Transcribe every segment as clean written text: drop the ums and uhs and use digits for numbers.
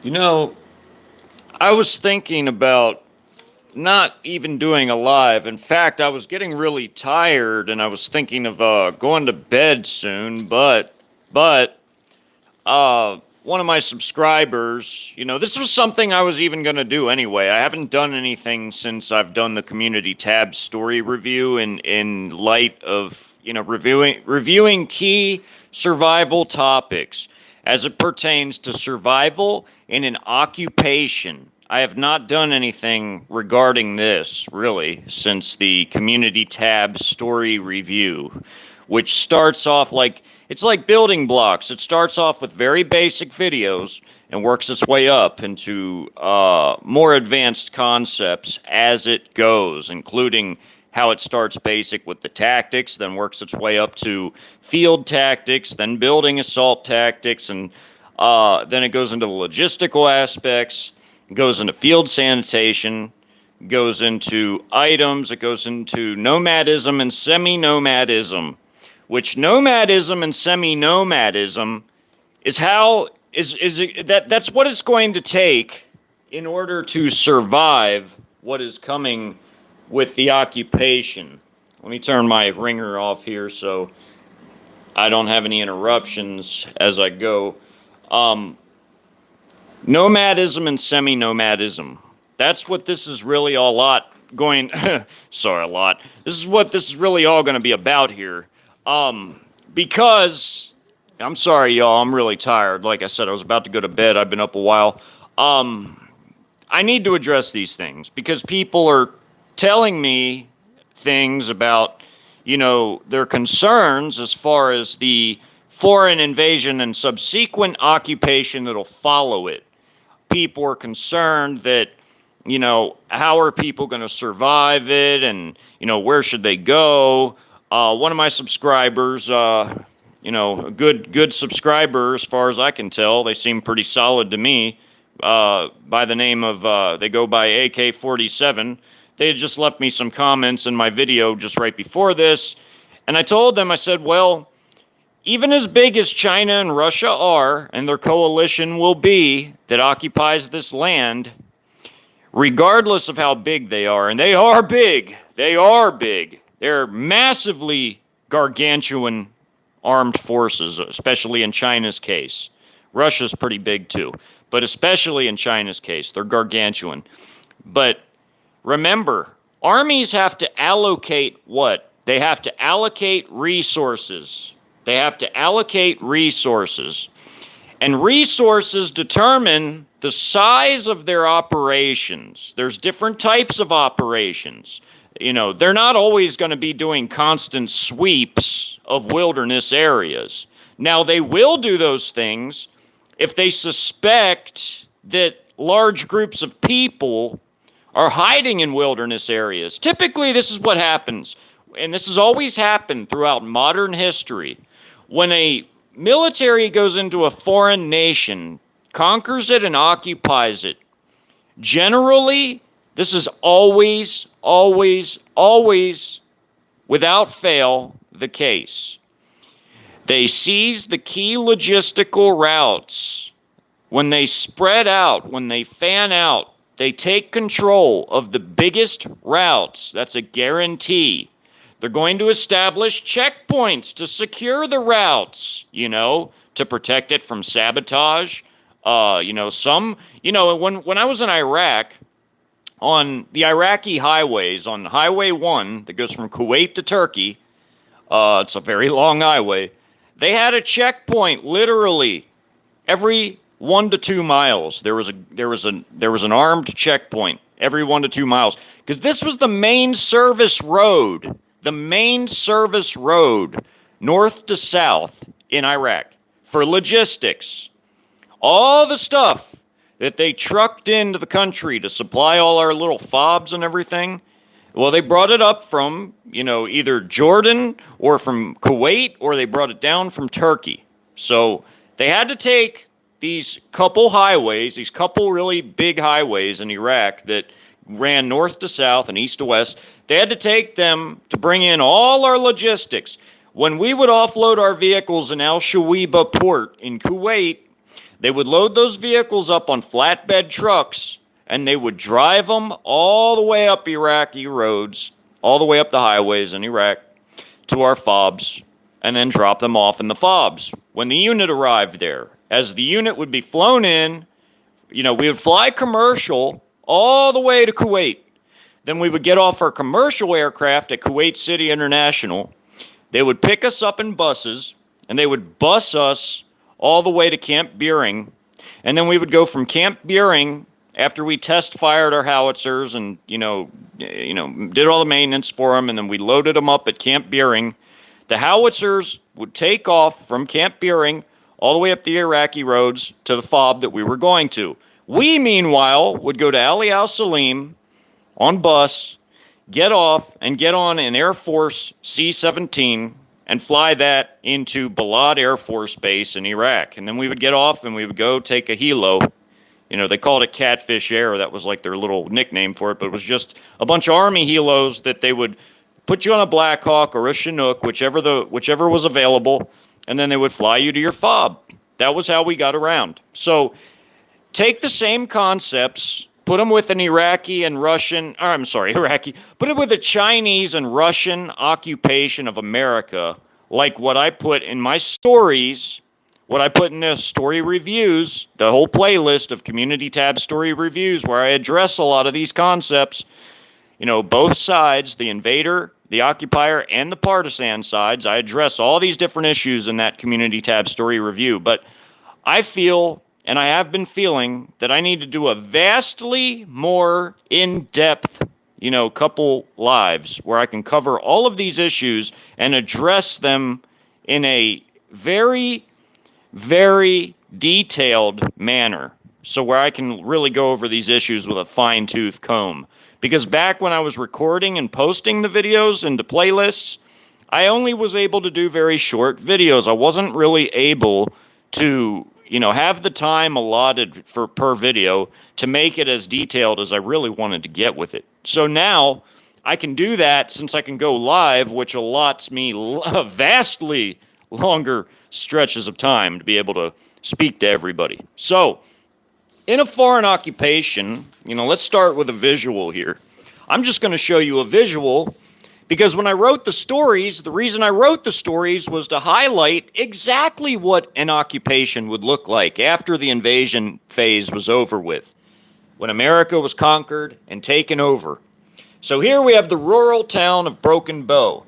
You know, I was thinking about not even doing a live. In fact, I was getting really tired and I was thinking of going to bed soon, but one of my subscribers, this was something I was even going to do anyway. I haven't done anything since I've done the community tab story review in light of, reviewing key survival topics as it pertains to survival in an occupation. I have not done anything regarding this really since the community tab story review, which starts off like it's like building blocks. It starts off with very basic videos and works its way up into more advanced concepts as it goes, including how it starts basic with the tactics, then works its way up to field tactics, then building assault tactics, and then it goes into the logistical aspects, goes into field sanitation, goes into items, it goes into nomadism and semi-nomadism, which nomadism and semi-nomadism is how is that's what it's going to take in order to survive what is coming with the occupation. Let me turn my ringer off here so I don't have any interruptions as I go. Nomadism and semi-nomadism. That's what this is really all lot going. Sorry, a lot. This is what this is really all going to be about here. Because I'm sorry, y'all. I'm really tired. Like I said, I was about to go to bed. I've been up a while. I need to address these things because people are telling me things about, their concerns as far as the foreign invasion and subsequent occupation that'll follow it. People are concerned that, how are people going to survive it and, where should they go? One of my subscribers, a good subscriber as far as I can tell, they seem pretty solid to me, by the name of, they go by AK-47. They had just left me some comments in my video just right before this, and I told them, I said, well, even as big as China and Russia are, and their coalition will be that occupies this land, regardless of how big they are, and they are big, they're massively gargantuan armed forces, especially in China's case. Russia's pretty big too, but especially in China's case, they're gargantuan. But remember, armies have to allocate what? They have to allocate resources. They have to allocate resources. And resources determine the size of their operations. There's different types of operations. They're not always going to be doing constant sweeps of wilderness areas. Now, they will do those things if they suspect that large groups of people are hiding in wilderness areas. Typically, this is what happens, and this has always happened throughout modern history. When a military goes into a foreign nation, conquers it and occupies it, generally, this is always, without fail, the case. They seize the key logistical routes. When they spread out, when they fan out, they take control of the biggest routes. That's a guarantee. They're going to establish checkpoints to secure the routes, to protect it from sabotage. When I was in Iraq, on the Iraqi highways, on Highway 1 that goes from Kuwait to Turkey, it's a very long highway, they had a checkpoint literally every 1 to 2 miles. There was an armed checkpoint every 1 to 2 miles because this was the main service road. The main service road, north to south in Iraq, for logistics. All the stuff that they trucked into the country to supply all our little fobs and everything, well, they brought it up from, either Jordan or from Kuwait, or they brought it down from Turkey. So they had to take these couple highways, these couple really big highways in Iraq that ran north to south and east to west. They had to take them to bring in all our logistics. When we would offload our vehicles in Al Shawaiba port in Kuwait, They would load those vehicles up on flatbed trucks, and they would drive them all the way up Iraqi roads, all the way up the highways in Iraq to our FOBs, and then drop them off in the FOBs. When the unit arrived there, as the unit would be flown in, we would fly commercial all the way to Kuwait. Then we would get off our commercial aircraft at Kuwait City International. They would pick us up in buses, and they would bus us all the way to Camp Buehring. And then we would go from Camp Buehring, after we test fired our howitzers and, did all the maintenance for them, and then we loaded them up at Camp Buehring. The howitzers would take off from Camp Buehring all the way up the Iraqi roads to the FOB that we were going to. We, meanwhile, would go to Ali Al Salim on bus, get off, and get on an Air Force C-17 and fly that into Balad Air Force Base in Iraq. And then we would get off and we would go take a helo. They called it Catfish Air. That was like their little nickname for it, but it was just a bunch of Army helos that they would put you on a Black Hawk or a Chinook, whichever was available, and then they would fly you to your FOB. That was how we got around. So take the same concepts, put them with an Iraqi, put it with a Chinese and Russian occupation of America, like what I put in my stories, what I put in the story reviews, the whole playlist of Community Tab story reviews, where I address a lot of these concepts. Both sides, the invader, the occupier, and the partisan sides, I address all these different issues in that Community Tab story review. But I feel, and I have been feeling, that I need to do a vastly more in-depth, couple lives where I can cover all of these issues and address them in a very, very detailed manner. So where I can really go over these issues with a fine-tooth comb. Because back when I was recording and posting the videos into playlists, I only was able to do very short videos. I wasn't really able to, have the time allotted per video to make it as detailed as I really wanted to get with it. So now I can do that since I can go live, which allots me vastly longer stretches of time to be able to speak to everybody. So in a foreign occupation, let's start with a visual here. I'm just going to show you a visual because when I wrote the stories, the reason I wrote the stories was to highlight exactly what an occupation would look like after the invasion phase was over with, when America was conquered and taken over. So here we have the rural town of Broken Bow.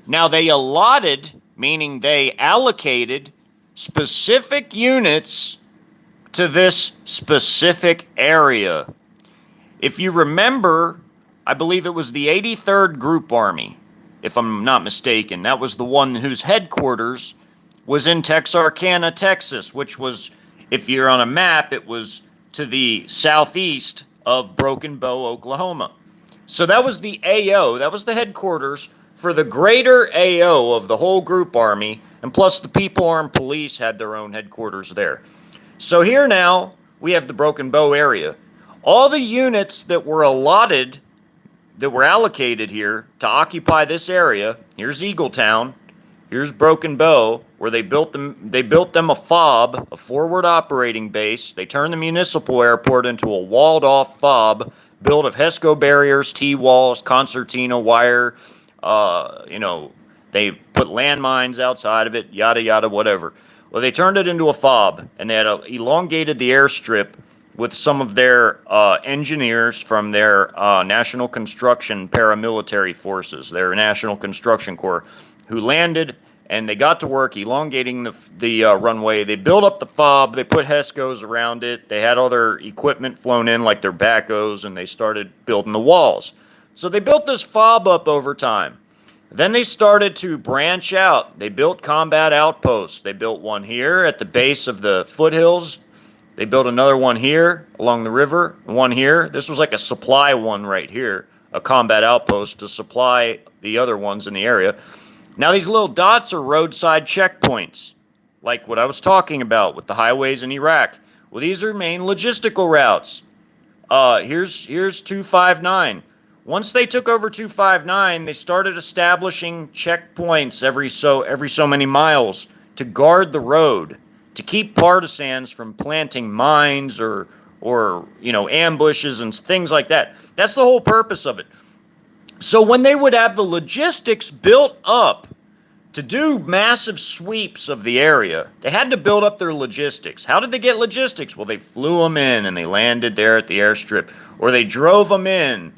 Now they allotted, meaning they allocated specific units to this specific area. If you remember, I believe it was the 83rd Group Army, if I'm not mistaken. That was the one whose headquarters was in Texarkana, Texas, which was, if you're on a map, it was to the southeast of Broken Bow, Oklahoma. So that was the AO, that was the headquarters for the greater AO of the whole Group Army, and plus the People Armed Police had their own headquarters there. So here now, we have the Broken Bow area. All the units that were allotted, that were allocated here to occupy this area, here's Eagletown, here's Broken Bow, where they built them a FOB, a forward operating base. They turned the municipal airport into a walled-off FOB, built of HESCO barriers, T-walls, concertina wire, they put landmines outside of it, yada, yada, whatever. Well, they turned it into a FOB, and they had elongated the airstrip with some of their engineers from their National Construction Paramilitary Forces, their National Construction Corps, who landed, and they got to work elongating the runway. They built up the FOB. They put HESCOs around it. They had all their equipment flown in, like their backhoes, and they started building the walls. So they built this FOB up over time. Then they started to branch out. They built combat outposts. They built one here at the base of the foothills. They built another one here along the river, one here. This was like a supply one right here, a combat outpost to supply the other ones in the area. Now these little dots are roadside checkpoints, like what I was talking about with the highways in Iraq. Well, these are main logistical routes. Here's 259. Once they took over 259, they started establishing checkpoints every so many miles to guard the road. to keep partisans from planting mines or ambushes and things like that. That's the whole purpose of it. So when they would have the logistics built up to do massive sweeps of the area, they had to build up their logistics. How did they get logistics? Well, they flew them in and they landed there at the airstrip, or they drove them in.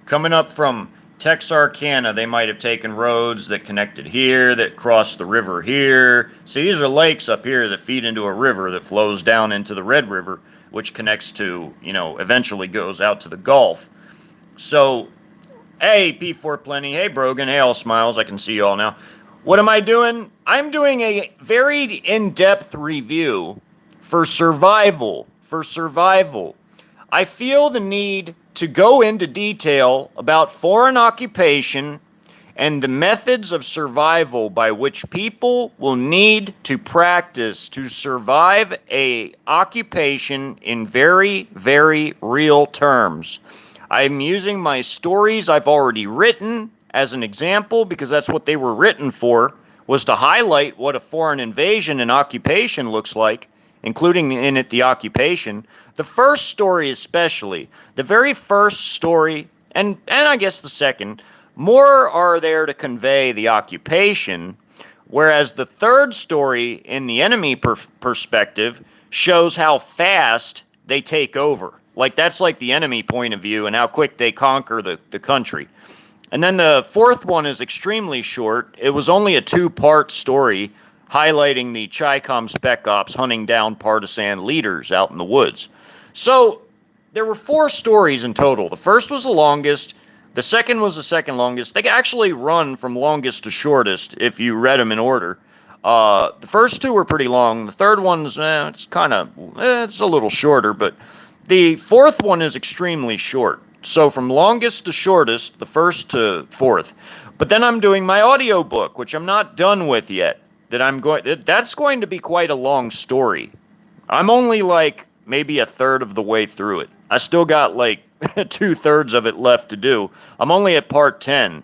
Coming up from Texarkana, they might have taken roads that connected here, that crossed the river here. See, these are lakes up here that feed into a river that flows down into the Red River, which connects to, eventually goes out to the Gulf. So, hey, P4 Plenty. Hey, Brogan. Hey, All Smiles. I can see you all now. What am I doing? I'm doing a very in-depth review for survival. I feel the need to go into detail about foreign occupation and the methods of survival by which people will need to practice to survive a occupation in very, very real terms. I'm using my stories I've already written as an example because that's what they were written for, was to highlight what a foreign invasion and occupation looks like, including in it the occupation. The first story especially, the very first story, and I guess the second, more are there to convey the occupation, whereas the third story in the enemy perspective shows how fast they take over. Like, that's like the enemy point of view and how quick they conquer the country. And then the fourth one is extremely short. It was only a 2-part story highlighting the Chi-Com Spec Ops hunting down partisan leaders out in the woods. So there were 4 stories in total. The first was the longest. The second was the second longest. They actually run from longest to shortest if you read them in order. The first 2 were pretty long. The third one's it's a little shorter, but the fourth one is extremely short. So from longest to shortest, the first to fourth. But then I'm doing my audiobook, which I'm not done with yet. That's going to be quite a long story. I'm only like maybe a third of the way through it. I still got like 2/3 of it left to do. I'm only at part 10.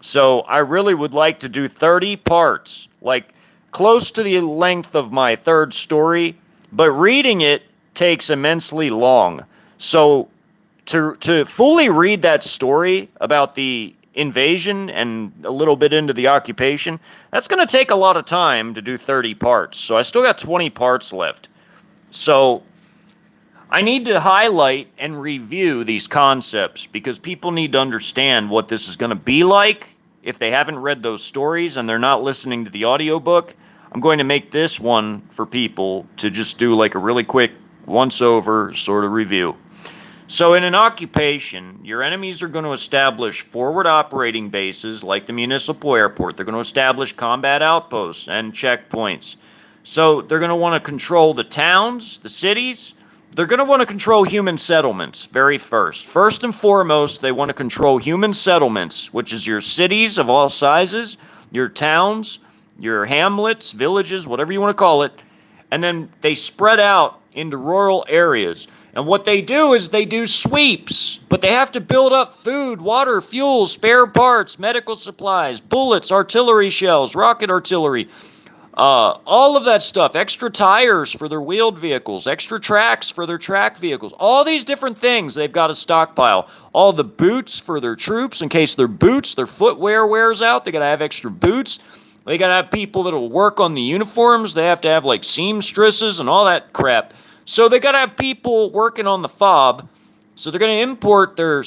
So I really would like to do 30 parts, like close to the length of my third story, but reading it takes immensely long. So to fully read that story about the invasion and a little bit into the occupation, that's going to take a lot of time to do 30 parts. So I still got 20 parts left. So I need to highlight and review these concepts because people need to understand what this is going to be like if they haven't read those stories and they're not listening to the audiobook. I'm going to make this one for people to just do like a really quick once-over sort of review. So in an occupation, your enemies are going to establish forward operating bases like the municipal airport. They're going to establish combat outposts and checkpoints. So they're going to want to control the towns, the cities. They're going to want to control human settlements very first. First and foremost, they want to control human settlements, which is your cities of all sizes, your towns, your hamlets, villages, whatever you want to call it. And then they spread out into rural areas. And what they do is they do sweeps, but they have to build up food, water, fuel, spare parts, medical supplies, bullets, artillery shells, rocket artillery, all of that stuff, extra tires for their wheeled vehicles, extra tracks for their track vehicles, all these different things they've got to stockpile. All the boots for their troops in case their footwear wears out, they got to have extra boots. They got to have people that will work on the uniforms. They have to have like seamstresses and all that crap. So they got to have people working on the fob. So they're going to import their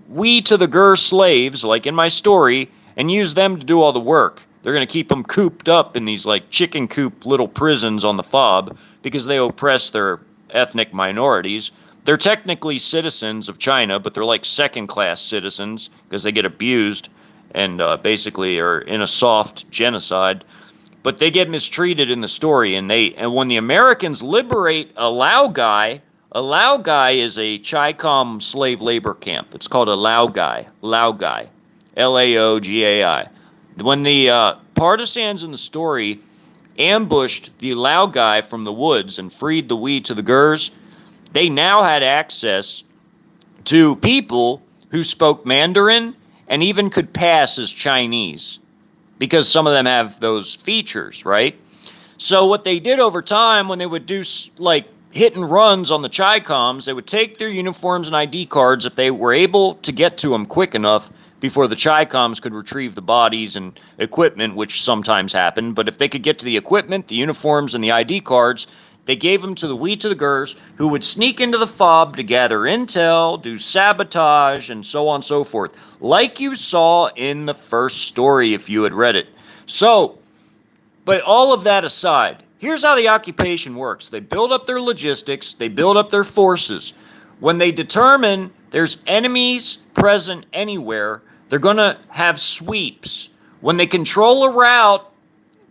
we to the gur slaves, like in my story, and use them to do all the work. They're going to keep them cooped up in these like chicken coop little prisons on the fob because they oppress their ethnic minorities. They're technically citizens of China, but they're like second-class citizens because they get abused and basically are in a soft genocide. But they get mistreated in the story, and when the Americans liberate a Lao Gai is a Chi-Com slave labor camp. It's called a Lao Gai, Laogai. When the partisans in the story ambushed the Lao Gai from the woods and freed the we to the gurs, they now had access to people who spoke Mandarin and even could pass as Chinese, because some of them have those features, right? So what they did over time, when they would do like hit and runs on the Chi-Coms, they would take their uniforms and ID cards if they were able to get to them quick enough before the Chi-Coms could retrieve the bodies and equipment, which sometimes happened. But if they could get to the equipment, the uniforms, and the ID cards, they gave them to the We to the Gers, who would sneak into the fob to gather intel, do sabotage, and so on and so forth, like you saw in the first story if you had read it. So, but all of that aside, here's how the occupation works. They build up their logistics, they build up their forces. When they determine there's enemies present anywhere, they're going to have sweeps. When they control a route,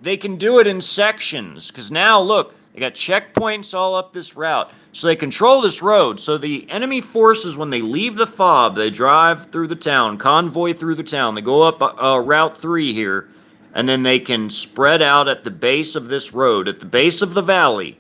they can do it in sections. Because now, look, they got checkpoints all up this route. So they control this road. So the enemy forces, when they leave the fob, they drive through the town, convoy through the town. They go up Route 3 here. And then they can spread out at the base of this road, at the base of the valley.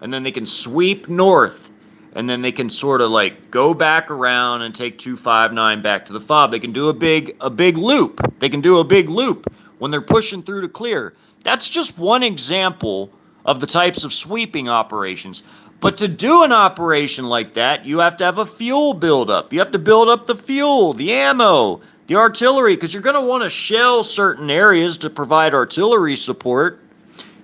And then they can sweep north. And then they can sort of like go back around and take 259 back to the fob. They can do a big loop. They can do a big loop when they're pushing through to clear. That's just one example of the types of sweeping operations. But to do an operation like that, you have to have a fuel buildup. You have to build up the fuel, the ammo, the artillery, because you're going to want to shell certain areas to provide artillery support.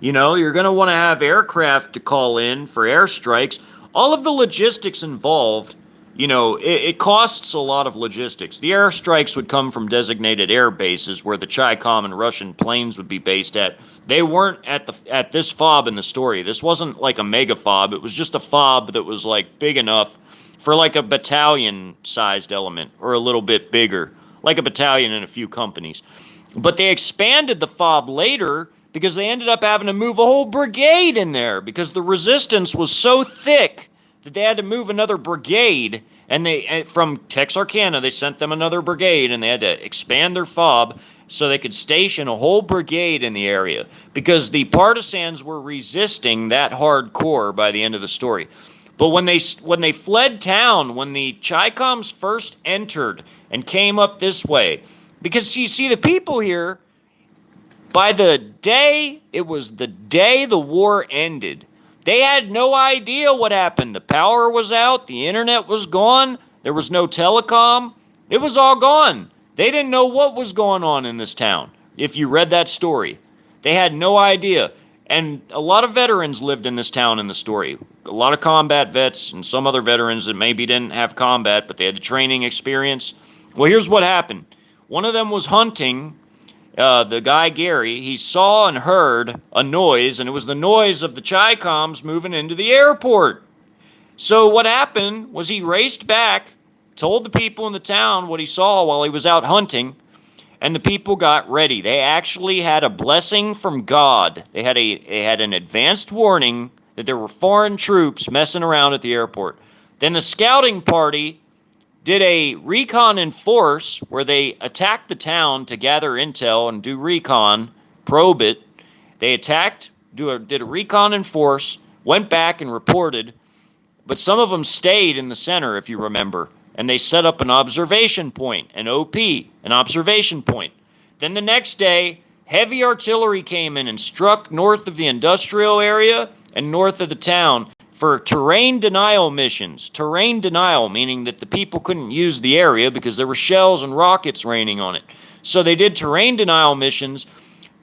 You know, you're going to want to have aircraft to call in for airstrikes. All of the logistics involved, you know, it costs a lot of logistics. The airstrikes would come from designated air bases where the Chi-Com and Russian planes would be based at. They weren't at this fob in the story. This wasn't like a mega fob. It was just a fob that was like big enough for like a battalion-sized element or a little bit bigger, like a battalion in a few companies. But they expanded the fob later because they ended up having to move a whole brigade in there because the resistance was so thick that they had to move another brigade. And they, from Texarkana, they sent them another brigade, and they had to expand their fob so they could station a whole brigade in the area because the partisans were resisting that hardcore by the end of the story. But when they fled town, when the Chi-Coms first entered and came up this way, because you see the people here, by the day, it was the day the war ended, they had no idea what happened. The power was out, the internet was gone, there was no telecom, it was all gone. They didn't know what was going on in this town. If you read that story, they had no idea. And a lot of veterans lived in this town in the story. A lot of combat vets and some other veterans that maybe didn't have combat, but they had the training experience. Well, here's what happened. One of them was hunting, the guy Gary. He saw and heard a noise, and it was the noise of the Chi-Coms moving into the airport. So what happened was he raced back, told the people in the town what he saw while he was out hunting, and the people got ready. They actually had a blessing from God. They had an advanced warning that there were foreign troops messing around at the airport. Then the scouting party did a recon in force where they attacked the town to gather intel and do recon, probe it. They attacked, did a recon in force, went back and reported, but some of them stayed in the center, if you remember. And they set up an observation point, an OP, an observation point. Then the next day, heavy artillery came in and struck north of the industrial area and north of the town for terrain denial missions. Terrain denial, meaning that the people couldn't use the area because there were shells and rockets raining on it. So they did terrain denial missions,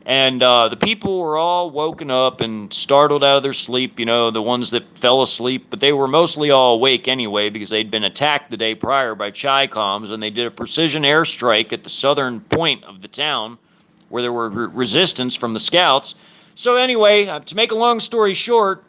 and the people were all woken up and startled out of their sleep, you know, the ones that fell asleep, but they were mostly all awake anyway because they'd been attacked the day prior by Chi-Coms, and they did a precision airstrike at the southern point of the town where there were resistance from the scouts. So anyway, to make a long story short,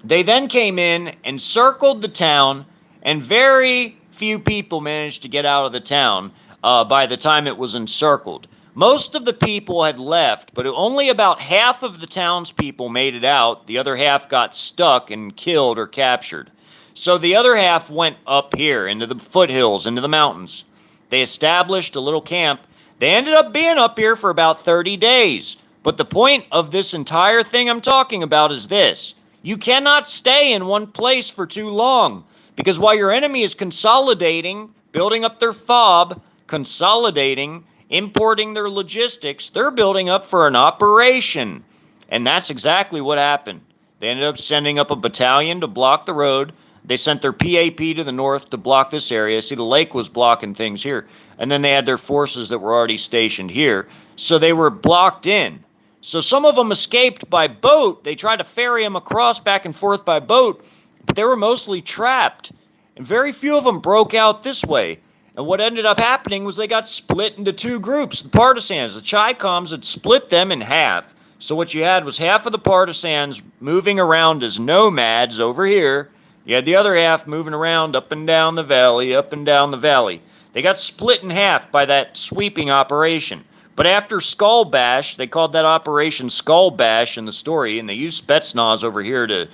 they then came in and circled the town, and very few people managed to get out of the town by the time it was encircled. Most of the people had left, but only about half of the townspeople made it out. The other half got stuck and killed or captured. So the other half went up here into the foothills, into the mountains. They established a little camp. They ended up being up here for about 30 days. But the point of this entire thing I'm talking about is this. You cannot stay in one place for too long, because while your enemy is consolidating, building up their fob, consolidating, importing their logistics, they're building up for an operation. And that's exactly what happened. They ended up sending up a battalion to block the road. They sent their PAP to the north to block this area. See, the lake was blocking things here. And then they had their forces that were already stationed here. So they were blocked in. So some of them escaped by boat. They tried to ferry them across back and forth by boat, but they were mostly trapped. And very few of them broke out this way. And what ended up happening was they got split into two groups. The partisans, the Chi-Coms, had split them in half. So what you had was half of the partisans moving around as nomads over here. You had the other half moving around up and down the valley, up and down the valley. They got split in half by that sweeping operation. But after Skull Bash, they called that operation Skull Bash in the story, and they used Spetsnaz over here to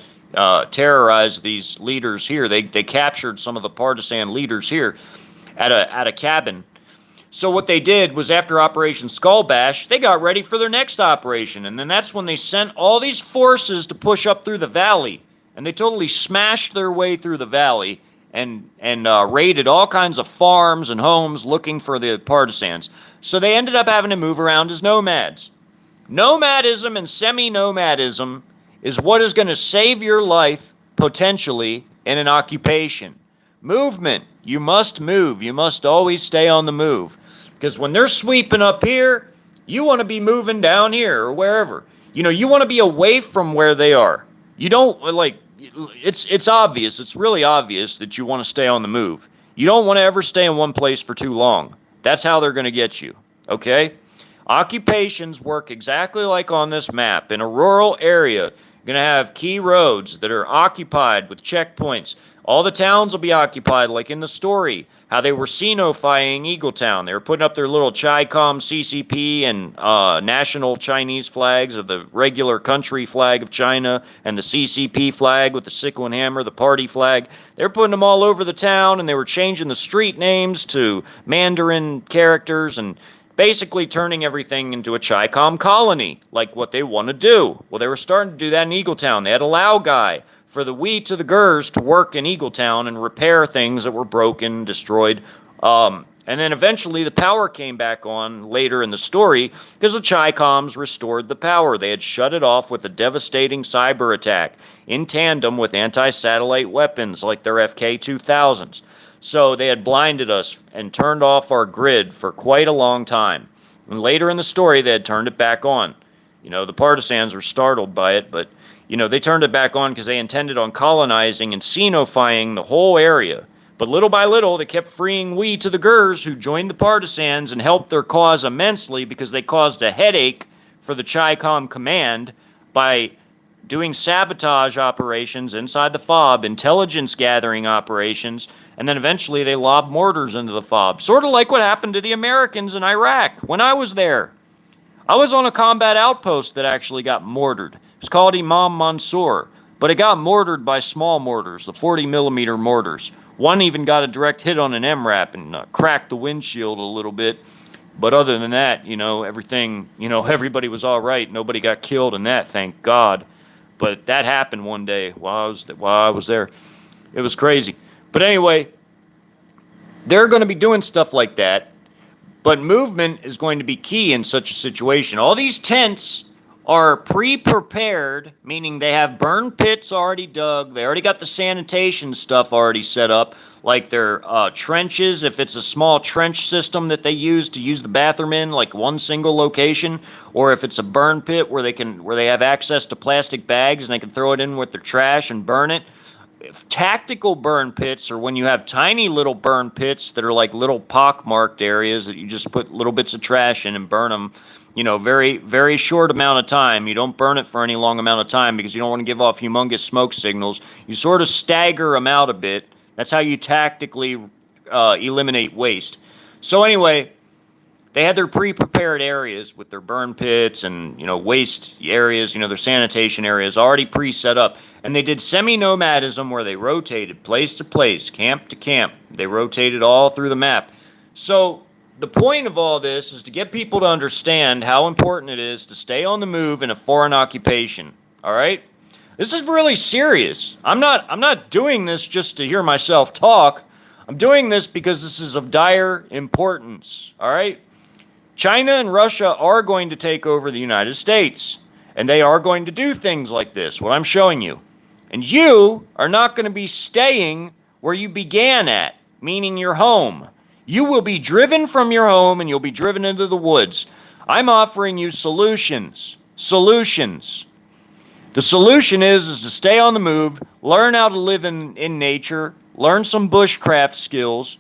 terrorize these leaders here. They captured some of the partisan leaders here at a cabin. So what they did was after Operation Skull Bash, they got ready for their next operation, and then that's when they sent all these forces to push up through the valley, and they totally smashed their way through the valley and raided all kinds of farms and homes looking for the partisans. So they ended up having to move around as nomads. Nomadism and semi-nomadism is what is going to save your life, potentially, in an occupation. Movement. You must move. You must always stay on the move. Because when they're sweeping up here, you want to be moving down here or wherever. You know, you want to be away from where they are. You don't, like, it's obvious. It's really obvious that you want to stay on the move. You don't want to ever stay in one place for too long. That's how they're going to get you, okay? Occupations work exactly like on this map. In a rural area, you're going to have key roads that are occupied with checkpoints. All the towns will be occupied, like in the story, how they were Sinofying Eagletown. They were putting up their little Chi-Com CCP and national Chinese flags of the regular country flag of China and the CCP flag with the sickle and hammer, the party flag. They were putting them all over the town, and they were changing the street names to Mandarin characters and basically turning everything into a Chi-Com colony, like what they want to do. Well, they were starting to do that in Eagletown. They had a Lao guy for the we to the gers to work in Eagletown and repair things that were broken, destroyed. And then eventually the power came back on later in the story because the Chi-Coms restored the power. They had shut it off with a devastating cyber attack in tandem with anti-satellite weapons like their FK-2000s. So they had blinded us and turned off our grid for quite a long time. And later in the story, they had turned it back on. You know, the partisans were startled by it, but you know, they turned it back on because they intended on colonizing and Sinofying the whole area. But little by little, they kept freeing we to the gers who joined the partisans and helped their cause immensely because they caused a headache for the Chi-Com command by doing sabotage operations inside the FOB, intelligence gathering operations, and then eventually they lobbed mortars into the FOB. Sort of like what happened to the Americans in Iraq when I was there. I was on a combat outpost that actually got mortared. It's called Imam Mansour, but it got mortared by small mortars, the 40-millimeter mortars. One even got a direct hit on an MRAP and cracked the windshield a little bit. But other than that, you know, everything, you know, everybody was all right. Nobody got killed in that, thank God. But that happened one day while I was there. It was crazy. But anyway, they're going to be doing stuff like that. But movement is going to be key in such a situation. All these tents are pre-prepared, meaning they have burn pits already dug. They already got the sanitation stuff already set up, like their trenches, if it's a small trench system that they use to use the bathroom in, like one single location, or if it's a burn pit where they have access to plastic bags and they can throw it in with their trash and burn it. If tactical burn pits are when you have tiny little burn pits that are like little pock-marked areas that you just put little bits of trash in and burn them. You know, very, very short amount of time. You don't burn it for any long amount of time because you don't want to give off humongous smoke signals. You sort of stagger them out a bit. That's how you tactically eliminate waste. So anyway, they had their pre-prepared areas with their burn pits and, you know, waste areas, you know, their sanitation areas already pre-set up. And they did semi-nomadism where they rotated place to place, camp to camp. They rotated all through the map. So the point of all this is to get people to understand how important it is to stay on the move in a foreign occupation. All right? This is really serious. I'm not doing this just to hear myself talk. I'm doing this because this is of dire importance. All right? China and Russia are going to take over the United States. And they are going to do things like this, what I'm showing you. And you are not going to be staying where you began at, meaning your home. You will be driven from your home and you'll be driven into the woods. I'm offering you solutions. Solutions. The solution is to stay on the move, learn how to live in nature, learn some bushcraft skills,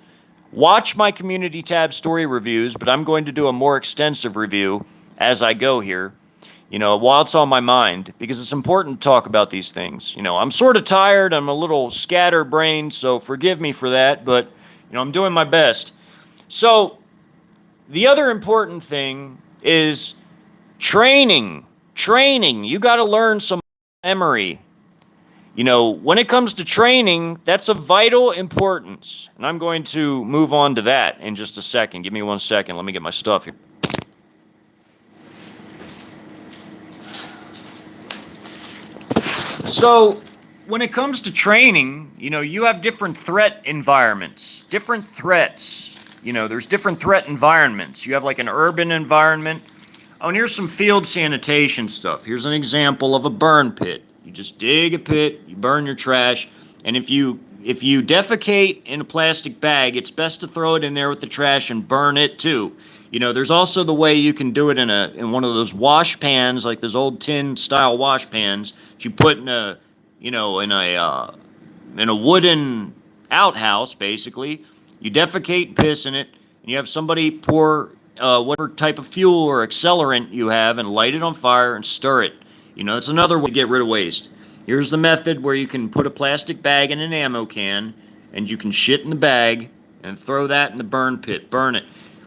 watch my community tab story reviews, but I'm going to do a more extensive review as I go here, while it's on my mind, because it's important to talk about these things. I'm sort of tired, I'm a little scatterbrained, so forgive me for that, but, I'm doing my best. So, the other important thing is training. Training. You got to learn some memory. When it comes to training, that's of vital importance. And I'm going to move on to that in just a second. Give me 1 second. Let me get my stuff here. So, when it comes to training, you have different threat environments, different threats. There's different threat environments. You have like an urban environment. Oh, and here's some field sanitation stuff. Here's an example of a burn pit. You just dig a pit, you burn your trash, and if you defecate in a plastic bag, it's best to throw it in there with the trash and burn it too. There's also the way you can do it in one of those wash pans, like those old tin style wash pans that you put in a wooden outhouse, basically. You defecate and piss in it, and you have somebody pour whatever type of fuel or accelerant you have and light it on fire and stir it. That's another way to get rid of waste. Here's the method where you can put a plastic bag in an ammo can, and you can shit in the bag and throw that in the burn pit. Burn it.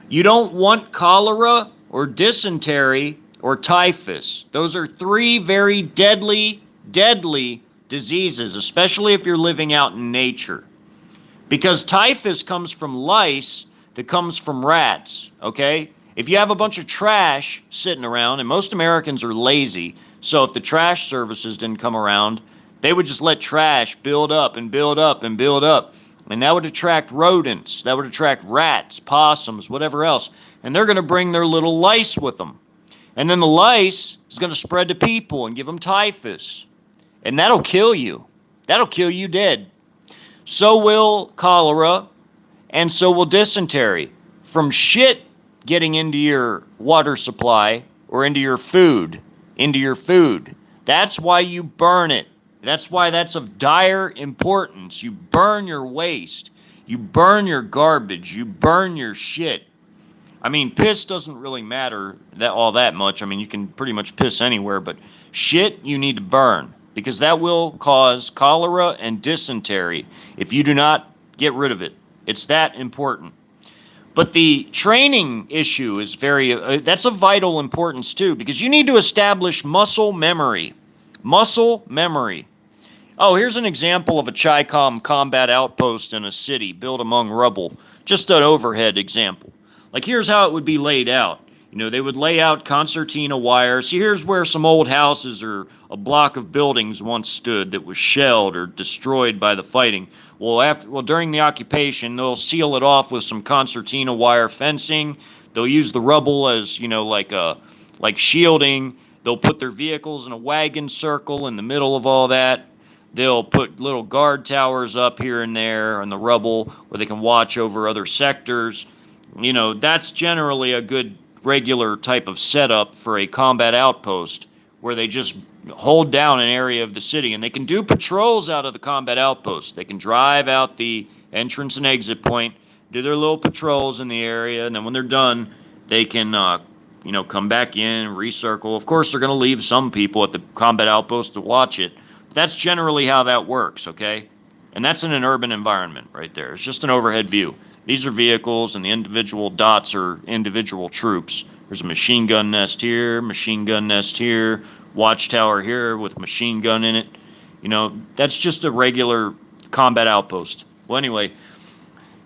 You don't want cholera or dysentery or typhus. Those are 3 very deadly diseases, especially if you're living out in nature. Because typhus comes from lice that comes from rats, okay? If you have a bunch of trash sitting around, and most Americans are lazy, so if the trash services didn't come around, they would just let trash build up and build up and build up. And that would attract rodents, that would attract rats, possums, whatever else. And they're going to bring their little lice with them. And then the lice is going to spread to people and give them typhus. And that'll kill you. That'll kill you dead. So will cholera, and so will dysentery. From shit getting into your water supply or into your food. That's why you burn it. That's why that's of dire importance. You burn your waste. You burn your garbage. You burn your shit. I mean, piss doesn't really matter all that much. I mean, you can pretty much piss anywhere, but shit you need to burn, because that will cause cholera and dysentery if you do not get rid of it. It's that important. But the training issue is that's of vital importance too, because you need to establish muscle memory. Muscle memory. Oh, here's an example of a CHICOM combat outpost in a city built among rubble. Just an overhead example. Like, here's how it would be laid out. They would lay out concertina wire. See, here's where some old houses or a block of buildings once stood that was shelled or destroyed by the fighting. Well, during the occupation, they'll seal it off with some concertina wire fencing. They'll use the rubble as, like shielding. They'll put their vehicles in a wagon circle in the middle of all that. They'll put little guard towers up here and there in the rubble where they can watch over other sectors. That's generally a good regular type of setup for a combat outpost, where they just hold down an area of the city, and they can do patrols out of the combat outpost. They can drive out the entrance and exit point, do their little patrols in the area, and then when they're done, they can come back in, recircle. Of course, they're going to leave some people at the combat outpost to watch it. But that's generally how that works, okay? And that's in an urban environment right there. It's just an overhead view. These are vehicles, and the individual dots are individual troops. There's a machine gun nest here, watchtower here with machine gun in it. That's just a regular combat outpost. Well, anyway,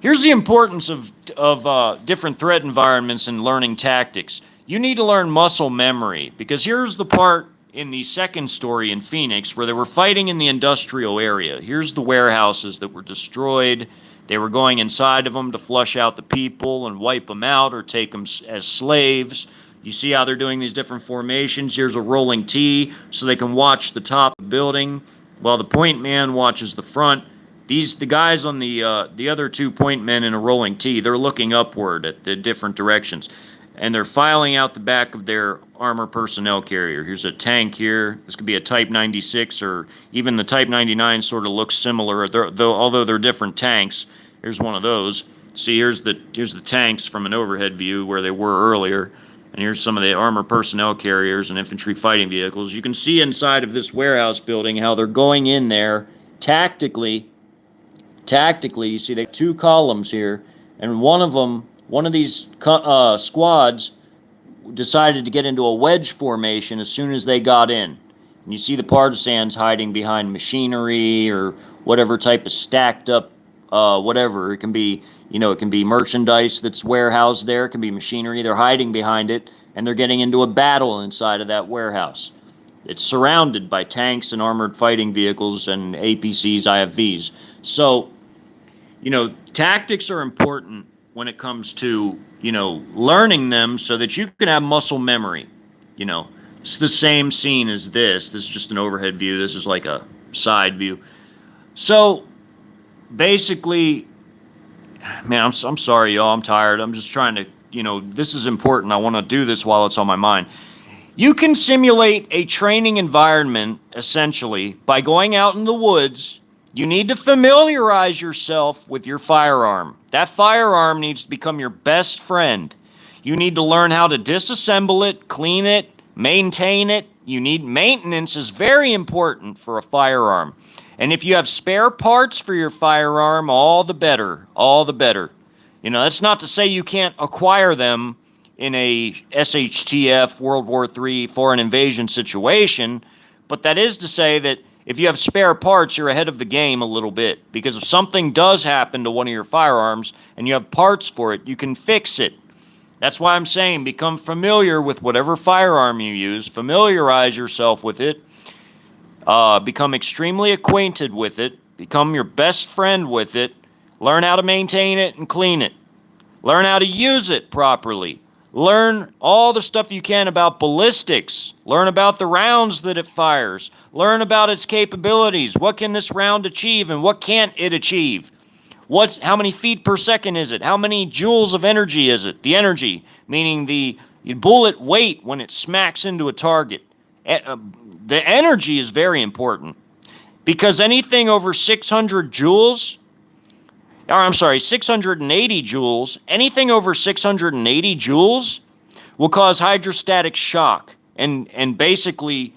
here's the importance of different threat environments and learning tactics. You need to learn muscle memory, because here's the part in the second story in Phoenix where they were fighting in the industrial area. Here's the warehouses that were destroyed. They were going inside of them to flush out the people and wipe them out or take them as slaves. You see how they're doing these different formations? Here's a rolling T, so they can watch the top of the building, while the point man watches the front. The guys on the other 2 point men in a rolling T, they're looking upward at the different directions, and they're filing out the back of their armor personnel carrier. Here's a tank here. This could be a Type 96, or even the Type 99 sort of looks similar, although they're different tanks. Here's one of those. See, here's the tanks from an overhead view where they were earlier, and here's some of the armor personnel carriers and infantry fighting vehicles. You can see inside of this warehouse building how they're going in there tactically. You see they have 2 columns here, and one of these squads decided to get into a wedge formation as soon as they got in. And you see the partisans hiding behind machinery or whatever type of stacked up whatever. It can be, it can be merchandise that's warehoused there. It can be machinery. They're hiding behind it, and they're getting into a battle inside of that warehouse. It's surrounded by tanks and armored fighting vehicles and APCs, IFVs. So, tactics are important when it comes to, learning them so that you can have muscle memory. It's the same scene as this. This is just an overhead view. This is like a side view. So, basically, man, I'm sorry, y'all. I'm tired. I'm just trying to, this is important. I want to do this while it's on my mind. You can simulate a training environment, essentially, by going out in the woods. You need to familiarize yourself with your firearm. That firearm needs to become your best friend. You need to learn how to disassemble it, clean it, maintain it. Maintenance is very important for a firearm. And if you have spare parts for your firearm, all the better, all the better. That's not to say you can't acquire them in a SHTF, World War III, foreign invasion situation, but that is to say that if you have spare parts, you're ahead of the game a little bit, because if something does happen to one of your firearms and you have parts for it, you can fix it. That's why I'm saying become familiar with whatever firearm you use, familiarize yourself with it, become extremely acquainted with it, become your best friend with it, learn how to maintain it and clean it, learn how to use it properly. Learn all the stuff you can about ballistics. Learn about the rounds that it fires. Learn about its capabilities. What can this round achieve and what can't it achieve? How many feet per second is it? How many joules of energy is it? The energy, meaning the bullet weight when it smacks into a target. The energy is very important, because anything over 600 joules, 680 joules, anything over 680 joules will cause hydrostatic shock and basically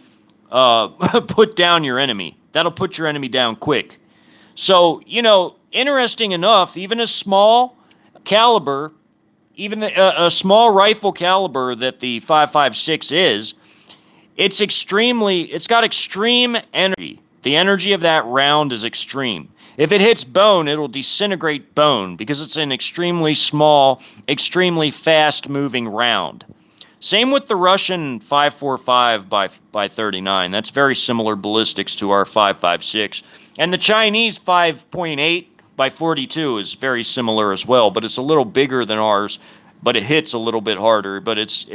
put down your enemy. That'll put your enemy down quick. So, interesting enough, even a small caliber, even a small rifle caliber that the 5.56 is, it's got extreme energy. The energy of that round is extreme. If it hits bone, it'll disintegrate bone because it's an extremely small, extremely fast-moving round. Same with the Russian 5.45 by 39. That's very similar ballistics to our 5.56. And the Chinese 5.8 by 42 is very similar as well, but it's a little bigger than ours, but it hits a little bit harder. But it's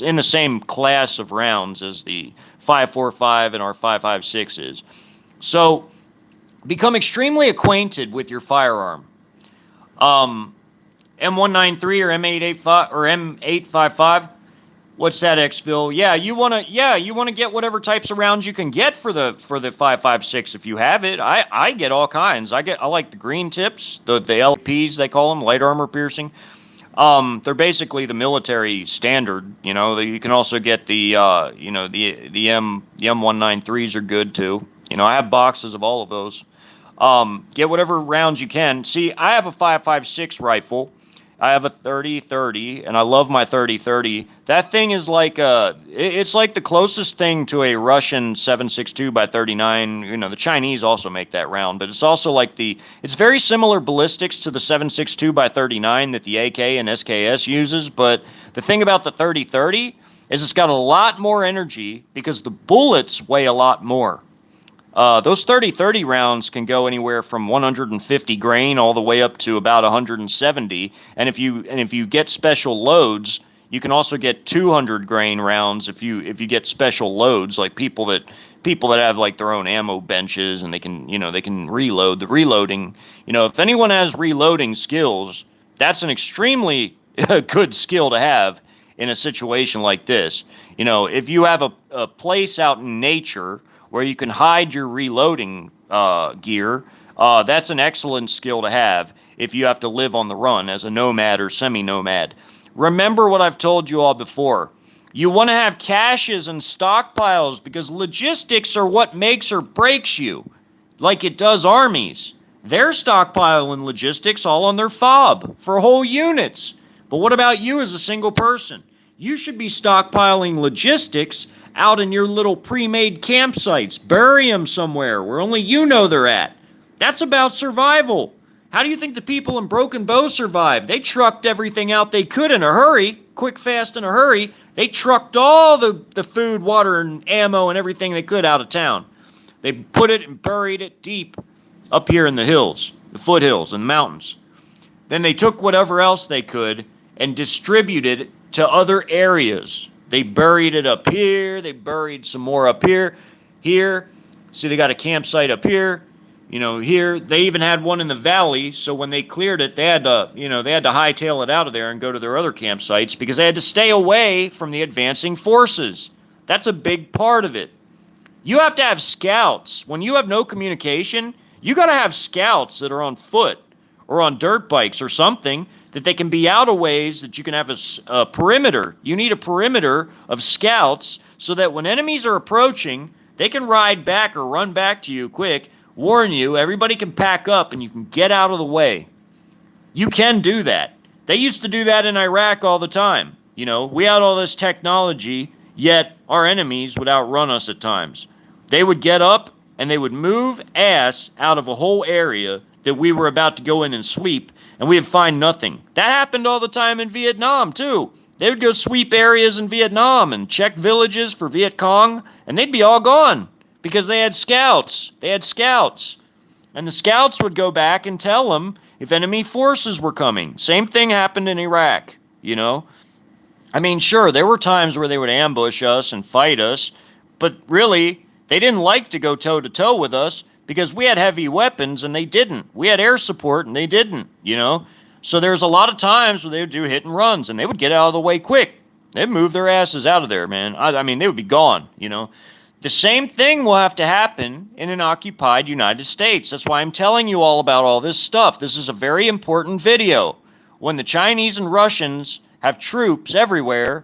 in the same class of rounds as the 5.45 and our 5.56 is. So become extremely acquainted with your firearm. M193 or M885 or M855. What's that, Xville? Yeah, you wanna get whatever types of rounds you can get for the 5.56 if you have it. I get all kinds. I like the green tips, the LPs they call them, light armor piercing. They're basically the military standard. You can also get the M193s are good too. I have boxes of all of those. Get whatever rounds you can. See, I have a 5.56 rifle. I have a 30-30, and I love my 30-30. That thing is like it's like the closest thing to a Russian 7.62 by 39. The Chinese also make that round, but it's also like it's very similar ballistics to the 7.62 by 39 that the AK and SKS uses. But the thing about the 30-30 is it's got a lot more energy because the bullets weigh a lot more. Those 30-30 rounds can go anywhere from 150 grain all the way up to about 170. And if you get special loads, You can also get 200 grain rounds if you get special loads, like people that have like their own ammo benches and they can reload. The reloading, if anyone has reloading skills, that's an extremely good skill to have in a situation like this. If you have a place out in nature where you can hide your reloading gear, that's an excellent skill to have if you have to live on the run as a nomad or semi-nomad. Remember what I've told you all before. You want to have caches and stockpiles because logistics are what makes or breaks you, like it does armies. They're stockpiling logistics all on their fob for whole units. But what about you as a single person? You should be stockpiling logistics out in your little pre-made campsites. Bury them somewhere where only you know they're at. That's about survival. How do you think the people in Broken Bow survived? They trucked everything out they could in a hurry, quick, fast, in a hurry. They trucked all the food, water, and ammo and everything they could out of town. They put it and buried it deep up here in the hills, the foothills and the mountains. Then they took whatever else they could and distributed it to other areas. They buried it up here. They buried some more up here. Here. See, they got a campsite up here. Here, they even had one in the valley, so when they cleared it, they had to hightail it out of there and go to their other campsites because they had to stay away from the advancing forces. That's a big part of it. You have to have scouts. When you have no communication, you got to have scouts that are on foot or on dirt bikes or something that they can be out of ways that you can have a perimeter. You need a perimeter of scouts so that when enemies are approaching, they can ride back or run back to you quick, warn you, everybody can pack up and you can get out of the way. You can do that. They used to do that in Iraq all the time. We had all this technology, yet our enemies would outrun us at times. They would get up and they would move ass out of a whole area that we were about to go in and sweep, and we'd find nothing. That happened all the time in Vietnam, too. They would go sweep areas in Vietnam and check villages for Viet Cong, and they'd be all gone. Because they had scouts. And the scouts would go back and tell them if enemy forces were coming. Same thing happened in Iraq, I mean, sure, there were times where they would ambush us and fight us, but really, they didn't like to go toe-to-toe with us because we had heavy weapons and they didn't. We had air support and they didn't, So there's a lot of times where they would do hit and runs and they would get out of the way quick. They'd move their asses out of there, man. I mean, they would be gone, The same thing will have to happen in an occupied United States. That's why I'm telling you all about all this stuff. This is a very important video. When the Chinese and Russians have troops everywhere,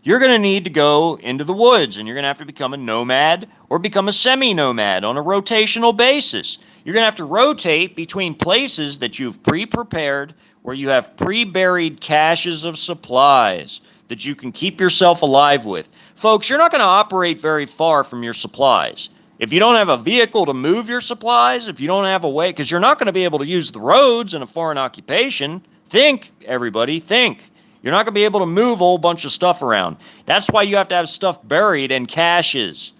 you're going to need to go into the woods, and you're going to have to become a nomad or become a semi-nomad on a rotational basis. You're going to have to rotate between places that you've pre-prepared, where you have pre-buried caches of supplies that you can keep yourself alive with. Folks, you're not going to operate very far from your supplies. If you don't have a vehicle to move your supplies, if you don't have a way, because you're not going to be able to use the roads in a foreign occupation, think, everybody, think. You're not going to be able to move a whole bunch of stuff around. That's why you have to have stuff buried in caches.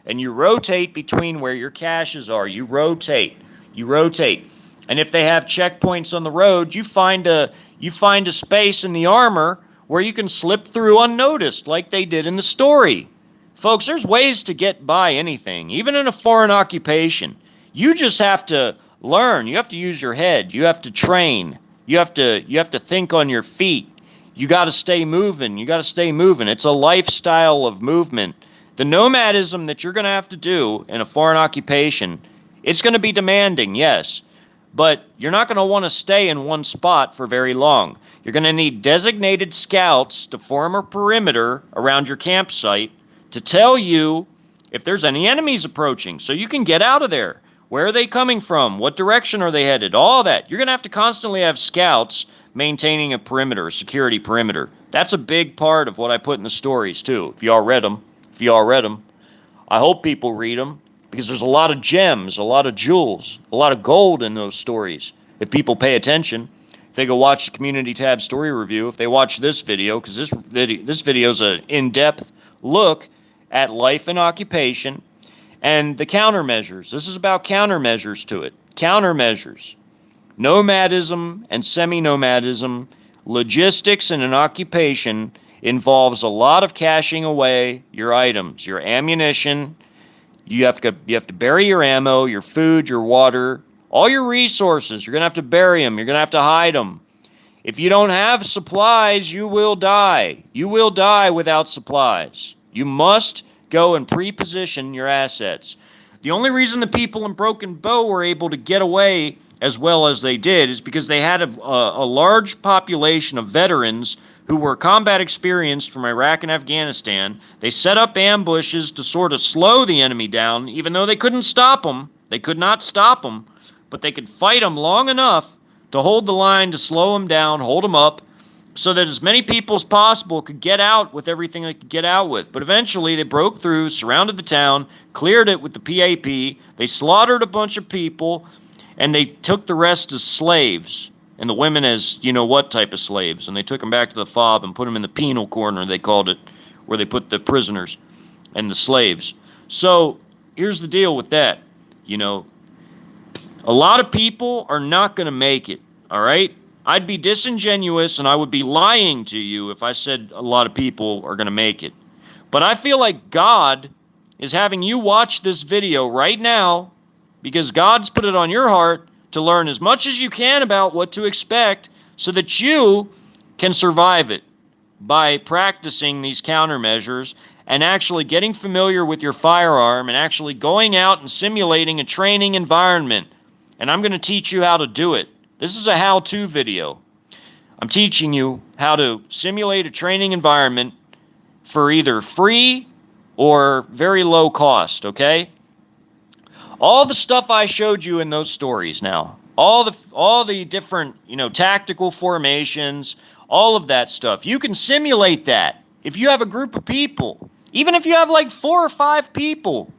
And you rotate between where your caches are. You rotate. And if they have checkpoints on the road, you find a space in the armor where you can slip through unnoticed like they did in the story. Folks, there's ways to get by anything, even in a foreign occupation. You just have to learn. You have to use your head. You have to train. You have to think on your feet. You got to stay moving. It's a lifestyle of movement. The nomadism that you're going to have to do in a foreign occupation, it's going to be demanding, yes, but you're not going to want to stay in one spot for very long. You're going to need designated scouts to form a perimeter around your campsite to tell you if there's any enemies approaching, so you can get out of there. Where are they coming from? What direction are they headed? All that. You're going to have to constantly have scouts maintaining a perimeter, a security perimeter. That's a big part of what I put in the stories, too, if you all read them. I hope people read them, because there's a lot of gems, a lot of jewels, a lot of gold in those stories, if people pay attention. If they go watch the Community Tab story review, if they watch this video, because this video is an in-depth look at life and occupation and the countermeasures. This is about countermeasures to it. Countermeasures. Nomadism and semi-nomadism Logistics in an occupation involves a lot of caching away your items, your ammunition. You have to bury your ammo, your food, your water, all your resources. You're going to have to bury them. You're going to have to hide them. If you don't have supplies, you will die. You will die without supplies. You must go and pre-position your assets. The only reason the people in Broken Bow were able to get away as well as they did is because they had a large population of veterans who were combat experienced from Iraq and Afghanistan. They set up ambushes to sort of slow the enemy down, even though they couldn't stop them. They could not stop them, but they could fight them long enough to hold the line, to slow them down, hold them up, so that as many people as possible could get out with everything they could get out with. But eventually they broke through, surrounded the town, cleared it with the PAP, they slaughtered a bunch of people, and they took the rest as slaves, and the women as you-know-what type of slaves, and they took them back to the FOB and put them in the penal corner, they called it, where they put the prisoners and the slaves. So here's the deal with that. A lot of people are not going to make it, all right? I'd be disingenuous and I would be lying to you if I said a lot of people are going to make it. But I feel like God is having you watch this video right now because God's put it on your heart to learn as much as you can about what to expect so that you can survive it by practicing these countermeasures and actually getting familiar with your firearm and actually going out and simulating a training environment. And I'm going to teach you how to do it. This is a how-to video. I'm teaching you how to simulate a training environment for either free or very low cost, okay? All the stuff I showed you in those stories now, all the different, tactical formations, all of that stuff, you can simulate that if you have a group of people. Even if you have like 4 or 5 people.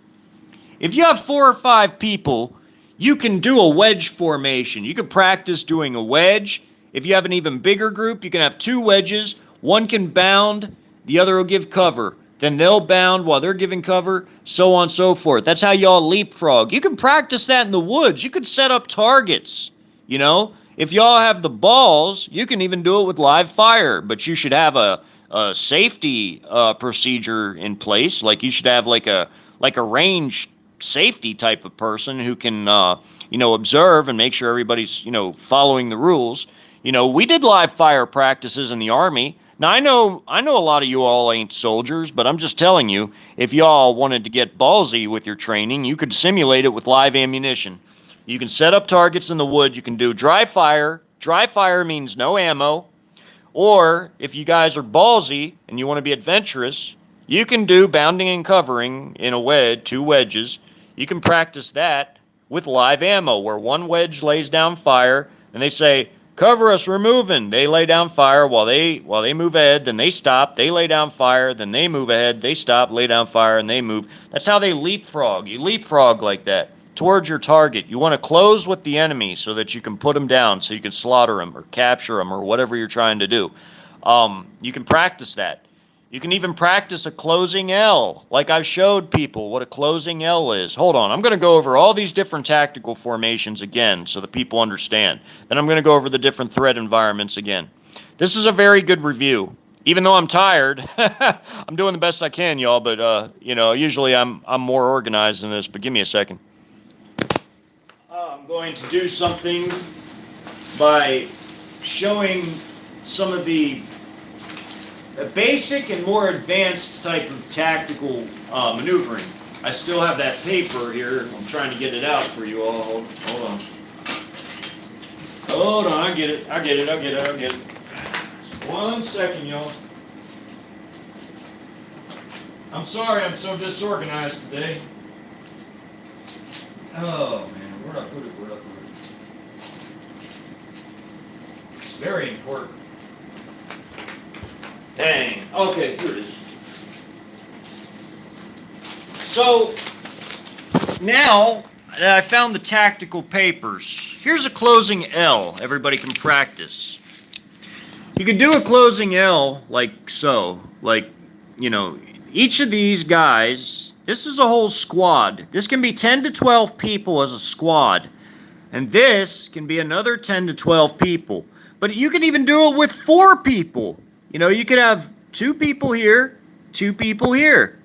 If you have 4 or 5 people, you can do a wedge formation. You can practice doing a wedge. If you have an even bigger group, you can have 2 wedges. One can bound, the other will give cover. Then they'll bound while they're giving cover, so on and so forth. That's how y'all leapfrog. You can practice that in the woods. You could set up targets, If y'all have the balls, you can even do it with live fire, but you should have a safety procedure in place. Like you should have like a range safety type of person who can, observe and make sure everybody's, following the rules. We did live fire practices in the Army. Now, I know a lot of you all ain't soldiers, but I'm just telling you, if y'all wanted to get ballsy with your training, you could simulate it with live ammunition. You can set up targets in the wood. You can do dry fire. Dry fire means no ammo. Or if you guys are ballsy and you want to be adventurous, you can do bounding and covering in a wedge, 2 wedges. You can practice that with live ammo, where one wedge lays down fire, and they say, "Cover us, we're moving." They lay down fire while they move ahead, then they stop. They lay down fire, then they move ahead. They stop, lay down fire, and they move. That's how they leapfrog. You leapfrog like that towards your target. You want to close with the enemy so that you can put them down, so you can slaughter them or capture them or whatever you're trying to do. You can practice that. You can even practice a closing L, like I've showed people what a closing L is. Hold on, I'm going to go over all these different tactical formations again so that people understand. Then I'm going to go over the different threat environments again. This is a very good review. Even though I'm tired, I'm doing the best I can, y'all, but, usually I'm more organized than this, but give me a second. I'm going to do something by showing some of the basic and more advanced type of tactical maneuvering. I still have that paper here. I'm trying to get it out for you all. Hold on. Hold on, I get it. Just 1 second, y'all. I'm sorry I'm so disorganized today. Oh, man, where'd I put it? It's very important. Dang. Okay, here it is. So, now that I found the tactical papers, here's a closing L everybody can practice. You could do a closing L like so. Like, each of these guys, this is a whole squad. This can be 10 to 12 people as a squad. And this can be another 10 to 12 people. But you can even do it with 4 people. You know, you could have 2 people here, 2 people here.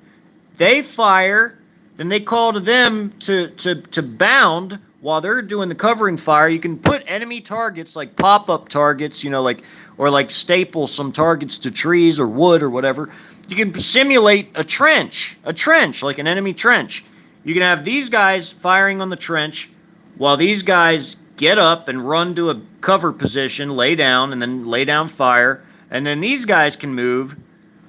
They fire, then they call to them to bound while they're doing the covering fire. You can put enemy targets, like pop-up targets, you know, like, or like staple some targets to trees or wood or whatever. You can simulate a trench, like an enemy trench. You can have these guys firing on the trench while these guys get up and run to a cover position, lay down, and then lay down fire. And then these guys can move,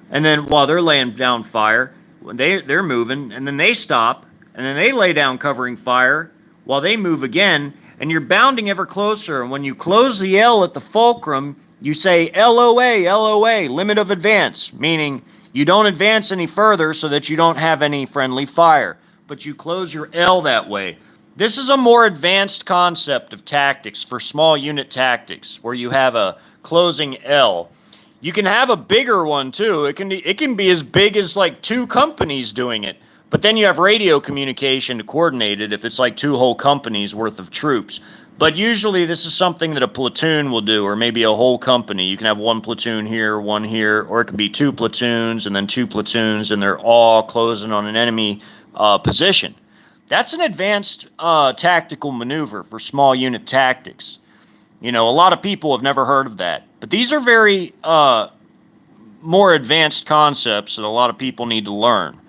and then while they're laying down fire, they're moving, and then they stop, and then they lay down covering fire while they move again, and you're bounding ever closer. And when you close the L at the fulcrum, you say LOA, LOA, limit of advance, meaning you don't advance any further so that you don't have any friendly fire, but you close your L that way. This is a more advanced concept of tactics for small unit tactics, where you have a closing L. You can have a bigger one too. It can be as big as like 2 companies doing it. But then you have radio communication to coordinate it if it's like 2 whole companies worth of troops. But usually this is something that a platoon will do, or maybe a whole company. You can have 1 platoon here, 1 here, or it could be 2 platoons and then 2 platoons, and they're all closing on an enemy position. That's an advanced tactical maneuver for small unit tactics. You know, a lot of people have never heard of that. But these are very more advanced concepts that a lot of people need to learn.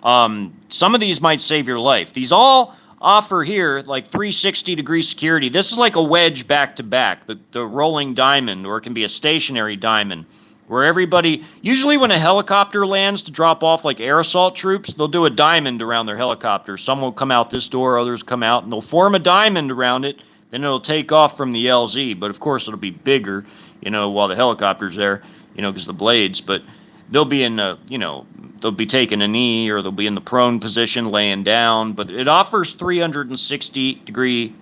Some of these might save your life. These all offer here like 360-degree security. This is like a wedge back-to-back, the rolling diamond, or it can be a stationary diamond, where everybody, usually when a helicopter lands to drop off like air assault troops, they'll do a diamond around their helicopter. Some will come out this door, others come out, and they'll form a diamond around it. Then it'll take off from the LZ, but of course it'll be bigger, you know, while the helicopter's there, you know, because the blades, but they'll be in the, you know, they'll be taking a knee, or they'll be in the prone position laying down, but it offers 360-degree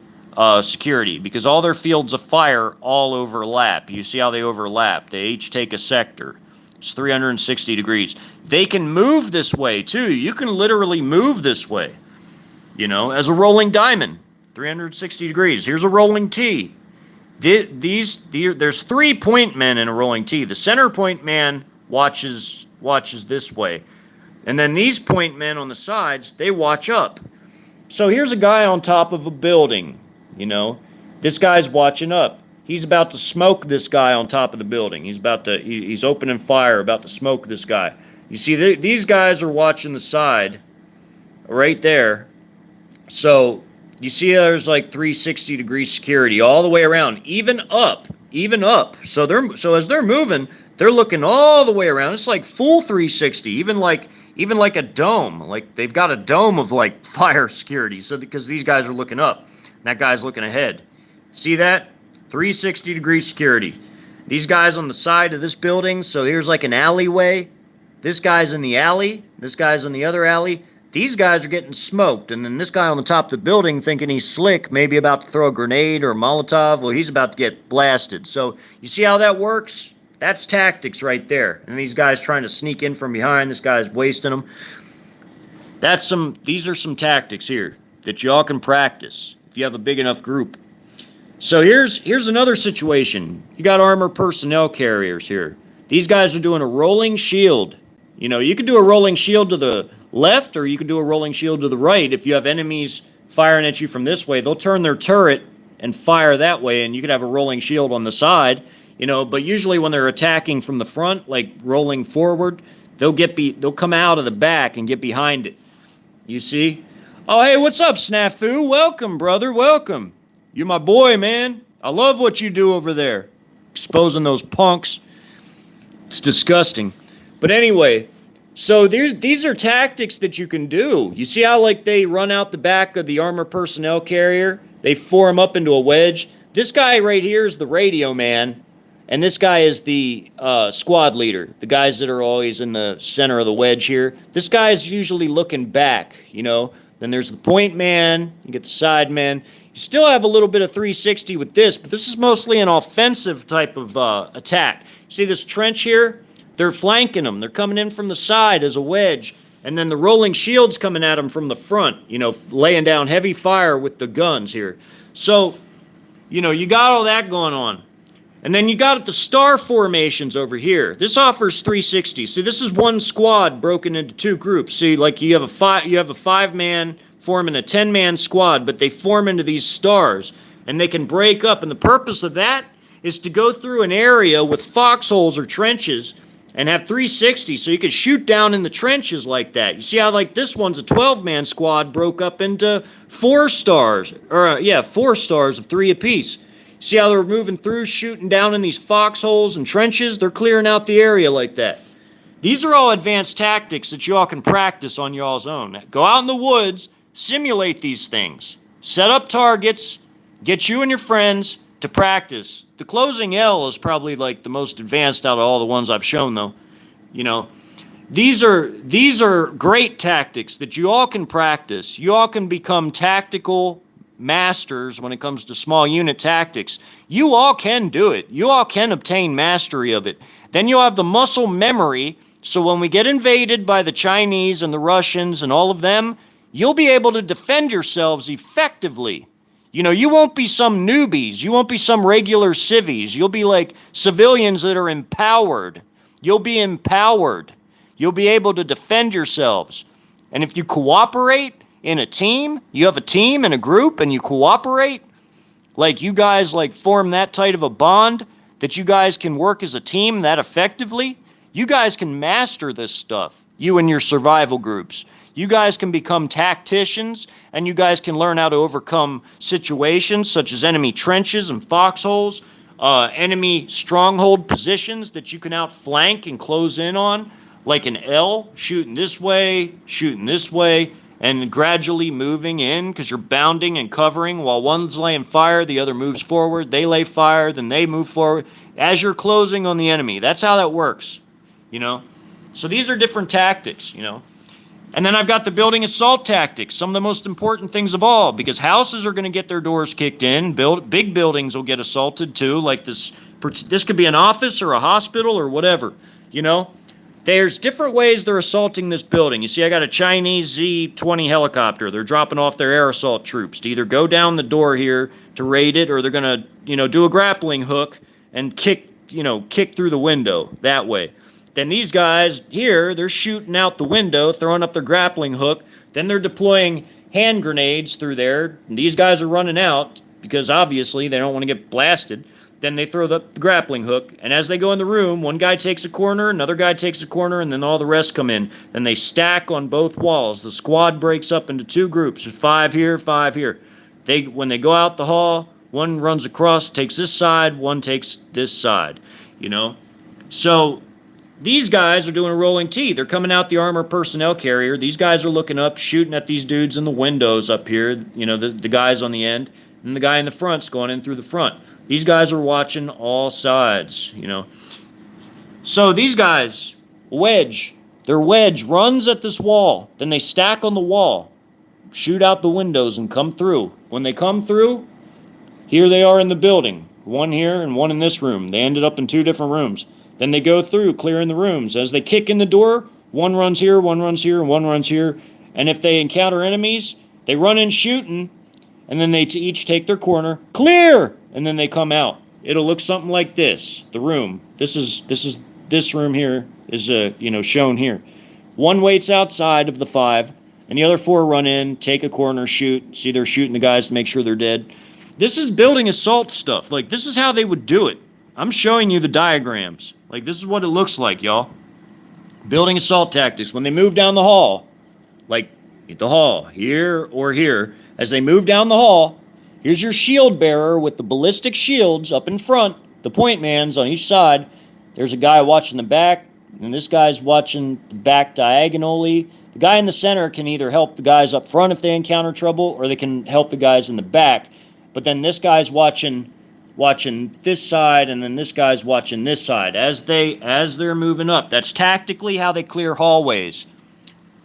security, because all their fields of fire all overlap. You see how they overlap. They each take a sector. It's 360 degrees. They can move this way too. You can literally move this way, you know, as a rolling diamond, 360 degrees. Here's a rolling T. There's 3 point men in a rolling T. The center point man watches this way, and then these point men on the sides, they watch up. So here's a guy on top of a building, you know, this guy's watching up. He's about to smoke this guy on top of the building. He's opening fire, about to smoke this guy. You see, these guys are watching the side right there. So you see there's like 360-degree security all the way around, even up. So as they're moving, they're looking all the way around. It's like full 360, even like a dome. Like they've got a dome of like fire security. So because these guys are looking up, and that guy's looking ahead. See that? 360-degree security. These guys on the side of this building. So here's like an alleyway. This guy's in the alley. This guy's in the other alley. These guys are getting smoked, and then this guy on the top of the building, thinking he's slick, maybe about to throw a grenade or a Molotov, well, he's about to get blasted. So you see how that works? That's tactics right there. And these guys trying to sneak in from behind. This guy's wasting them. These are some tactics here that y'all can practice if you have a big enough group. So here's another situation. You got armor personnel carriers here. These guys are doing a rolling shield. You know, you can do a rolling shield to the left, or you can do a rolling shield to the right. If you have enemies firing at you from this way, they'll turn their turret and fire that way, and you can have a rolling shield on the side, you know. But usually when they're attacking from the front, like rolling forward, they'll come out of the back and get behind it. You see? Oh, hey, what's up, Snafu? Welcome, brother, welcome. You're my boy, man. I love what you do over there, exposing those punks. It's disgusting. But anyway, so these are tactics that you can do. You see how like they run out the back of the armor personnel carrier? They form up into a wedge. This guy right here is the radio man, and this guy is the squad leader, the guys that are always in the center of the wedge here. This guy is usually looking back, you know. Then there's the point man, you get the side man. You still have a little bit of 360 with this, but this is mostly an offensive type of attack. See this trench here? They're flanking them. They're coming in from the side as a wedge. And then the rolling shield's coming at them from the front, you know, laying down heavy fire with the guns here. So, you know, you got all that going on. And then you got the star formations over here. This offers 360. See, this is one squad broken into two groups. See, like you have a 5-man forming a 10-man squad, but they form into these stars, and they can break up. And the purpose of that is to go through an area with foxholes or trenches and have 360, so you could shoot down in the trenches like that. You see how, like, this one's a 12-man squad broke up into 4 stars, or 4 stars of 3 apiece. See how they're moving through, shooting down in these foxholes and trenches? They're clearing out the area like that. These are all advanced tactics that y'all can practice on y'all's own. Go out in the woods, simulate these things. Set up targets, get you and your friends to practice. The closing L is probably like the most advanced out of all the ones I've shown, though. You know, these are great tactics that you all can practice. You all can become tactical masters when it comes to small unit tactics. You all can do it. You all can obtain mastery of it. Then you'll have the muscle memory, so when we get invaded by the Chinese and the Russians and all of them, you'll be able to defend yourselves effectively. You know, you won't be some newbies. You won't be some regular civvies. You'll be like civilians that are empowered. You'll be empowered. You'll be able to defend yourselves. And if you cooperate in a team, you have a team and a group, and you cooperate, like you guys like form that tight of a bond that you guys can work as a team that effectively, you guys can master this stuff, you and your survival groups. You guys can become tacticians, and you guys can learn how to overcome situations such as enemy trenches and foxholes, enemy stronghold positions that you can outflank and close in on, like an L, shooting this way, and gradually moving in because you're bounding and covering. While one's laying fire, the other moves forward. They lay fire, then they move forward as you're closing on the enemy. That's how that works, you know. So these are different tactics, you know. And then I've got the building assault tactics, some of the most important things of all, because houses are going to get their doors kicked in. Big buildings will get assaulted too, like this. This could be an office or a hospital or whatever, you know. There's different ways they're assaulting this building. You see, I got a Chinese Z-20 helicopter. They're dropping off their air assault troops to either go down the door here to raid it, or they're going to, you know, do a grappling hook and kick through the window that way. Then these guys here, they're shooting out the window, throwing up their grappling hook. Then they're deploying hand grenades through there. And these guys are running out because obviously they don't want to get blasted. Then they throw the grappling hook, and as they go in the room, one guy takes a corner, another guy takes a corner, and then all the rest come in. Then they stack on both walls. The squad breaks up into 2 groups. There's 5 here, 5 here. When they go out the hall, one runs across, takes this side, one takes this side, you know. So these guys are doing a rolling T. They're coming out the armor personnel carrier. These guys are looking up, shooting at these dudes in the windows up here, you know, the guys on the end, and the guy in the front's going in through the front. These guys are watching all sides, you know. So these guys, their wedge runs at this wall. Then they stack on the wall, shoot out the windows, and come through. When they come through, here they are in the building. One here and one in this room. They ended up in 2 different rooms. Then they go through, clearing the rooms. As they kick in the door, one runs here, one runs here, and one runs here. And if they encounter enemies, they run in shooting, and then they each take their corner. Clear! And then they come out. It'll look something like this. The room. This room here is shown here. One waits outside of the 5, and the other 4 run in, take a corner, shoot. See, they're shooting the guys to make sure they're dead. This is building assault stuff. Like, this is how they would do it. I'm showing you the diagrams. Like, this is what it looks like, y'all. Building assault tactics. When they move down the hall, like the hall, here or here, as they move down the hall, here's your shield bearer with the ballistic shields up in front, the point mans on each side. There's a guy watching the back, and this guy's watching the back diagonally. The guy in the center can either help the guys up front if they encounter trouble, or they can help the guys in the back. But then this guy's watching this side, and then this guy's watching this side as they're moving up. That's tactically how they clear hallways.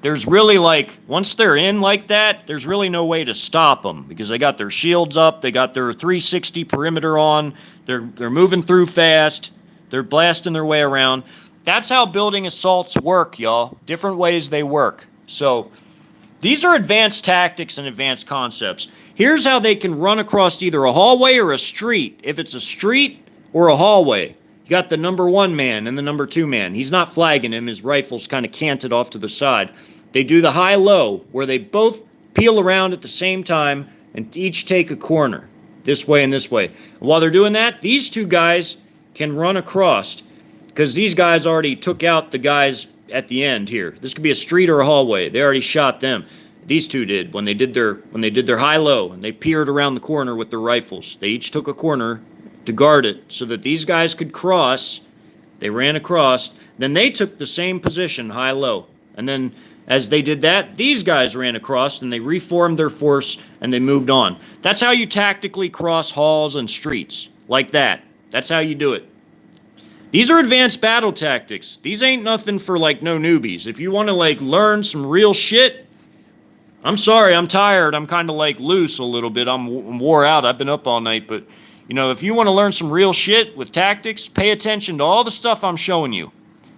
There's really, like, once they're in like that, there's really no way to stop them because they got their shields up, they got their 360 perimeter on, they're moving through fast, they're blasting their way around. That's how building assaults work, y'all. Different ways they work. So these are advanced tactics and advanced concepts. Here's how they can run across either a hallway or a street. If it's a street, or a hallway. You got the number 1 man and the number 2 man. He's not flagging him. His rifle's kind of canted off to the side. They do the high-low, where they both peel around at the same time and each take a corner, this way and this way. And while they're doing that, these 2 guys can run across, because these guys already took out the guys at the end here. This could be a street or a hallway. They already shot them. These 2 did when they did their high-low, and they peered around the corner with their rifles. They each took a corner to guard it so that these guys could cross. They ran across. Then they took the same position, high-low. And then as they did that, these guys ran across, and they reformed their force, and they moved on. That's how you tactically cross halls and streets, like that. That's how you do it. These are advanced battle tactics. These ain't nothing for, like, no newbies. If you want to, like, learn some real shit, I'm sorry, I'm tired. I'm kind of, like, loose a little bit. I'm wore out. I've been up all night. But, you know, if you want to learn some real shit with tactics, pay attention to all the stuff I'm showing you.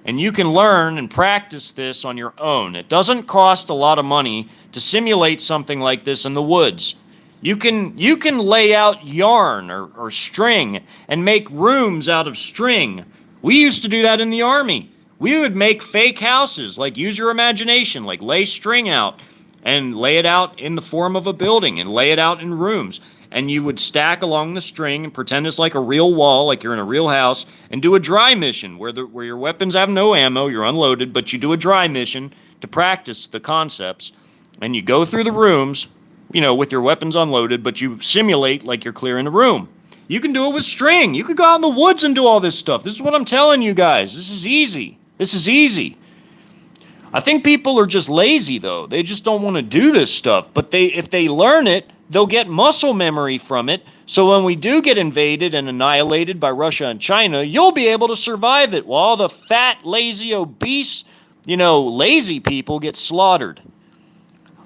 And you can learn and practice this on your own. It doesn't cost a lot of money to simulate something like this in the woods. You can lay out yarn or string and make rooms out of string. We used to do that in the Army. We would make fake houses, like use your imagination, like lay string out and lay it out in the form of a building and lay it out in rooms. And you would stack along the string and pretend it's like a real wall, like you're in a real house, and do a dry mission where your weapons have no ammo, you're unloaded, but you do a dry mission to practice the concepts. And you go through the rooms, you know, with your weapons unloaded, but you simulate like you're clearing the room. You can do it with string. You could go out in the woods and do all this stuff. This is what I'm telling you guys. This is easy. This is easy. I think people are just lazy, though. They just don't want to do this stuff. But if they learn it, they'll get muscle memory from it. So when we do get invaded and annihilated by Russia and China, you'll be able to survive it while all the fat, lazy, obese, lazy people get slaughtered.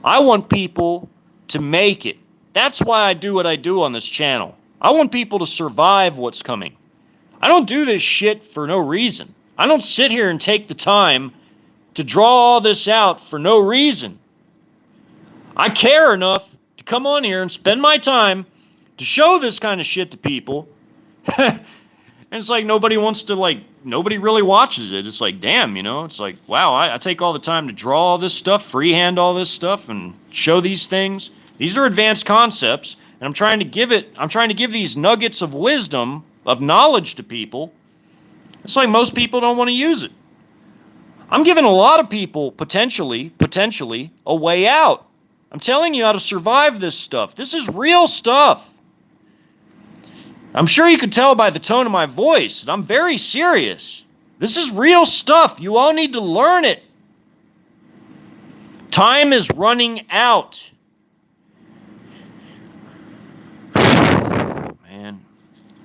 I want people to make it. That's why I do what I do on this channel. I want people to survive what's coming. I don't do this shit for no reason. I don't sit here and take the time to draw all this out for no reason. I care enough to come on here and spend my time to show this kind of shit to people. And it's like nobody really watches it. It's like, damn, it's like, wow, I take all the time to draw all this stuff, freehand all this stuff, and show these things. These are advanced concepts, and I'm trying to give these nuggets of wisdom, of knowledge to people. It's like most people don't want to use it. I'm giving a lot of people, potentially, a way out. I'm telling you how to survive this stuff. This is real stuff. I'm sure you could tell by the tone of my voice that I'm very serious. This is real stuff. You all need to learn it. Time is running out. Man,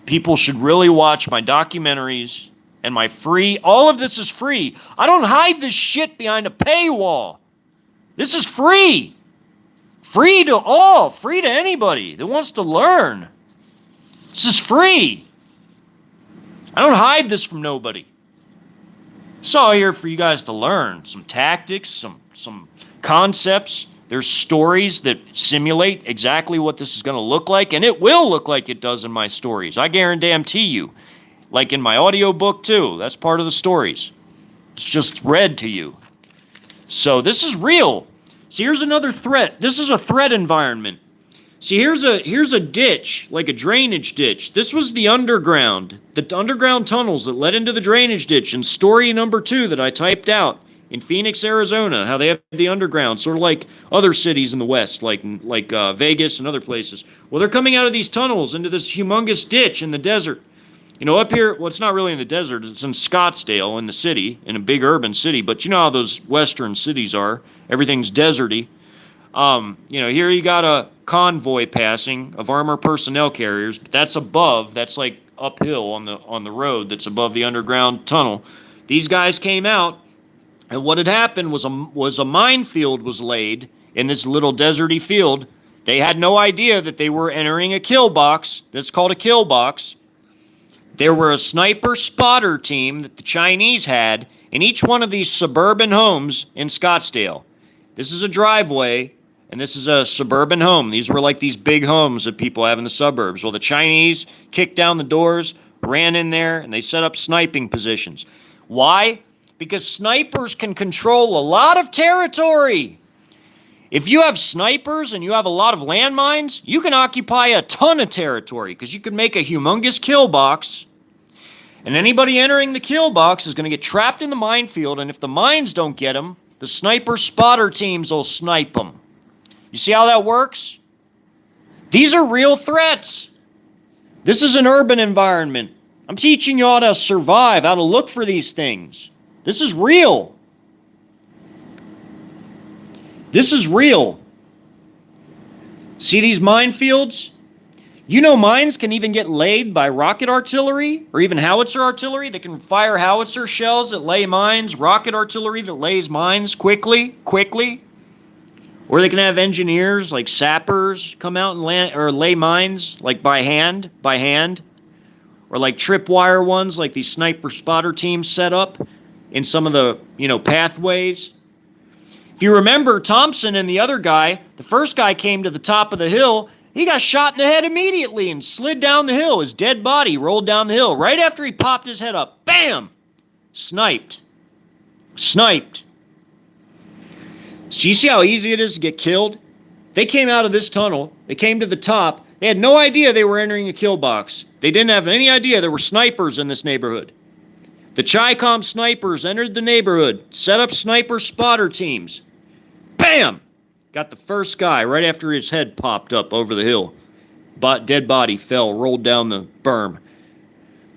people should really watch my documentaries and my free. All of this is free. I don't hide this shit behind a paywall. This is free. Free to all. Free to anybody that wants to learn. This is free. I don't hide this from nobody. It's all here for you guys to learn. Some tactics, some concepts. There's stories that simulate exactly what this is going to look like, and it will look like it does in my stories. I guarantee you. Like in my audiobook, too. That's part of the stories. It's just read to you. So this is real. See, here's another threat. This is a threat environment. See, here's a ditch, like a drainage ditch. This was the underground tunnels that led into the drainage ditch in story number 2 that I typed out in Phoenix, Arizona, how they have the underground, sort of like other cities in the West, like Vegas and other places. Well, they're coming out of these tunnels into this humongous ditch in the desert. Up here, well, it's not really in the desert. It's in Scottsdale, in the city, in a big urban city. But you know how those western cities are. Everything's deserty. Here you got a convoy passing of armored personnel carriers, but that's above. That's like uphill on the road that's above the underground tunnel. These guys came out, and what had happened was a minefield was laid in this little deserty field. They had no idea that they were entering a kill box. That's called a kill box. There were a sniper spotter team that the Chinese had in each one of these suburban homes in Scottsdale. This is a driveway, and this is a suburban home. These were like these big homes that people have in the suburbs. Well, the Chinese kicked down the doors, ran in there, and they set up sniping positions. Why? Because snipers can control a lot of territory. If you have snipers and you have a lot of landmines, you can occupy a ton of territory because you can make a humongous kill box. And anybody entering the kill box is going to get trapped in the minefield, and if the mines don't get them, the sniper spotter teams will snipe them. You see how that works? These are real threats. This is an urban environment. I'm teaching you how to survive, how to look for these things. This is real. This is real. See these minefields? You know mines can even get laid by rocket artillery or even howitzer artillery. They can fire howitzer shells that lay mines, rocket artillery that lays mines quickly. Or they can have engineers like sappers come out and land or lay mines like by hand. Or like tripwire ones like these sniper spotter teams set up in some of the, pathways. If you remember Thompson and the other guy, the first guy came to the top of the hill. He got shot in the head immediately and slid down the hill. His dead body rolled down the hill. Right after he popped his head up, bam! Sniped. So you see how easy it is to get killed? They came out of this tunnel. They came to the top. They had no idea they were entering a kill box. They didn't have any idea there were snipers in this neighborhood. The Chi-Com snipers entered the neighborhood, set up sniper spotter teams. Bam! Got the first guy right after his head popped up over the hill. Dead body fell, rolled down the berm.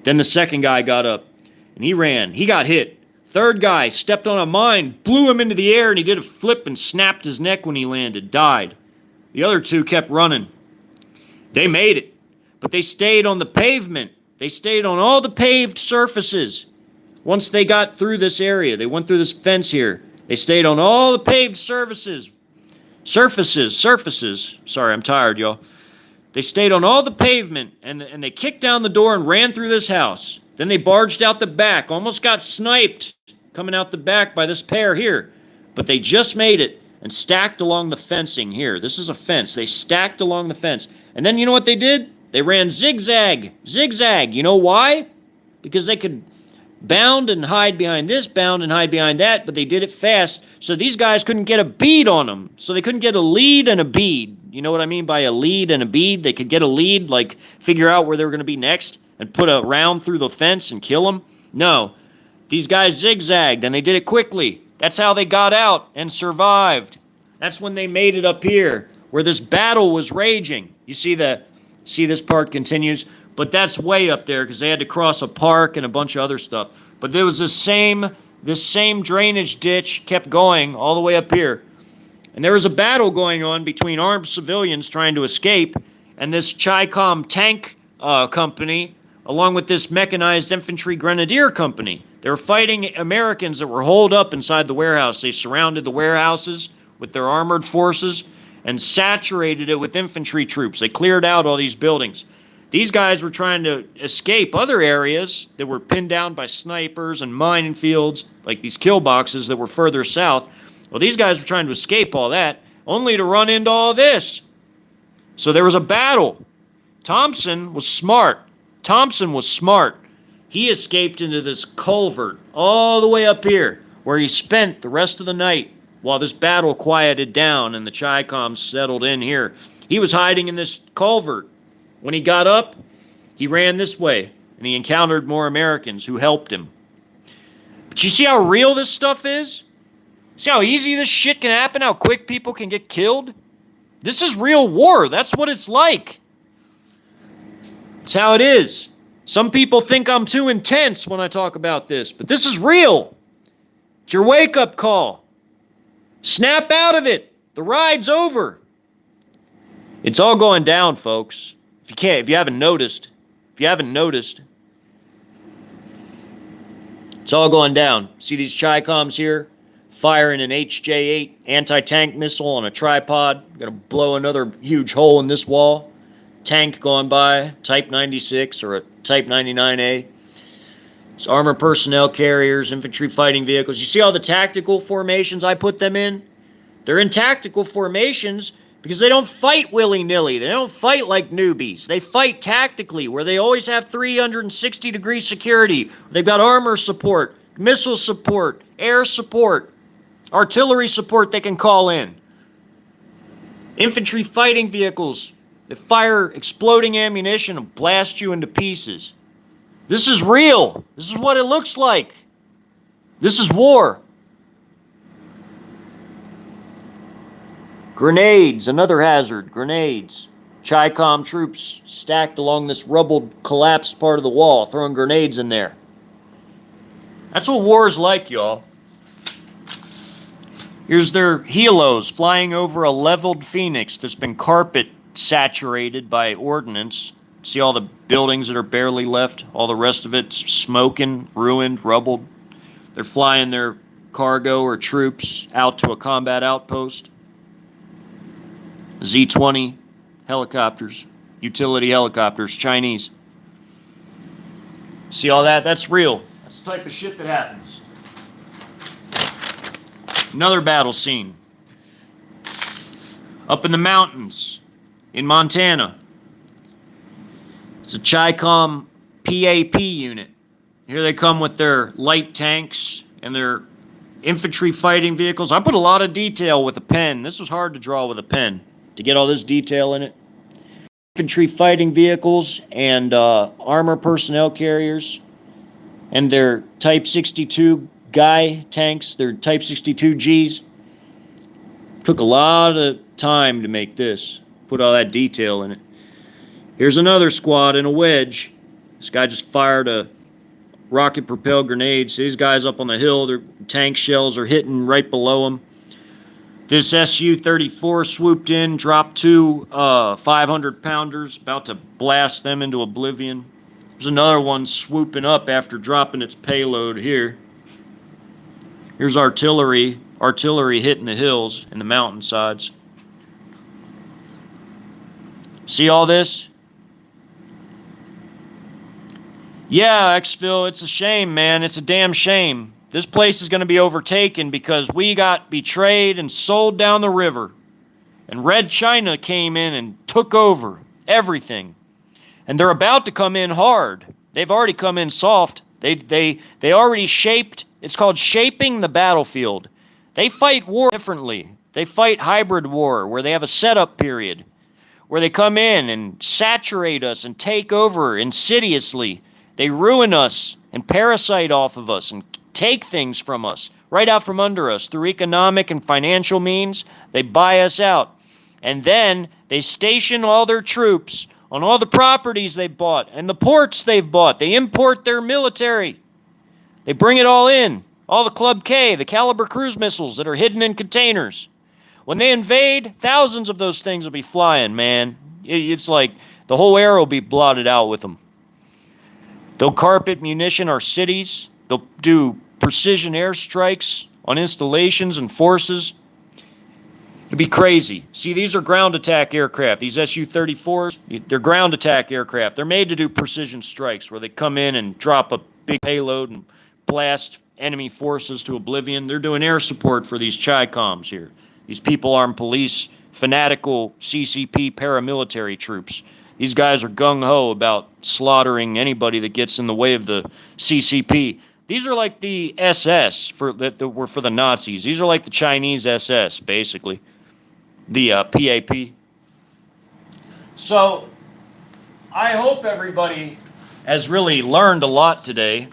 Then the second guy got up, and he ran. He got hit. Third guy stepped on a mine, blew him into the air, and he did a flip and snapped his neck when he landed, died. The other two kept running. They made it, but they stayed on the pavement. They stayed on all the paved surfaces. Once they got through this area, they went through this fence here. They stayed on all the paved surfaces. Sorry, I'm tired, y'all. They stayed on all the pavement, and they kicked down the door and ran through this house. Then they barged out the back, almost got sniped coming out the back by this pair here. But they just made it and stacked along the fencing here. This is a fence. They stacked along the fence. And then you know what they did? They ran zigzag. You know why? Because they could bound and hide behind this, bound and hide behind that, but they did it fast, so these guys couldn't get a bead on them. So they couldn't get a lead and a bead. You know what I mean by a lead and a bead? They could get a lead, like figure out where they were going to be next and put a round through the fence and kill them. No. These guys zigzagged, and they did it quickly. That's how they got out and survived. That's when they made it up here, where this battle was raging. You see this part continues? But that's way up there because they had to cross a park and a bunch of other stuff. But there was this same drainage ditch kept going all the way up here. And there was a battle going on between armed civilians trying to escape and this Chi-Com tank company, along with this mechanized infantry grenadier company. They were fighting Americans that were holed up inside the warehouse. They surrounded the warehouses with their armored forces and saturated it with infantry troops. They cleared out all these buildings. These guys were trying to escape other areas that were pinned down by snipers and minefields, like these kill boxes that were further south. Well, these guys were trying to escape all that, only to run into all this. So there was a battle. Thompson was smart. He escaped into this culvert all the way up here, where he spent the rest of the night while this battle quieted down and the Chi-Com settled in here. He was hiding in this culvert. When he got up, he ran this way, and he encountered more Americans who helped him. But you see how real this stuff is? See how easy this shit can happen? How quick people can get killed? This is real war. That's what it's like. It's how it is. Some people think I'm too intense when I talk about this, but this is real. It's your wake-up call. Snap out of it. The ride's over. It's all going down, folks. If you haven't noticed, it's all going down. See these Chi-Coms here? Firing an HJ-8 anti-tank missile on a tripod. Gonna blow another huge hole in this wall. Tank going by, Type 96 or a Type 99A. It's armored personnel carriers, infantry fighting vehicles. You see all the tactical formations I put them in? They're in tactical formations Because they don't fight willy-nilly. They don't fight like newbies. They fight tactically, where they always have 360-degree security. They've got armor support, missile support, air support, artillery support they can call in. Infantry fighting vehicles that fire exploding ammunition and blast you into pieces. This is real. This is what it looks like. This is war. Grenades, another hazard. Grenades. Chi-Com troops stacked along this rubbled, collapsed part of the wall, throwing grenades in there. That's what war is like, y'all. Here's their helos flying over a leveled phoenix that's been carpet saturated by ordnance. See all the buildings that are barely left? All the rest of it's smoking, ruined, rubbled. They're flying their cargo or troops out to a combat outpost. Z-20 helicopters, utility helicopters, Chinese. See all that? That's real. That's the type of shit that happens. Another battle scene. Up in the mountains in Montana. It's a Chi-Com PAP unit. Here they come with their light tanks and their infantry fighting vehicles. I put a lot of detail with a pen. This was hard to draw with a pen, to get all this detail in it. Infantry fighting vehicles and armor personnel carriers and their Type 62 Guy tanks, their Type 62 Gs. Took a lot of time to make this, put all that detail in it. Here's another squad in a wedge. This guy just fired a rocket-propelled grenade. So these guys up on the hill, their tank shells are hitting right below them. This Su-34 swooped in, dropped two 500-pounders, about to blast them into oblivion. There's another one swooping up after dropping its payload here. Here's artillery hitting the hills and the mountainsides. See all this? Yeah, Exfil, it's a shame, man. It's a damn shame. This place is going to be overtaken because we got betrayed and sold down the river. And Red China came in and took over everything. And they're about to come in hard. They've already come in soft. They already shaped, it's called shaping the battlefield. They fight war differently. They fight hybrid war, where they have a setup period, where they come in and saturate us and take over insidiously. They ruin us and parasite off of us and take things from us, right out from under us. Through economic and financial means, they buy us out. And then they station all their troops on all the properties they bought and the ports they've bought. They import their military. They bring it all in. All the Club K, the Caliber cruise missiles that are hidden in containers. When they invade, thousands of those things will be flying, man. It's like the whole air will be blotted out with them. They'll carpet munition our cities. They'll do precision airstrikes on installations and forces. It'd be crazy. See, these are ground attack aircraft. These Su-34s, they're ground attack aircraft. They're made to do precision strikes where they come in and drop a big payload and blast enemy forces to oblivion. They're doing air support for these Chi-Coms here. These people-armed police, fanatical CCP paramilitary troops. These guys are gung-ho about slaughtering anybody that gets in the way of the CCP. These are like the SS that were for the Nazis. These are like the Chinese SS, basically. The PAP. So, I hope everybody has really learned a lot today.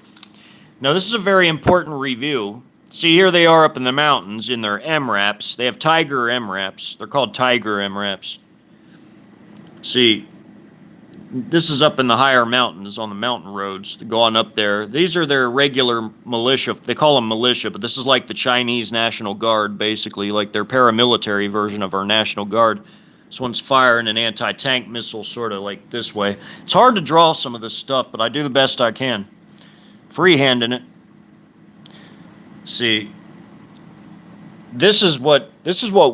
Now, this is a very important review. See, here they are up in the mountains in their MRAPs. They have Tiger MRAPs. They're called Tiger MRAPs. See, this is up in the higher mountains on the mountain roads. They're going up there. These are their regular militia. They call them militia, but this is like the Chinese National Guard, basically, like their paramilitary version of our National Guard. This one's firing an anti-tank missile sort of like this way. It's hard to draw some of this stuff, but I do the best I can. Freehanding it. See, this is what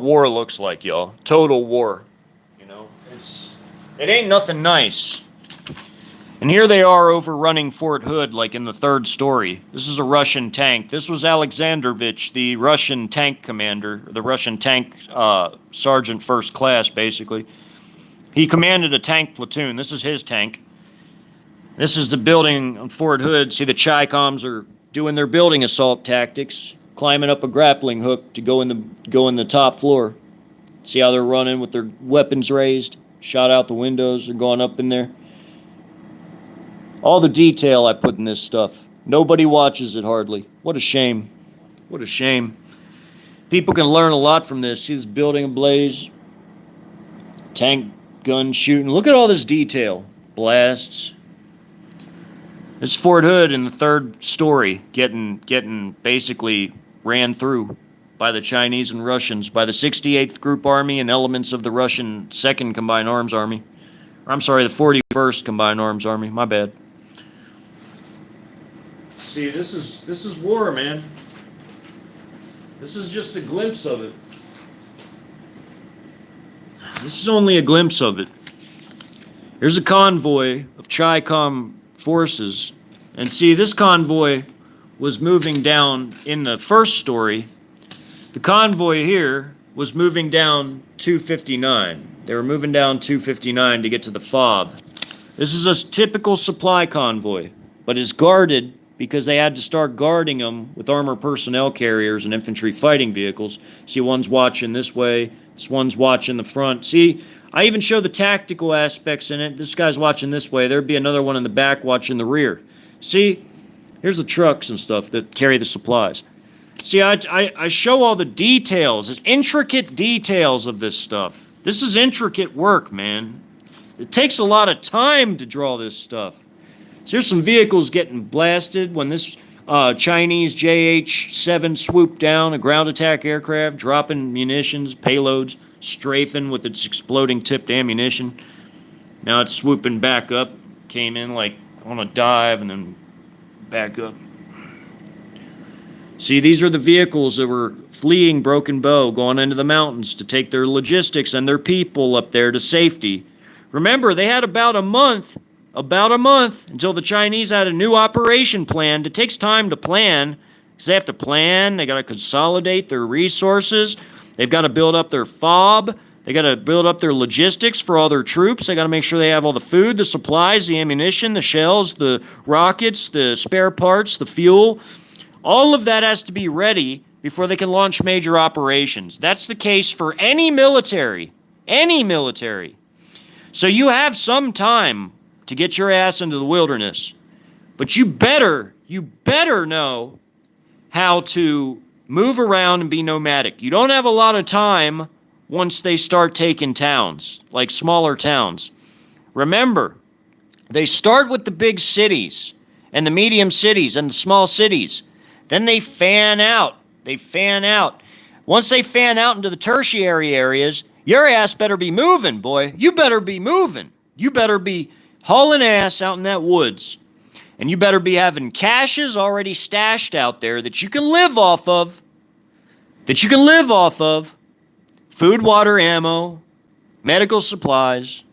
war looks like, y'all. Total war. You know, it ain't nothing nice. And here they are overrunning Fort Hood, like in the third story. This is a Russian tank. This was Alexandrovich, the Russian tank commander, the Russian tank sergeant first class, basically. He commanded a tank platoon. This is his tank. This is the building on Fort Hood. See, the Chi-Coms are doing their building assault tactics, climbing up a grappling hook to go in the top floor. See how they're running with their weapons raised, shot out the windows. They're going up in there. All the detail I put in this stuff. Nobody watches it hardly. What a shame. What a shame. People can learn a lot from this. See this building ablaze. Tank gun shooting. Look at all this detail. Blasts. This Fort Hood in the third story getting basically ran through by the Chinese and Russians, by the 68th Group Army and elements of the Russian 2nd Combined Arms Army. Or, I'm sorry, the 41st Combined Arms Army. My bad. See, this is war, man. This is just a glimpse of it. This is only a glimpse of it. Here's a convoy of Chi-Com forces. And see, this convoy was moving down in the first story. The convoy here was moving down 259. They were moving down 259 to get to the FOB. This is a typical supply convoy, but is guarded because they had to start guarding them with armored personnel carriers and infantry fighting vehicles. See, one's watching this way, this one's watching the front. See, I even show the tactical aspects in it. This guy's watching this way. There'd be another one in the back watching the rear. See, here's the trucks and stuff that carry the supplies. See, I show all the details, the intricate details of this stuff. This is intricate work, man. It takes a lot of time to draw this stuff. So here's some vehicles getting blasted when this Chinese JH-7 swooped down, a ground attack aircraft, dropping munitions, payloads, strafing with its exploding tipped ammunition. Now it's swooping back up, came in like on a dive and then back up. See, these are the vehicles that were fleeing Broken Bow, going into the mountains to take their logistics and their people up there to safety. Remember, they had about a month until the Chinese had a new operation planned. It takes time to plan, because they have to plan, they got to consolidate their resources, they've got to build up their FOB, they got to build up their logistics for all their troops, they got to make sure they have all the food, the supplies, the ammunition, the shells, the rockets, the spare parts, the fuel. All of that has to be ready before they can launch major operations. That's the case for any military. Any military. So you have some time to get your ass into the wilderness. But you better know how to move around and be nomadic. You don't have a lot of time once they start taking towns, like smaller towns. Remember, they start with the big cities and the medium cities and the small cities. Then they fan out. Once they fan out into the tertiary areas, your ass better be moving, boy. You better be moving. You better be hauling ass out in that woods. And you better be having caches already stashed out there that you can live off of. Food, water, ammo, medical supplies,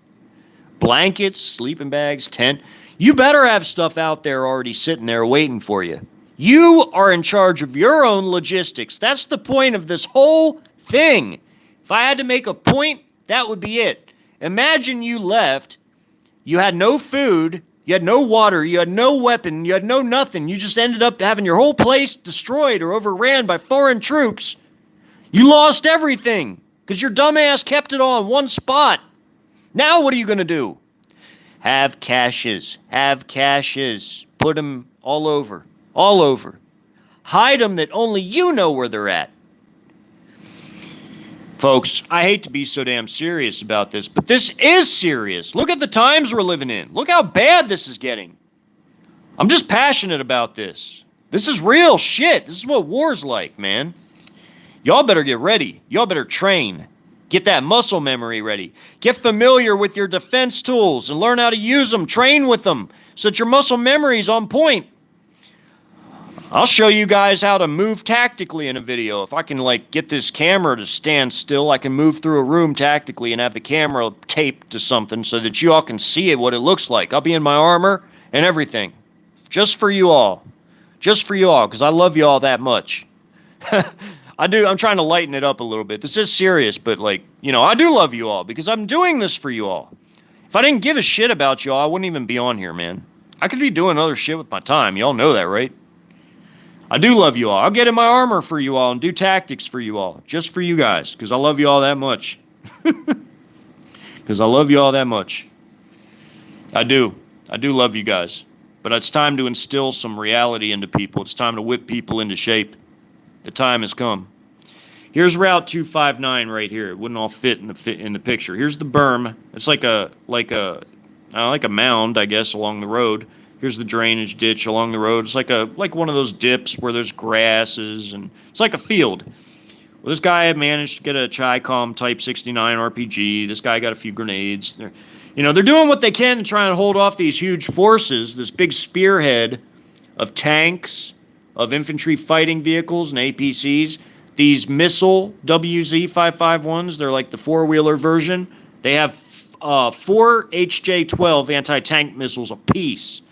blankets, sleeping bags, tent. You better have stuff out there already sitting there waiting for you. You are in charge of your own logistics. That's the point of this whole thing. If I had to make a point, that would be it. Imagine you left, you had no food, you had no water, you had no weapon, you had no nothing. You just ended up having your whole place destroyed or overran by foreign troops. You lost everything because your dumbass kept it all in one spot. Now what are you going to do? Have caches. Put them all over. Hide them that only you know where they're at. Folks, I hate to be so damn serious about this, but this is serious. Look at the times we're living in. Look how bad this is getting. I'm just passionate about this. This is real shit. This is what war's like, man. Y'all better get ready. Y'all better train. Get that muscle memory ready. Get familiar with your defense tools and learn how to use them. Train with them so that your muscle memory is on point. I'll show you guys how to move tactically in a video. If I can, like, get this camera to stand still, I can move through a room tactically and have the camera taped to something so that you all can see it, what it looks like. I'll be in my armor and everything. Just for you all. Just for you all, because I love you all that much. I do. I'm trying to lighten it up a little bit. This is serious, but, like, you know, I do love you all because I'm doing this for you all. If I didn't give a shit about y'all, I wouldn't even be on here, man. I could be doing other shit with my time. Y'all know that, right? I do love you all. I'll get in my armor for you all and do tactics for you all. Just for you guys, because I love you all that much. Because I love you all that much. I do. I do love you guys. But it's time to instill some reality into people. It's time to whip people into shape. The time has come. Here's Route 259 right here. It wouldn't all fit in the picture. Here's the berm. It's like a mound, I guess, along the road. Here's the drainage ditch along the road. It's like one of those dips where there's grasses, and it's like a field. Well, this guy had managed to get a Chi-Com Type 69 RPG. This guy got a few grenades. They're doing what they can to try and hold off these huge forces, this big spearhead of tanks, of infantry fighting vehicles and APCs. These missile WZ-551s, they're like the four-wheeler version. They have 4 HJ-12 anti-tank missiles apiece.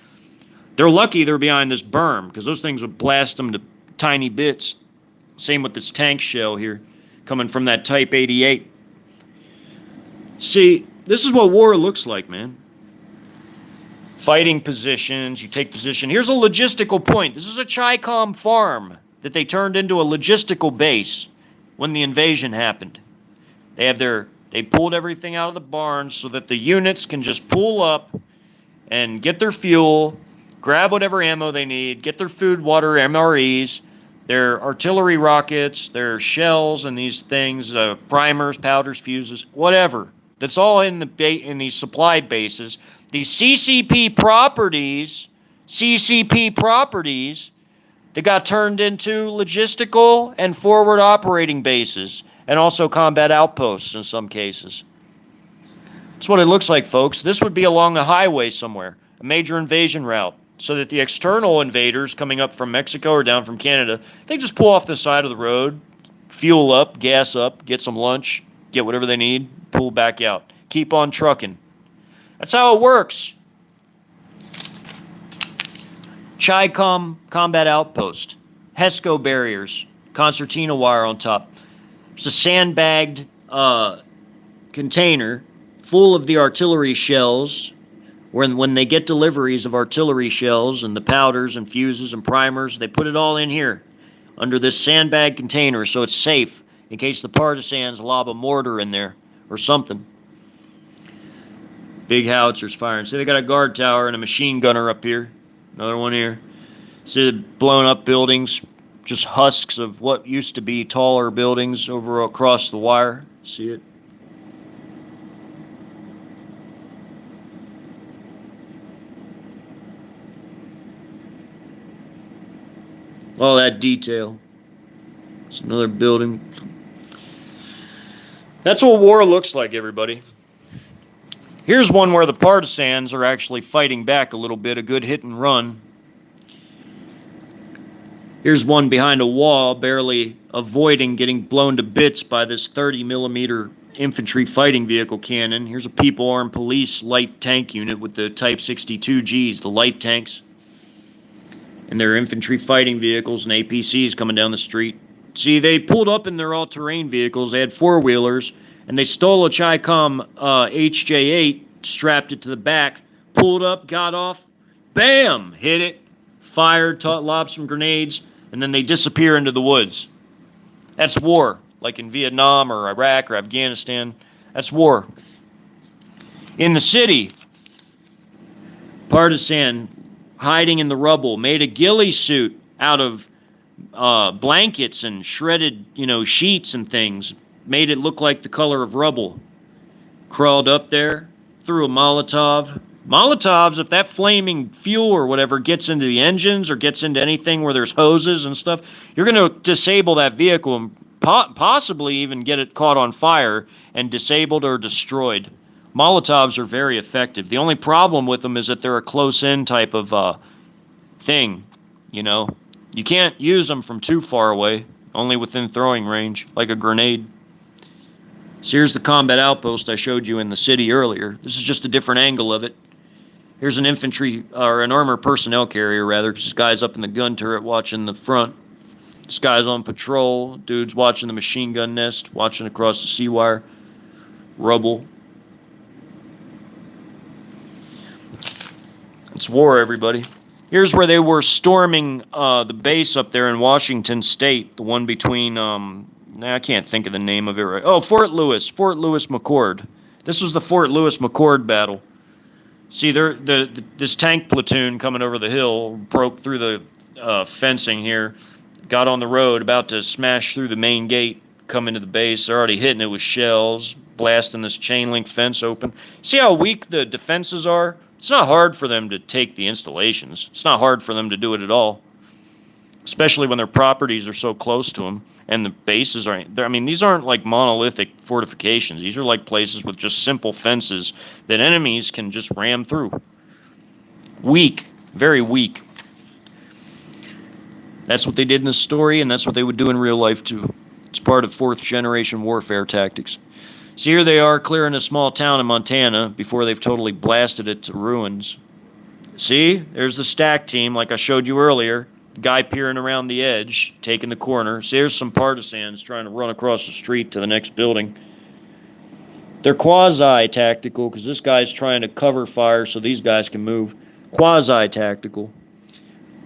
They're lucky they're behind this berm, because those things would blast them to tiny bits. Same with this tank shell here, coming from that Type 88. See, this is what war looks like, man. Fighting positions, you take position. Here's a logistical point. This is a Chi-Com farm that they turned into a logistical base when the invasion happened. They pulled everything out of the barns so that the units can just pull up and get their fuel, grab whatever ammo they need, get their food, water, MREs, their artillery rockets, their shells and these things, primers, powders, fuses, whatever. That's all in these supply bases. These CCP properties that got turned into logistical and forward operating bases, and also combat outposts in some cases. That's what it looks like, folks. This would be along a highway somewhere, a major invasion route, so that the external invaders coming up from Mexico or down from Canada, they just pull off the side of the road, fuel up, gas up, get some lunch, get whatever they need, pull back out. Keep on trucking. That's how it works. Chi-Com combat outpost, HESCO barriers, concertina wire on top. It's a sandbagged container full of the artillery shells. When they get deliveries of artillery shells and the powders and fuses and primers, they put it all in here under this sandbag container so it's safe in case the partisans lob a mortar in there or something. Big howitzers firing. See, they got a guard tower and a machine gunner up here. Another one here. See the blown up buildings, just husks of what used to be taller buildings over across the wire. See it? All that detail. It's another building. That's what war looks like, everybody. Here's one where the partisans are actually fighting back a little bit, a good hit and run. Here's one behind a wall, barely avoiding getting blown to bits by this 30mm infantry fighting vehicle cannon. Here's a people armed police light tank unit with the Type 62Gs, the light tanks. And their infantry fighting vehicles and APCs coming down the street. See, they pulled up in their all-terrain vehicles. They had four-wheelers, and they stole a Chi-Com HJ-8, strapped it to the back, pulled up, got off, bam, hit it, fired, lobbed some grenades, and then they disappear into the woods. That's war, like in Vietnam or Iraq or Afghanistan. That's war. In the city, partisan hiding in the rubble, made a ghillie suit out of blankets and shredded, sheets and things, made it look like the color of rubble. Crawled up there, threw a Molotov. Molotovs, if that flaming fuel or whatever gets into the engines or gets into anything where there's hoses and stuff, you're going to disable that vehicle and possibly even get it caught on fire and disabled or destroyed. Molotovs are very effective. The only problem with them is that they're a close-in type of thing, You You can't use them from too far away, only within throwing range, like a grenade. So here's the combat outpost I showed you in the city earlier. This is just a different angle of it. Here's an infantry, or an armored personnel carrier, rather, because this guy's up in the gun turret watching the front. This guy's on patrol. Dude's watching the machine gun nest, watching across the sea wire. Rubble. It's war, everybody. Here's where they were storming the base up there in Washington State, the one between, I can't think of the name of it right. Oh, Fort Lewis McChord. This was the Fort Lewis McChord battle. See, this tank platoon coming over the hill broke through the fencing here, got on the road, about to smash through the main gate, come into the base. They're already hitting it with shells, blasting this chain link fence open. See how weak the defenses are? It's not hard for them to take the installations. It's not hard for them to do it at all, especially when their properties are so close to them. And the bases aren't, I mean, these aren't like monolithic fortifications. These are like places with just simple fences that enemies can just ram through. Weak, very weak. That's what they did in the story, and that's what they would do in real life too. It's part of fourth generation warfare tactics. So here they are clearing a small town in Montana before they've totally blasted it to ruins. See, there's the stack team like I showed you earlier. Guy peering around the edge, taking the corner. See, there's some partisans trying to run across the street to the next building. They're quasi-tactical because this guy's trying to cover fire so these guys can move. Quasi-tactical.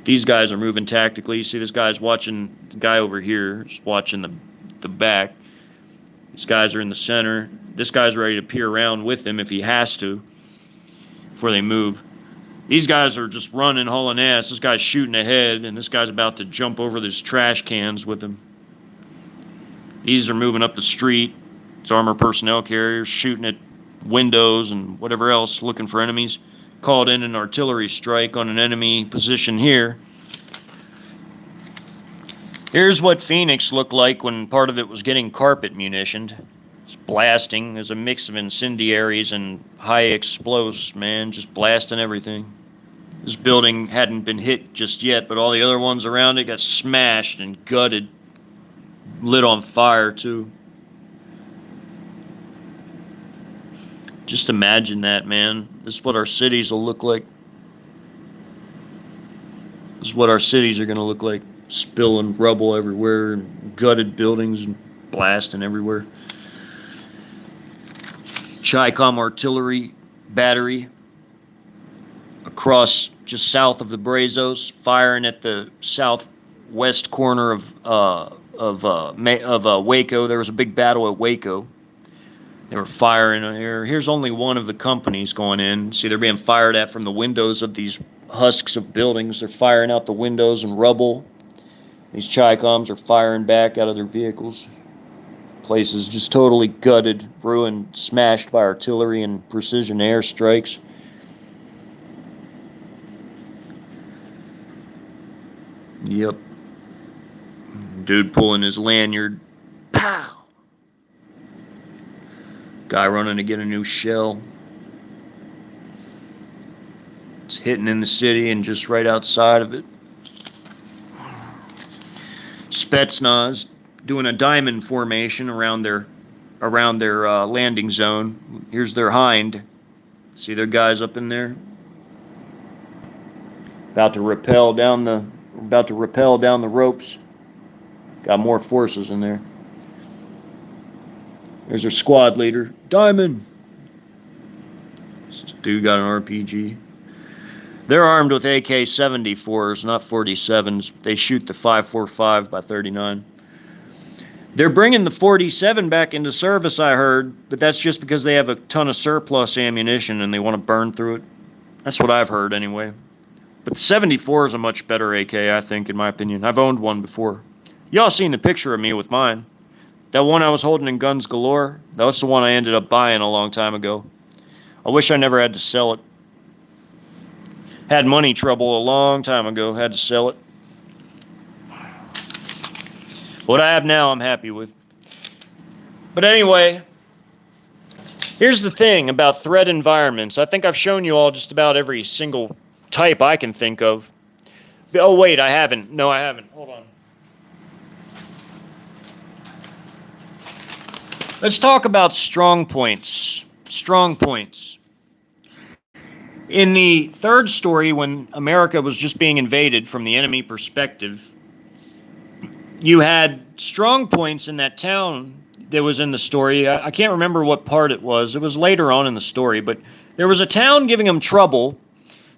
These guys are moving tactically. You see this guy's watching, the guy over here is watching the back. These guys are in the center. This guy's ready to peer around with him if he has to before they move. These guys are just running, hauling ass. This guy's shooting ahead, and this guy's about to jump over these trash cans with him. These are moving up the street. It's armored personnel carriers shooting at windows and whatever else, looking for enemies. Called in an artillery strike on an enemy position here. Here's what Phoenix looked like when part of it was getting carpet munitioned. It's blasting. There's a mix of incendiaries and high explosives, man, just blasting everything. This building hadn't been hit just yet, but all the other ones around it got smashed and gutted. Lit on fire, too. Just imagine that, man. This is what our cities will look like. This is what our cities are going to look like. Spilling rubble everywhere, and gutted buildings and blasting everywhere. Chi-Com artillery battery across just south of the Brazos, firing at the southwest corner of Waco. There was a big battle at Waco. They were firing here. Here's only one of the companies going in. See, they're being fired at from the windows of these husks of buildings. They're firing out the windows and rubble. These Chi-Coms are firing back out of their vehicles. Place is just totally gutted, ruined, smashed by artillery and precision airstrikes. Yep. Dude pulling his lanyard. Pow! Guy running to get a new shell. It's hitting in the city and just right outside of it. Spetsnaz doing a diamond formation around their landing zone. Here's their hind. See their guys up in there? About to rappel down the ropes. Got more forces in there. There's their squad leader, Diamond. This dude got an RPG. They're armed with AK-74s, not 47s. They shoot the 5.45 by 39. They're bringing the 47 back into service, I heard, but that's just because they have a ton of surplus ammunition and they want to burn through it. That's what I've heard anyway. But the 74 is a much better AK, I think, in my opinion. I've owned one before. Y'all seen the picture of me with mine. That one I was holding in Guns Galore, that was the one I ended up buying a long time ago. I wish I never had to sell it. Had money trouble a long time ago, had to sell it. What I have now, I'm happy with. But anyway, here's the thing about threat environments. I think I've shown you all just about every single type I can think of. Oh, wait, I haven't. No, I haven't. Hold on. Let's talk about strong points. Strong points. In the third story, when America was just being invaded from the enemy perspective, you had strong points in that town that was in the story. I can't remember what part it was. It was later on in the story, but there was a town giving them trouble.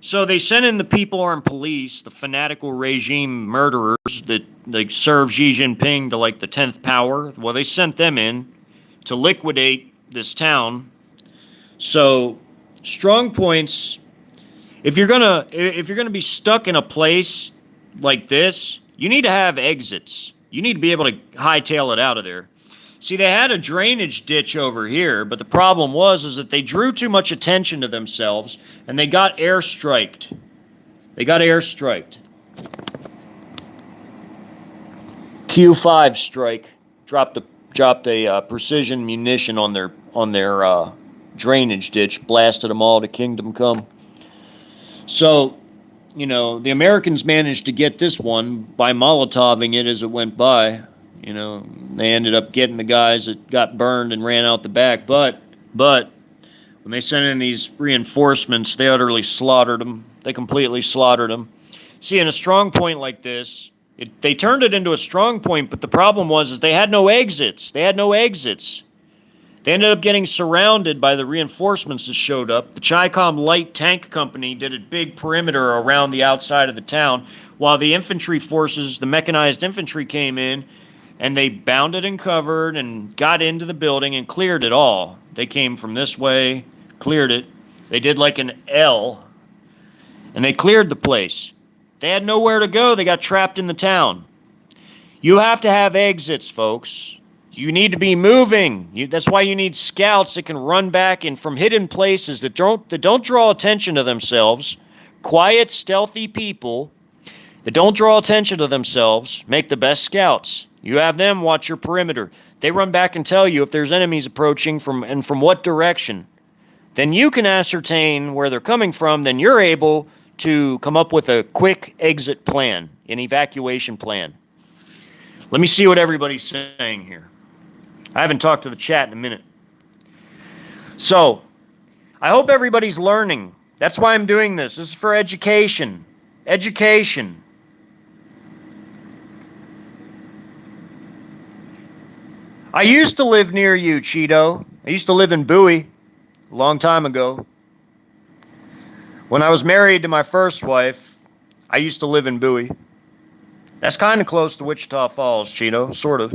So they sent in the People Armed Police, the fanatical regime murderers that like serve Xi Jinping to like the 10th power. Well, they sent them in to liquidate this town. So strong points. If you're gonna be stuck in a place like this, you need to have exits. You need to be able to hightail it out of there. See, they had a drainage ditch over here, but the problem was that they drew too much attention to themselves, and they got airstriked. They got airstriked. Q5 strike dropped a precision munition on their drainage ditch, blasted them all to kingdom come. So, you know, the Americans managed to get this one by Molotoving it as it went by. You know, they ended up getting the guys that got burned and ran out the back. But when they sent in these reinforcements, they utterly slaughtered them. They completely slaughtered them. See, in a strong point like this, they turned it into a strong point, but the problem was they had no exits. They had no exits. They ended up getting surrounded by the reinforcements that showed up. The Chi-Com Light Tank Company did a big perimeter around the outside of the town, while the infantry forces, the mechanized infantry, came in, and they bounded and covered and got into the building and cleared it all. They came from this way, cleared it. They did like an L, and they cleared the place. They had nowhere to go. They got trapped in the town. You have to have exits, folks. You need to be moving. That's why you need scouts that can run back in from hidden places that don't draw attention to themselves. Quiet, stealthy people that don't draw attention to themselves make the best scouts. You have them watch your perimeter. They run back and tell you if there's enemies approaching from what direction. Then you can ascertain where they're coming from. Then you're able to come up with a quick exit plan, an evacuation plan. Let me see what everybody's saying here. I haven't talked to the chat in a minute. So, I hope everybody's learning. That's why I'm doing this. This is for education. Education. I used to live near you, Cheeto. I used to live in Bowie a long time ago. When I was married to my first wife, I used to live in Bowie. That's kind of close to Wichita Falls, Cheeto, sort of.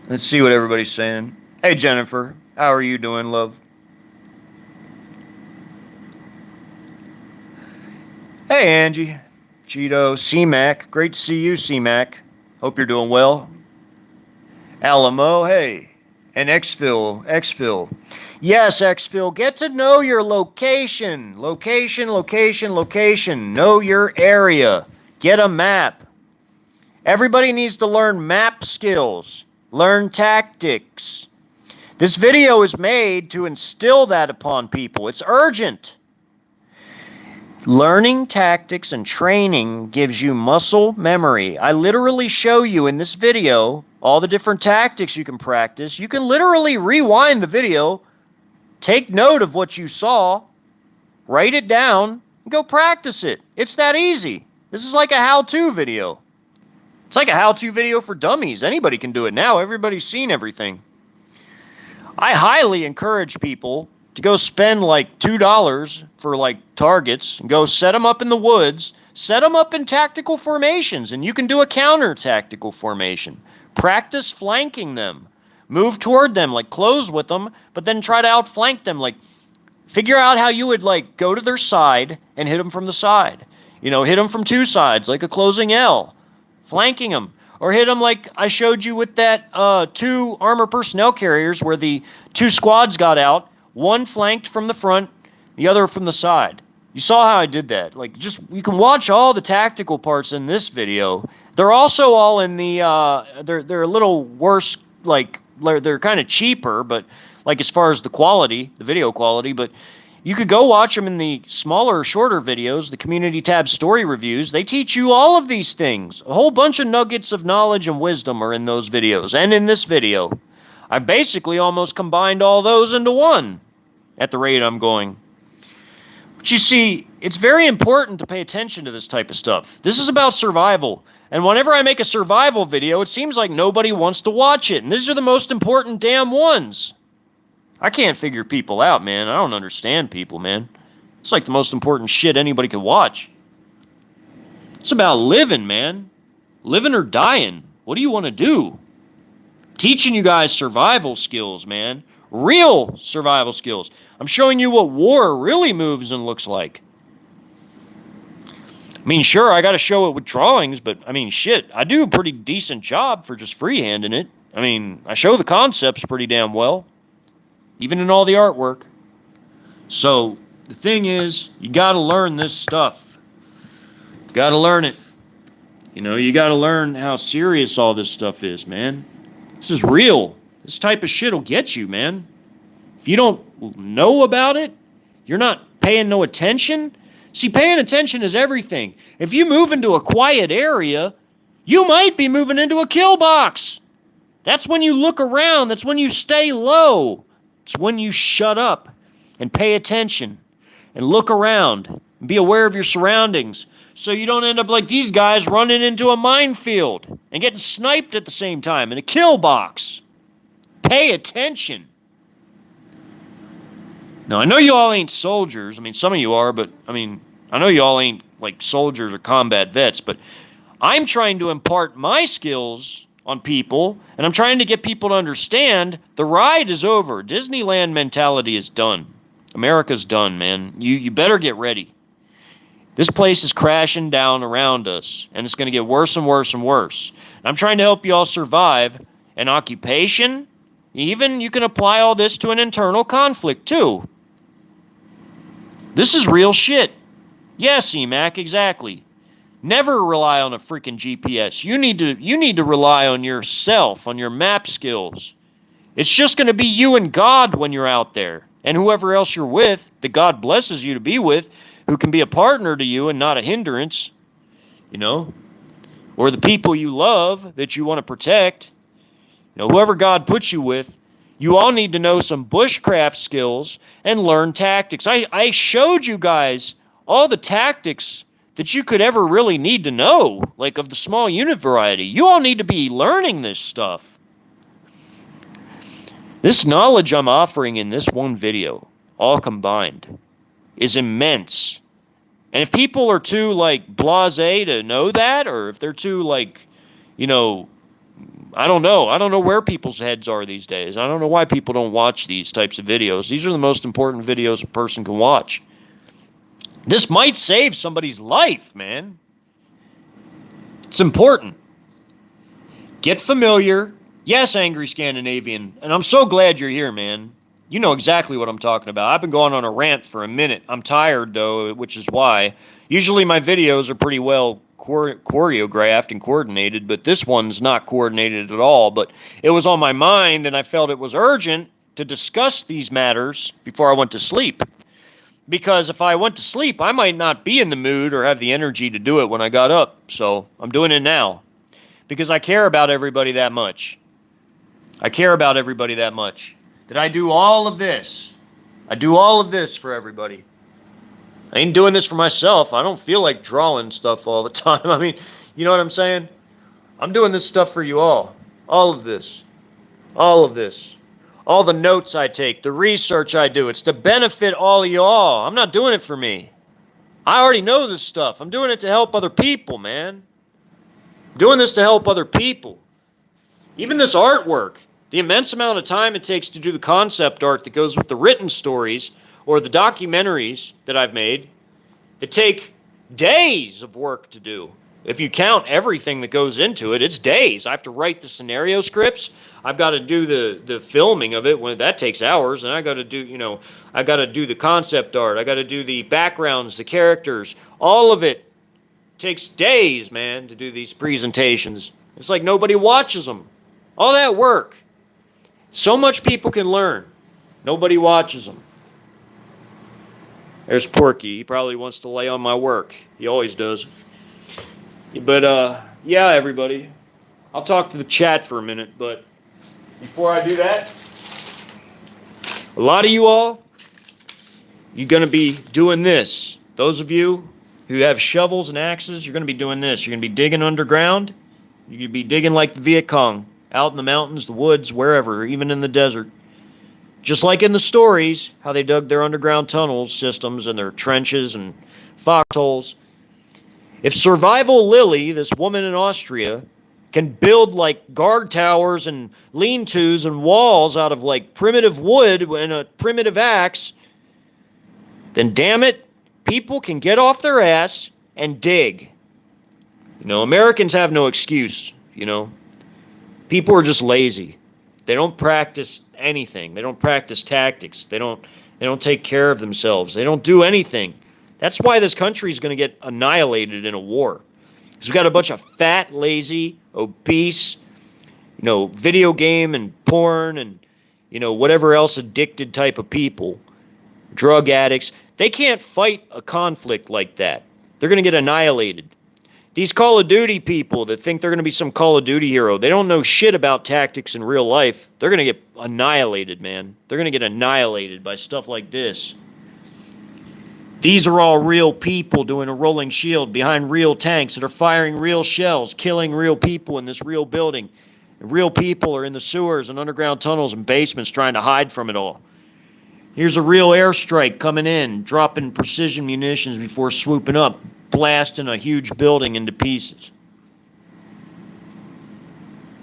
Let's see what everybody's saying. Hey, Jennifer, how are you doing, love? Hey, Angie, Cheeto, C-Mac. Great to see you, C-Mac. Hope you're doing well. Alamo, hey. And Xphil. Yes, Xphil, get to know your location. Location. Know your area. Get a map. Everybody needs to learn map skills. Learn tactics. This video is made to instill that upon people. It's urgent. Learning tactics and training gives you muscle memory. I literally show you in this video all the different tactics you can practice. You can literally rewind the video, take note of what you saw, write it down, and go practice it. It's that easy. This is like a how-to video. It's like a how-to video for dummies. Anybody can do it now. Everybody's seen everything. I highly encourage people to go spend like $2 for like targets and go set them up in the woods, set them up in tactical formations, and you can do a counter-tactical formation. Practice flanking them. Move toward them, like close with them, but then try to outflank them. Like figure out how you would like go to their side and hit them from the side. You know, hit them from two sides, like a closing L. Flanking them. Or hit them like I showed you with that 2 armor personnel carriers where the 2 squads got out. One flanked from the front, the other from the side. You saw how I did that. Like, just, you can watch all the tactical parts in this video. They're also all in the, they're a little worse, like, they're kind of cheaper, but, like, as far as the quality, the video quality, but You could go watch them in the smaller, shorter videos, the community tab story reviews. They teach you all of these things. A whole bunch of nuggets of knowledge and wisdom are in those videos. And in this video, I basically almost combined all those into one at the rate I'm going. But you see, it's very important to pay attention to this type of stuff. This is about survival. And whenever I make a survival video, it seems like nobody wants to watch it. And these are the most important damn ones. I can't figure people out, man. I don't understand people, man. It's like the most important shit anybody could watch. It's about living, man. Living or dying. What do you want to do? Teaching you guys survival skills, man. Real survival skills. I'm showing you what war really moves and looks like. I mean, sure, I got to show it with drawings, but, I mean, shit, I do a pretty decent job for just freehanding it. I mean, I show the concepts pretty damn well. Even in all the artwork. So, the thing is, you gotta learn this stuff. You gotta learn it. You know, you gotta learn how serious all this stuff is, man. This is real. This type of shit will get you, man. If you don't know about it, you're not paying no attention. See, paying attention is everything. If you move into a quiet area, you might be moving into a kill box. That's when you look around. That's when you stay low. It's when you shut up and pay attention and look around and be aware of your surroundings so you don't end up like these guys running into a minefield and getting sniped at the same time in a kill box. Pay attention. Now, I know you all ain't soldiers. I mean, some of you are, but, I mean, I know you all ain't like soldiers or combat vets, but I'm trying to impart my skills on people, and I'm trying to get people to understand the ride is over. Disneyland mentality is done. America's done, man. You better get ready. This place is crashing down around us, and it's going to get worse and worse and worse. And I'm trying to help you all survive an occupation. Even you can apply all this to an internal conflict, too. This is real shit. Yes, EMAC, exactly. Never rely on a freaking GPS. You need to rely on yourself, on your map skills. It's just going to be you and God when you're out there. And whoever else you're with, that God blesses you to be with, who can be a partner to you and not a hindrance, you know? Or the people you love that you want to protect. You know, whoever God puts you with, you all need to know some bushcraft skills and learn tactics. I showed you guys all the tactics that you could ever really need to know, like of the small unit variety. You all need to be learning this stuff. This knowledge I'm offering in this one video, all combined, is immense. And if people are too, like, blasé to know that, or if they're too, like, you know, I don't know. I don't know where people's heads are these days. I don't know why people don't watch these types of videos. These are the most important videos a person can watch. This might save somebody's life, man. It's important. Get familiar. Yes, Angry Scandinavian. And I'm so glad you're here, man. You know exactly what I'm talking about. I've been going on a rant for a minute. I'm tired, though, which is why. Usually my videos are pretty well choreographed and coordinated, but this one's not coordinated at all. But it was on my mind, and I felt it was urgent to discuss these matters before I went to sleep. Because if I went to sleep, I might not be in the mood or have the energy to do it when I got up. So I'm doing it now. Because I care about everybody that much. I care about everybody that much. That I do all of this. I do all of this for everybody. I ain't doing this for myself. I don't feel like drawing stuff all the time. I mean, you know what I'm saying? I'm doing this stuff for you all. All of this. All of this. All the notes I take, the research I do, it's to benefit all of y'all. I'm not doing it for me. I already know this stuff. I'm doing it to help other people, man. I'm doing this to help other people. Even this artwork, the immense amount of time it takes to do the concept art that goes with the written stories or the documentaries that I've made that take days of work to do. If you count everything that goes into it, it's days. I have to write the scenario scripts. I've got to do the filming of it. When that takes hours, and I got to do, you know, I got to do the concept art. I got to do the backgrounds, the characters. All of it takes days, man, to do these presentations. It's like nobody watches them. All that work. So much people can learn. Nobody watches them. There's Porky. He probably wants to lay on my work. He always does. But, yeah, everybody. I'll talk to the chat for a minute, but before I do that, a lot of you all, you're going to be doing this. Those of you who have shovels and axes, you're going to be doing this. You're going to be digging underground. You're going to be digging like the Viet Cong, out in the mountains, the woods, wherever, even in the desert. Just like in the stories, how they dug their underground tunnels systems and their trenches and foxholes. If Survival Lily, this woman in Austria, can build like guard towers and lean-tos and walls out of like primitive wood and a primitive axe, then damn it, people can get off their ass and dig. You know, Americans have no excuse, you know. People are just lazy. They don't practice anything. They don't practice tactics. They don't take care of themselves. They don't do anything. That's why this country is going to get annihilated in a war. Because we've got a bunch of fat, lazy, obese, you know, video game and porn and, you know, whatever else addicted type of people, drug addicts. They can't fight a conflict like that. They're going to get annihilated. These Call of Duty people that think they're going to be some Call of Duty hero, they don't know shit about tactics in real life. They're going to get annihilated, man. They're going to get annihilated by stuff like this. These are all real people doing a rolling shield behind real tanks that are firing real shells, killing real people in this real building. And real people are in the sewers and underground tunnels and basements trying to hide from it all. Here's a real airstrike coming in, dropping precision munitions before swooping up, blasting a huge building into pieces.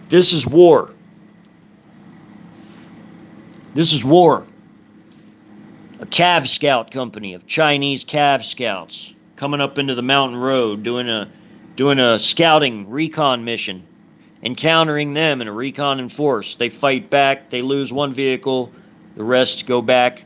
This is war. This is war. A Cav Scout company of Chinese Cav Scouts coming up into the mountain road, doing a scouting recon mission, encountering them in a recon and force. They fight back, they lose one vehicle, the rest go back.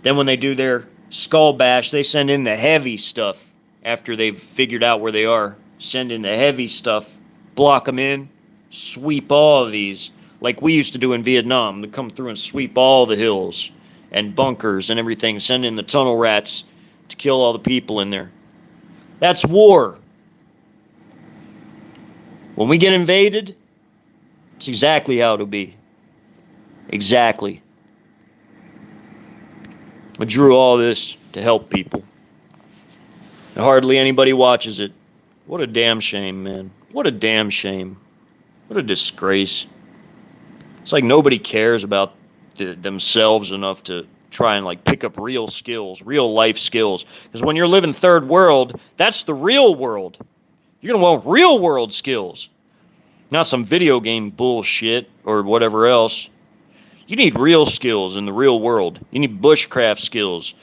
Then when they do their skull bash, they send in the heavy stuff after they've figured out where they are. Send in the heavy stuff, block them in, sweep all of these, like we used to do in Vietnam. They come through and sweep all the hills and bunkers and everything, send in the tunnel rats to kill all the people in there. That's war. When we get invaded, it's exactly how it'll be. Exactly. I drew all this to help people. And hardly anybody watches it. What a damn shame, man. What a damn shame. What a disgrace. It's like nobody cares about themselves enough to try and like pick up real skills, real life skills. Because when you're living third world, that's the real world. You're going to want real world skills. Not some video game bullshit or whatever else. You need real skills in the real world. You need bushcraft skills.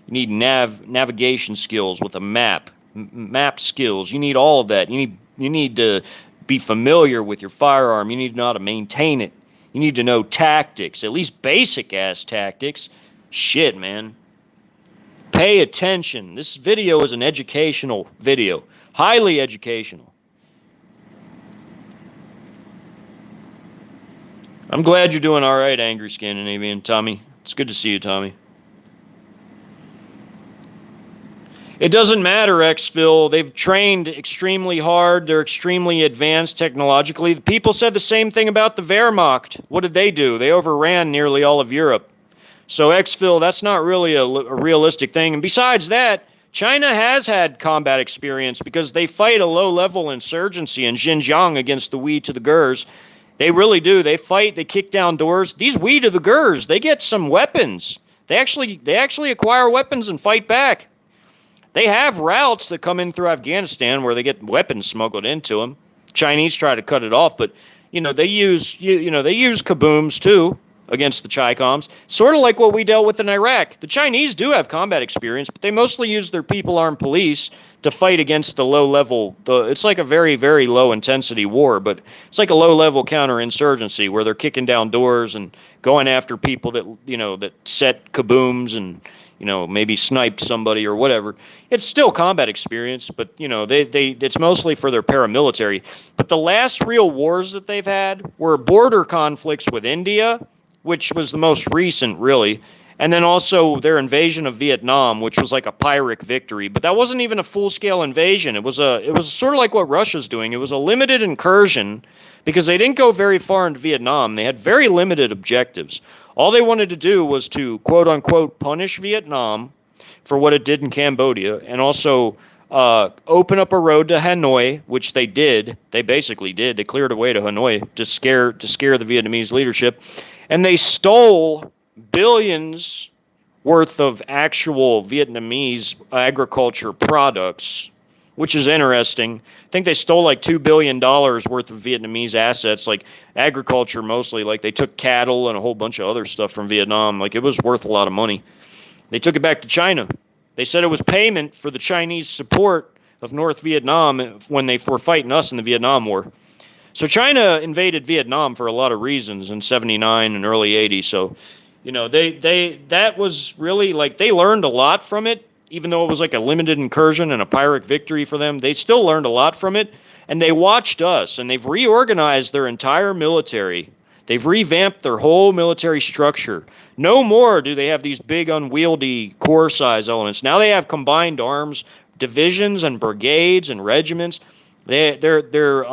You need navigation skills with a map. Map skills. You need all of that. You need to be familiar with your firearm. You need to know how to maintain it. You need to know tactics, at least basic-ass tactics. Shit, man. Pay attention. This video is an educational video. Highly educational. I'm glad you're doing all right, Angry Scandinavian, Tommy. It's good to see you, Tommy. It doesn't matter, Xville. They've trained extremely hard. They're extremely advanced technologically. The people said the same thing about the Wehrmacht. What did they do? They overran nearly all of Europe. So, Xville, that's not really a realistic thing. And besides that, China has had combat experience because they fight a low-level insurgency in Xinjiang against the We to the Gurs. They really do. They fight. They kick down doors. These We to the Gurs, they get some weapons. They actually acquire weapons and fight back. They have routes that come in through Afghanistan where they get weapons smuggled into them. Chinese try to cut it off, but they use kabooms too against the Chi-Coms, sort of like what we dealt with in Iraq. The Chinese do have combat experience, but they mostly use their people-armed police to fight against the low-level. It's like a very, very low-intensity war, but it's like a low-level counterinsurgency where they're kicking down doors and going after people that set kabooms and maybe sniped somebody or whatever. It's still combat experience, but it's mostly for their paramilitary. But the last real wars that they've had were border conflicts with India, which was the most recent, really, And then also their invasion of Vietnam, which was like a Pyrrhic victory, but that wasn't even a full-scale invasion. It was sort of like what Russia's doing. It was a limited incursion because they didn't go very far into Vietnam. They had very limited objectives. All they wanted to do was to quote unquote punish Vietnam for what it did in Cambodia, and also open up a road to Hanoi, which they did. They basically did. They cleared a way to Hanoi to scare the Vietnamese leadership, and they stole billions worth of actual Vietnamese agriculture products, which is interesting. I think they stole like $2 billion worth of Vietnamese assets, like agriculture mostly. Like they took cattle and a whole bunch of other stuff from Vietnam. Like it was worth a lot of money. They took it back to China. They said it was payment for the Chinese support of North Vietnam when they were fighting us in the Vietnam War. So China invaded Vietnam for a lot of reasons in '79 and early '80s. So, that was really like they learned a lot from it, even though it was like a limited incursion and a Pyrrhic victory for them. They still learned a lot from it, and they watched us, and they've reorganized their entire military. They've revamped their whole military structure. No more do they have these big, unwieldy corps-size elements. Now they have combined arms, divisions and brigades and regiments. Their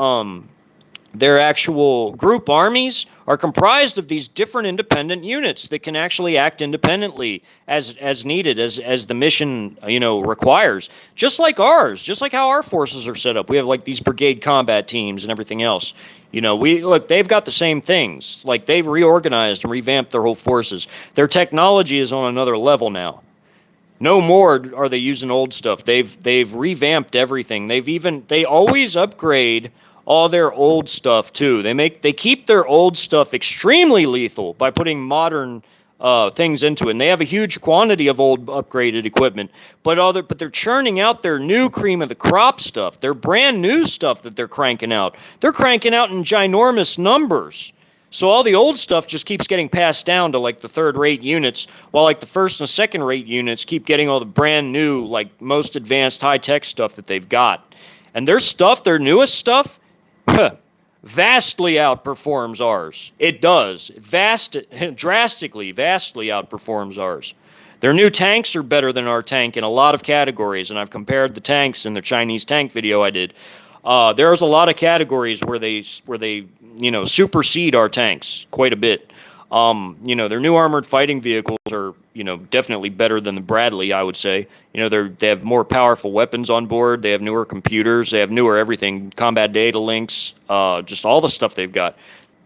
actual group armies are comprised of these different independent units that can actually act independently as needed, as the mission requires. Just like ours, just like how our forces are set up. We have like these brigade combat teams and everything else. They've got the same things. Like they've reorganized and revamped their whole forces. Their technology is on another level now. No more are they using old stuff. They've revamped everything. They always upgrade all their old stuff too. They keep their old stuff extremely lethal by putting modern things into it. And they have a huge quantity of old upgraded equipment, but they're churning out their new cream of the crop stuff. Their brand new stuff that they're cranking out. They're cranking out in ginormous numbers. So all the old stuff just keeps getting passed down to like the third-rate units, while like the first and second-rate units keep getting all the brand new, like most advanced high-tech stuff that they've got. And their stuff, their newest stuff, vastly outperforms ours. It does. Drastically, vastly outperforms ours. Their new tanks are better than our tank in a lot of categories, and I've compared the tanks in the Chinese tank video I did. There's a lot of categories where they supersede our tanks quite a bit. Their new armored fighting vehicles are, definitely better than the Bradley, I would say. They have more powerful weapons on board. They have newer computers. They have newer everything, combat data links, just all the stuff they've got.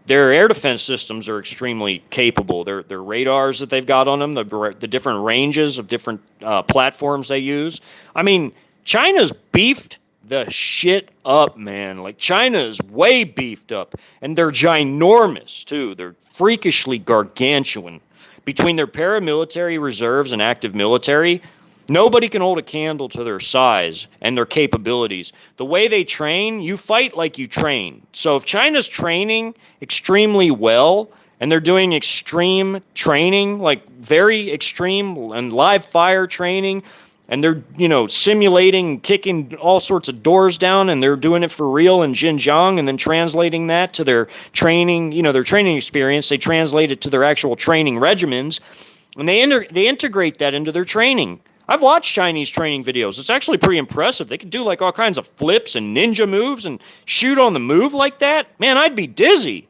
Their air defense systems are extremely capable. Their radars that they've got on them, the different ranges of different platforms they use. I mean, China's beefed the shit up, man. Like, China is way beefed up, and they're ginormous too. They're freakishly gargantuan. Between their paramilitary reserves and active military, nobody can hold a candle to their size and their capabilities. The way they train, you fight like you train. So if China's training extremely well, and they're doing extreme training, like very extreme and live fire training, and they're, simulating kicking all sorts of doors down, and they're doing it for real in Xinjiang, and then translating that to their training, their training experience. They translate it to their actual training regimens, and they integrate that into their training. I've watched Chinese training videos. It's actually pretty impressive. They can do like all kinds of flips and ninja moves and shoot on the move like that. Man, I'd be dizzy.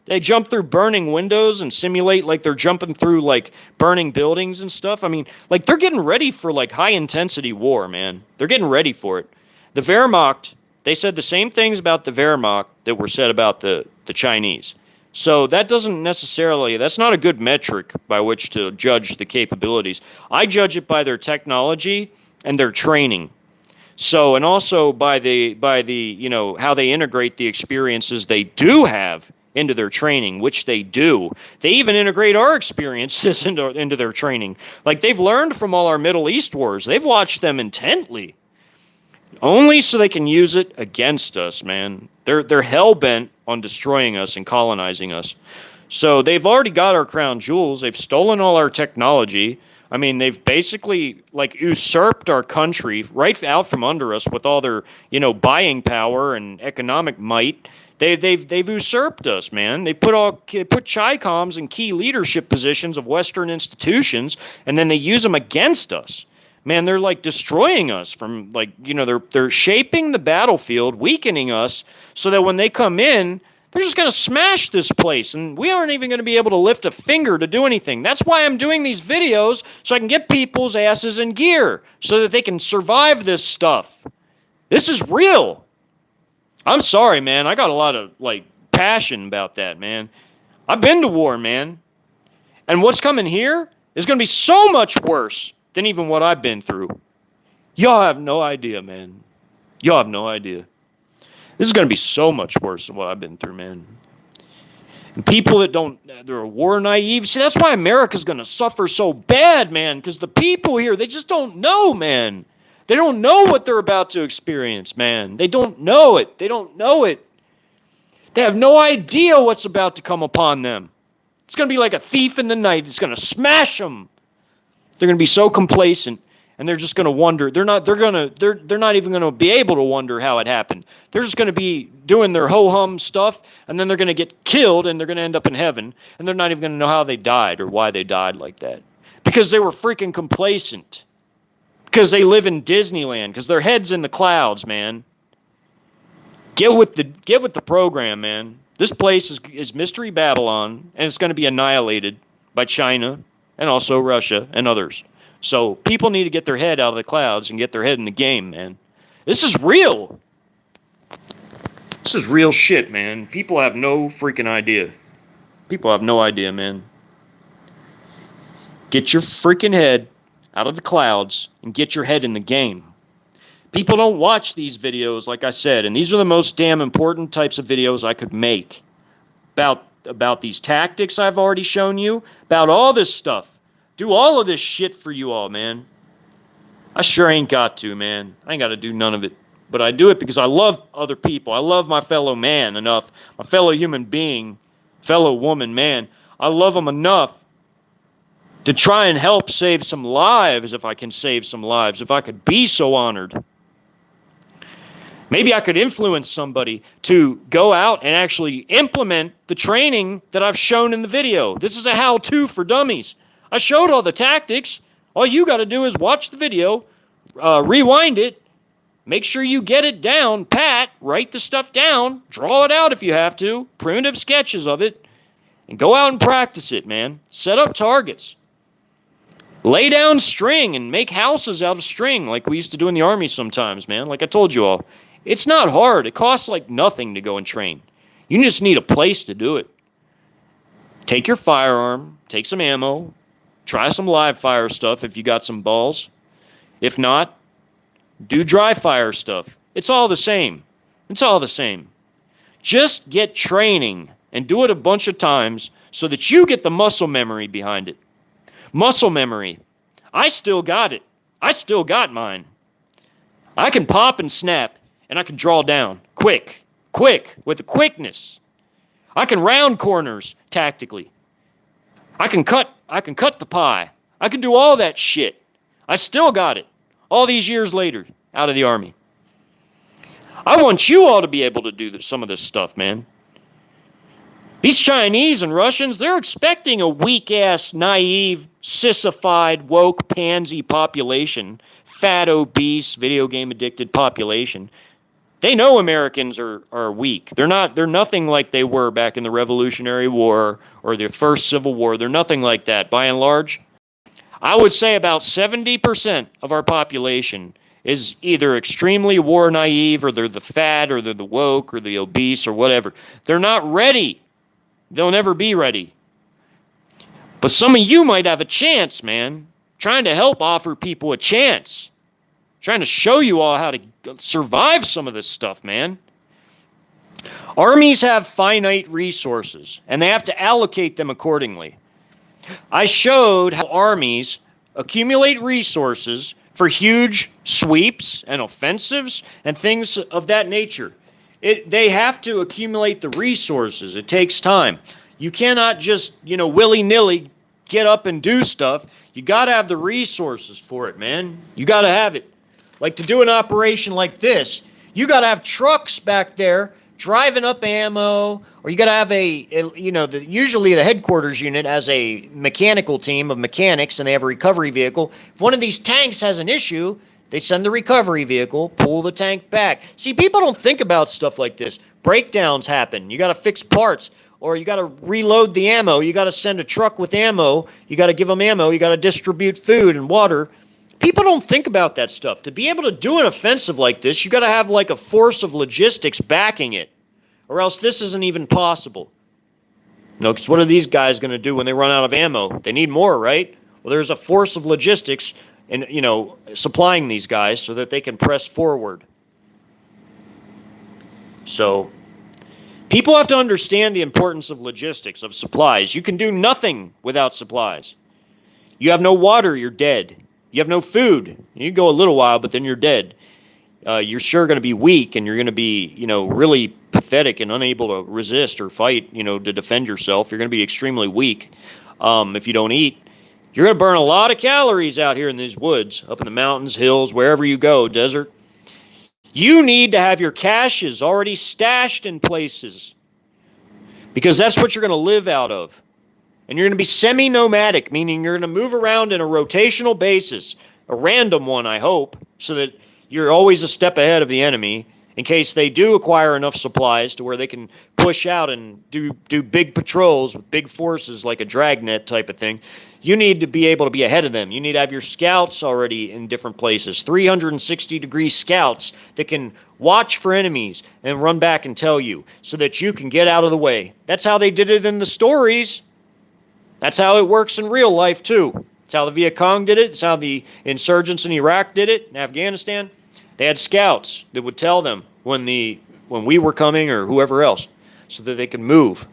They jump through burning windows and simulate like they're jumping through like burning buildings and stuff. I mean, like they're getting ready for like high intensity war, man. They're getting ready for it. The Wehrmacht, they said the same things about the Wehrmacht that were said about the Chinese. So that's not a good metric by which to judge the capabilities. I judge it by their technology and their training. So, and also by the how they integrate the experiences they do have into their training, which they do. They even integrate our experiences into their training. Like, they've learned from all our Middle East wars. They've watched them intently. Only so they can use it against us, man. They're hell-bent on destroying us and colonizing us. So they've already got our crown jewels. They've stolen all our technology. I mean, they've basically like usurped our country right out from under us with all their, buying power and economic might They've usurped us, man. They put Chi-Coms in key leadership positions of Western institutions, and then they use them against us. Man, they're like destroying us from they're shaping the battlefield, weakening us, so that when they come in, they're just going to smash this place, and we aren't even going to be able to lift a finger to do anything. That's why I'm doing these videos, so I can get people's asses in gear, so that they can survive this stuff. This is real. I'm sorry, man. I got a lot of, passion about that, man. I've been to war, man. And what's coming here is going to be so much worse than even what I've been through. Y'all have no idea, man. Y'all have no idea. This is going to be so much worse than what I've been through, man. And people that they're war naive. See, that's why America's going to suffer so bad, man, because the people here, they just don't know, man. They don't know what they're about to experience, man. They don't know it. They don't know it. They have no idea what's about to come upon them. It's going to be like a thief in the night. It's going to smash them. They're going to be so complacent, and they're just going to wonder. They're not even going to be able to wonder how it happened. They're just going to be doing their ho-hum stuff, and then they're going to get killed, and they're going to end up in heaven, and they're not even going to know how they died or why they died like that. Because they were freaking complacent. Because they live in Disneyland. Because their head's in the clouds, man. Get with the program, man. This place is Mystery Babylon, and it's going to be annihilated by China and also Russia and others. So people need to get their head out of the clouds and get their head in the game, man. This is real. This is real shit, man. People have no freaking idea. People have no idea, man. Get your freaking head out of the clouds and get your head in the game. People don't watch these videos, like I said, and these are the most damn important types of videos I could make about these tactics I've already shown you, about all this stuff. Do all of this shit for you all, man. I sure ain't got to, man. I ain't got to do none of it. But I do it because I love other people. I love my fellow man enough, my fellow human being, fellow woman, man. I love them enough to try and help save some lives, if I can save some lives, if I could be so honored. Maybe I could influence somebody to go out and actually implement the training that I've shown in the video. This is a how-to for dummies. I showed all the tactics. All you got to do is watch the video, rewind it, make sure you get it down, pat, write the stuff down, draw it out if you have to, primitive sketches of it, and go out and practice it, man. Set up targets. Lay down string and make houses out of string like we used to do in the Army sometimes, man. Like I told you all. It's not hard. It costs like nothing to go and train. You just need a place to do it. Take your firearm, take some ammo, try some live fire stuff if you got some balls. If not, do dry fire stuff. It's all the same. It's all the same. Just get training and do it a bunch of times so that you get the muscle memory behind it. Muscle memory. I still got it. I still got mine. I can pop and snap, and I can draw down. Quick, with a quickness. I can round corners tactically. I can cut the pie. I can do all that shit. I still got it. All these years later, out of the Army. I want you all to be able to do some of this stuff, man. These Chinese and Russians, they're expecting a weak-ass, naive, sissified, woke, pansy population, fat, obese, video game-addicted population. They know Americans are weak. They're nothing like they were back in the Revolutionary War or the First Civil War. They're nothing like that. By and large, I would say about 70% of our population is either extremely war naive, or they're the fat, or they're the woke, or the obese, or whatever. They're not ready. They'll never be ready. But some of you might have a chance, man. Trying to help offer people a chance. Trying to show you all how to survive some of this stuff, man. Armies have finite resources, and they have to allocate them accordingly. I showed how armies accumulate resources for huge sweeps and offensives and things of that nature. They have to accumulate the resources. It takes time. You cannot just, willy-nilly get up and do stuff. You got to have the resources for it, man. You got to have it. Like to do an operation like this, you got to have trucks back there driving up ammo, or you got to have usually the headquarters unit has a mechanical team of mechanics, and they have a recovery vehicle. If one of these tanks has an issue, they send the recovery vehicle, pull the tank back. See, people don't think about stuff like this. Breakdowns happen. You got to fix parts, or you got to reload the ammo. You got to send a truck with ammo. You got to give them ammo. You got to distribute food and water. People don't think about that stuff. To be able to do an offensive like this, you got to have like a force of logistics backing it, or else this isn't even possible. Because what are these guys going to do when they run out of ammo? They need more, right? Well, there's a force of logistics and, supplying these guys so that they can press forward. So people have to understand the importance of logistics, of supplies. You can do nothing without supplies. You have no water, you're dead. You have no food. You go a little while, but then you're dead. You're sure going to be weak, and you're going to be, really pathetic and unable to resist or fight, to defend yourself. You're going to be extremely weak if you don't eat. You're going to burn a lot of calories out here in these woods, up in the mountains, hills, wherever you go, desert. You need to have your caches already stashed in places, because that's what you're going to live out of. And you're going to be semi-nomadic, meaning you're going to move around in a rotational basis, a random one, I hope, so that you're always a step ahead of the enemy in case they do acquire enough supplies to where they can push out and do big patrols with big forces like a dragnet type of thing. You need to be able to be ahead of them. You need to have your scouts already in different places, 360-degree scouts that can watch for enemies and run back and tell you so that you can get out of the way. That's how they did it in the stories. That's how it works in real life, too. It's how the Viet Cong did it. It's how the insurgents in Iraq did it, in Afghanistan. They had scouts that would tell them when we were coming or whoever else so that they could move.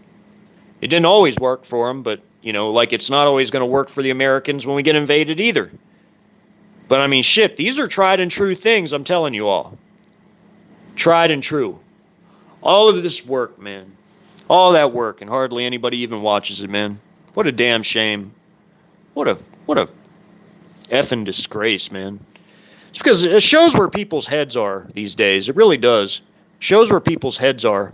It didn't always work for them, but, like it's not always going to work for the Americans when we get invaded either. But, I mean, shit, these are tried and true things, I'm telling you all. Tried and true. All of this work, man. All that work, and hardly anybody even watches it, man. What a damn shame. What a effing disgrace, man. It's because it shows where people's heads are these days. It really does. Shows where people's heads are.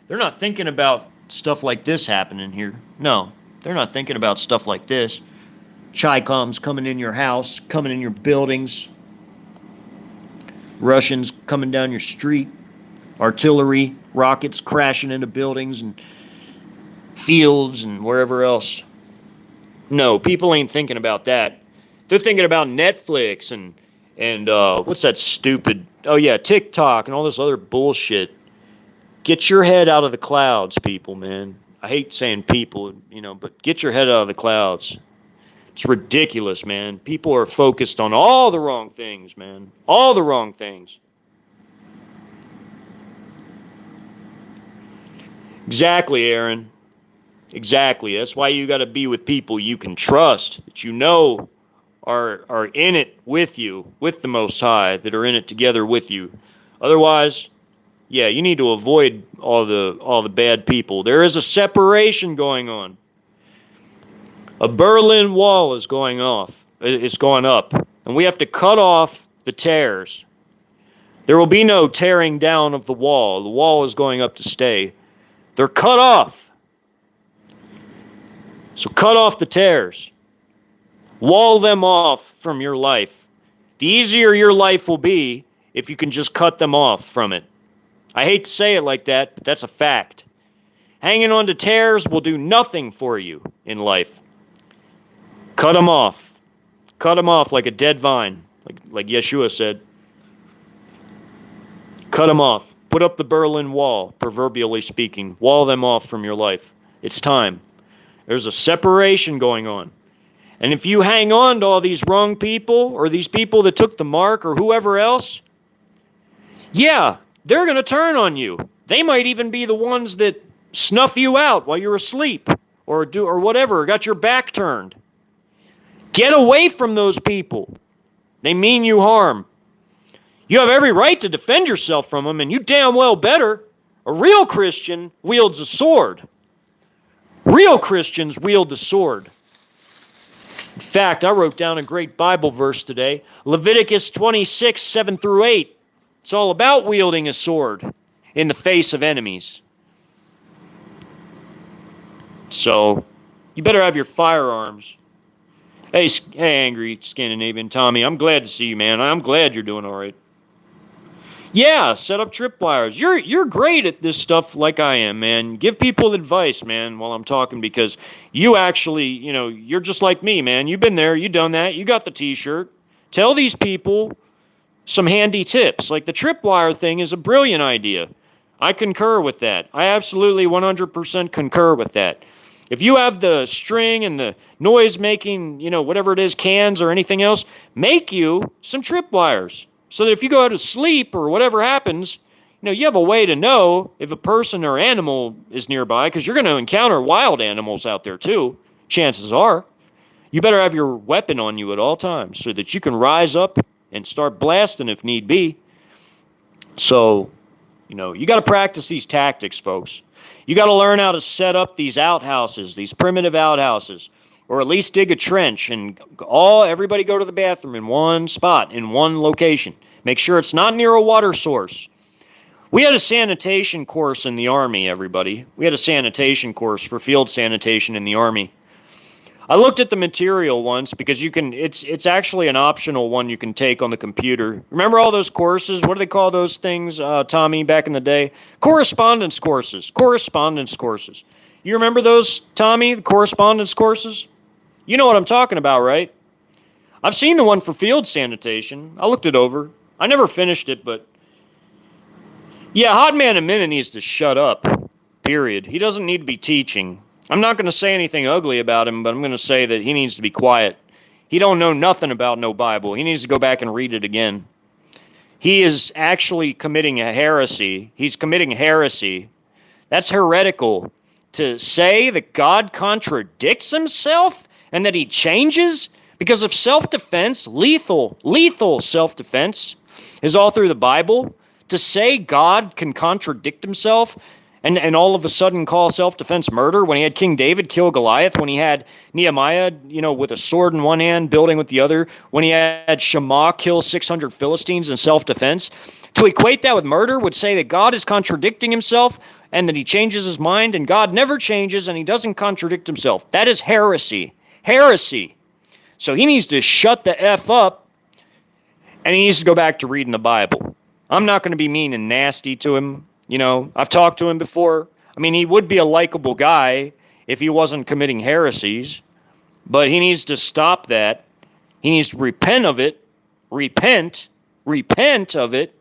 They're not thinking about stuff like this happening here. No, they're not thinking about stuff like this. Chi-coms coming in your house, coming in your buildings. Russians coming down your street. Artillery, rockets crashing into buildings and fields and wherever else. No, people ain't thinking about that. They're thinking about Netflix and what's that stupid, TikTok and all this other bullshit. Get your head out of the clouds, people, man. I hate saying people, but get your head out of the clouds. It's ridiculous, man. People are focused on all the wrong things, man. All the wrong things. Exactly, Aaron. Exactly. That's why you got to be with people you can trust, that are in it with you, with the Most High, that are in it together with you. Otherwise, you need to avoid all the bad people. There is a separation going on. A Berlin Wall is going off. It's going up, and we have to cut off the tears. There will be no tearing down of the wall. The wall is going up to stay. They're cut off. So cut off the tears. Wall them off from your life. The easier your life will be if you can just cut them off from it. I hate to say it like that, but that's a fact. Hanging on to tears will do nothing for you in life. Cut them off. Cut them off like a dead vine, like Yeshua said. Cut them off. Put up the Berlin Wall, proverbially speaking. Wall them off from your life. It's time. There's a separation going on. And if you hang on to all these wrong people, or these people that took the mark, or whoever else, they're going to turn on you. They might even be the ones that snuff you out while you're asleep, or whatever, got your back turned. Get away from those people. They mean you harm. You have every right to defend yourself from them, and you damn well better. A real Christian wields a sword. Real Christians wield the sword. In fact, I wrote down a great Bible verse today, Leviticus 26, 7 through 8. It's all about wielding a sword. in the face of enemies. So, you better have your firearms. Hey, Angry Scandinavian Tommy, I'm glad to see you, man. I'm glad you're doing all right. Yeah, set up tripwires. You're great at this stuff like I am, man. Give people advice, man, while I'm talking, because you actually, you're just like me, man. You've been there, you've done that, you got the t-shirt. Tell these people some handy tips. Like the tripwire thing is a brilliant idea. I concur with that. I absolutely 100% concur with that. If you have the string and the noise making, whatever it is, cans or anything else, make you some tripwires. So that if you go to sleep or whatever happens, you have a way to know if a person or animal is nearby, because you're going to encounter wild animals out there too, chances are. You better have your weapon on you at all times so that you can rise up and start blasting if need be. So, you got to practice these tactics, folks. You got to learn how to set up these outhouses, these primitive outhouses, or at least dig a trench and everybody go to the bathroom in one spot, in one location. Make sure it's not near a water source. We had a sanitation course in the Army, everybody. We had a sanitation course for field sanitation in the Army. I looked at the material once because it's actually an optional one you can take on the computer. Remember all those courses? What do they call those things, Tommy, back in the day? Correspondence courses. You remember those, Tommy, the correspondence courses? You know what I'm talking about, right? I've seen the one for field sanitation. I looked it over. I never finished it, but yeah, Hot Man a Minute needs to shut up, period. He doesn't need to be teaching. I'm not going to say anything ugly about him, but I'm going to say that he needs to be quiet. He don't know nothing about no Bible. He needs to go back and read it again. He is actually committing a heresy. He's committing heresy. That's heretical. To say that God contradicts himself and that he changes because of self-defense, lethal self-defense, is all through the Bible. To say God can contradict himself and all of a sudden call self-defense murder when he had King David kill Goliath, when he had Nehemiah, with a sword in one hand, building with the other, when he had Shammah kill 600 Philistines in self-defense. To equate that with murder would say that God is contradicting himself and that he changes his mind, and God never changes and he doesn't contradict himself. That is heresy. Heresy. So he needs to shut the F up and he needs to go back to reading the Bible. I'm not going to be mean and nasty to him. I've talked to him before. I mean, he would be a likable guy if he wasn't committing heresies, but he needs to stop that. He needs to repent of it. Repent of it.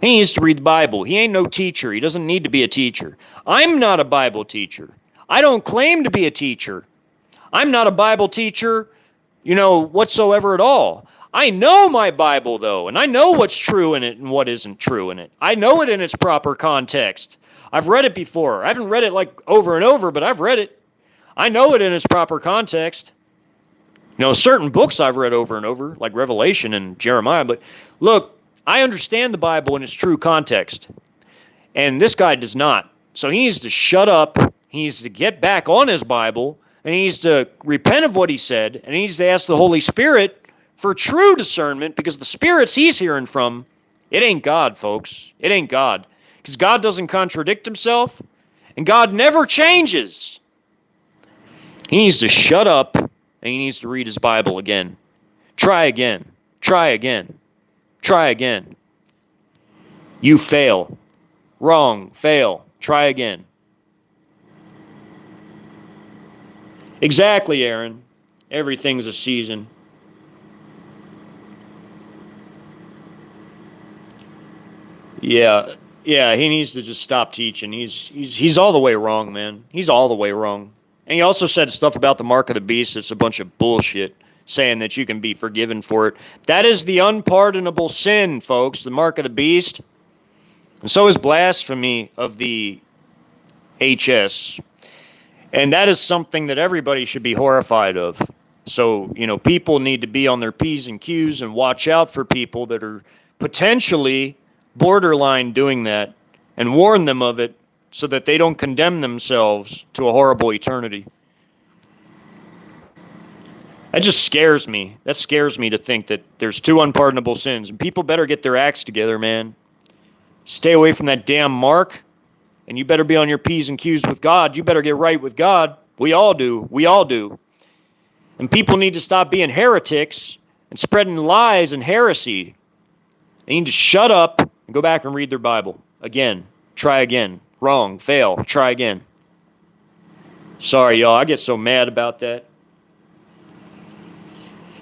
He needs to read the Bible. He ain't no teacher. He doesn't need to be a teacher. I'm not a Bible teacher. I don't claim to be a teacher. I'm not a Bible teacher, whatsoever at all. I know my Bible, though, and I know what's true in it and what isn't true in it. I know it in its proper context. I've read it before. I haven't read it over and over, but I've read it. I know it in its proper context. Certain books I've read over and over, like Revelation and Jeremiah, but look, I understand the Bible in its true context, and this guy does not. So he needs to shut up, he needs to get back on his Bible, and he needs to repent of what he said, and he needs to ask the Holy Spirit for true discernment, because the spirits he's hearing from, it ain't God, folks. It ain't God. Because God doesn't contradict himself, and God never changes. He needs to shut up, and he needs to read his Bible again. Try again. Try again. Try again. You fail. Wrong. Fail. Try again. Exactly, Aaron. Everything's a season. Yeah, he needs to just stop teaching. He's all the way wrong, man. He's all the way wrong. And he also said stuff about the mark of the beast that's a bunch of bullshit, saying that you can be forgiven for it. That is the unpardonable sin, folks, the mark of the beast. And so is blasphemy of the HS. And that is something that everybody should be horrified of. So, people need to be on their P's and Q's and watch out for people that are potentially borderline doing that, and warn them of it so that they don't condemn themselves to a horrible eternity. That just scares me. That scares me to think that there's two unpardonable sins, and people better get their acts together, man. Stay away from that damn mark, and you better be on your P's and Q's with God. You better get right with God. We all do. We all do. And people need to stop being heretics and spreading lies and heresy. They need to shut up and go back and read their Bible. Again. Try again. Wrong. Fail. Try again. Sorry, y'all. I get so mad about that.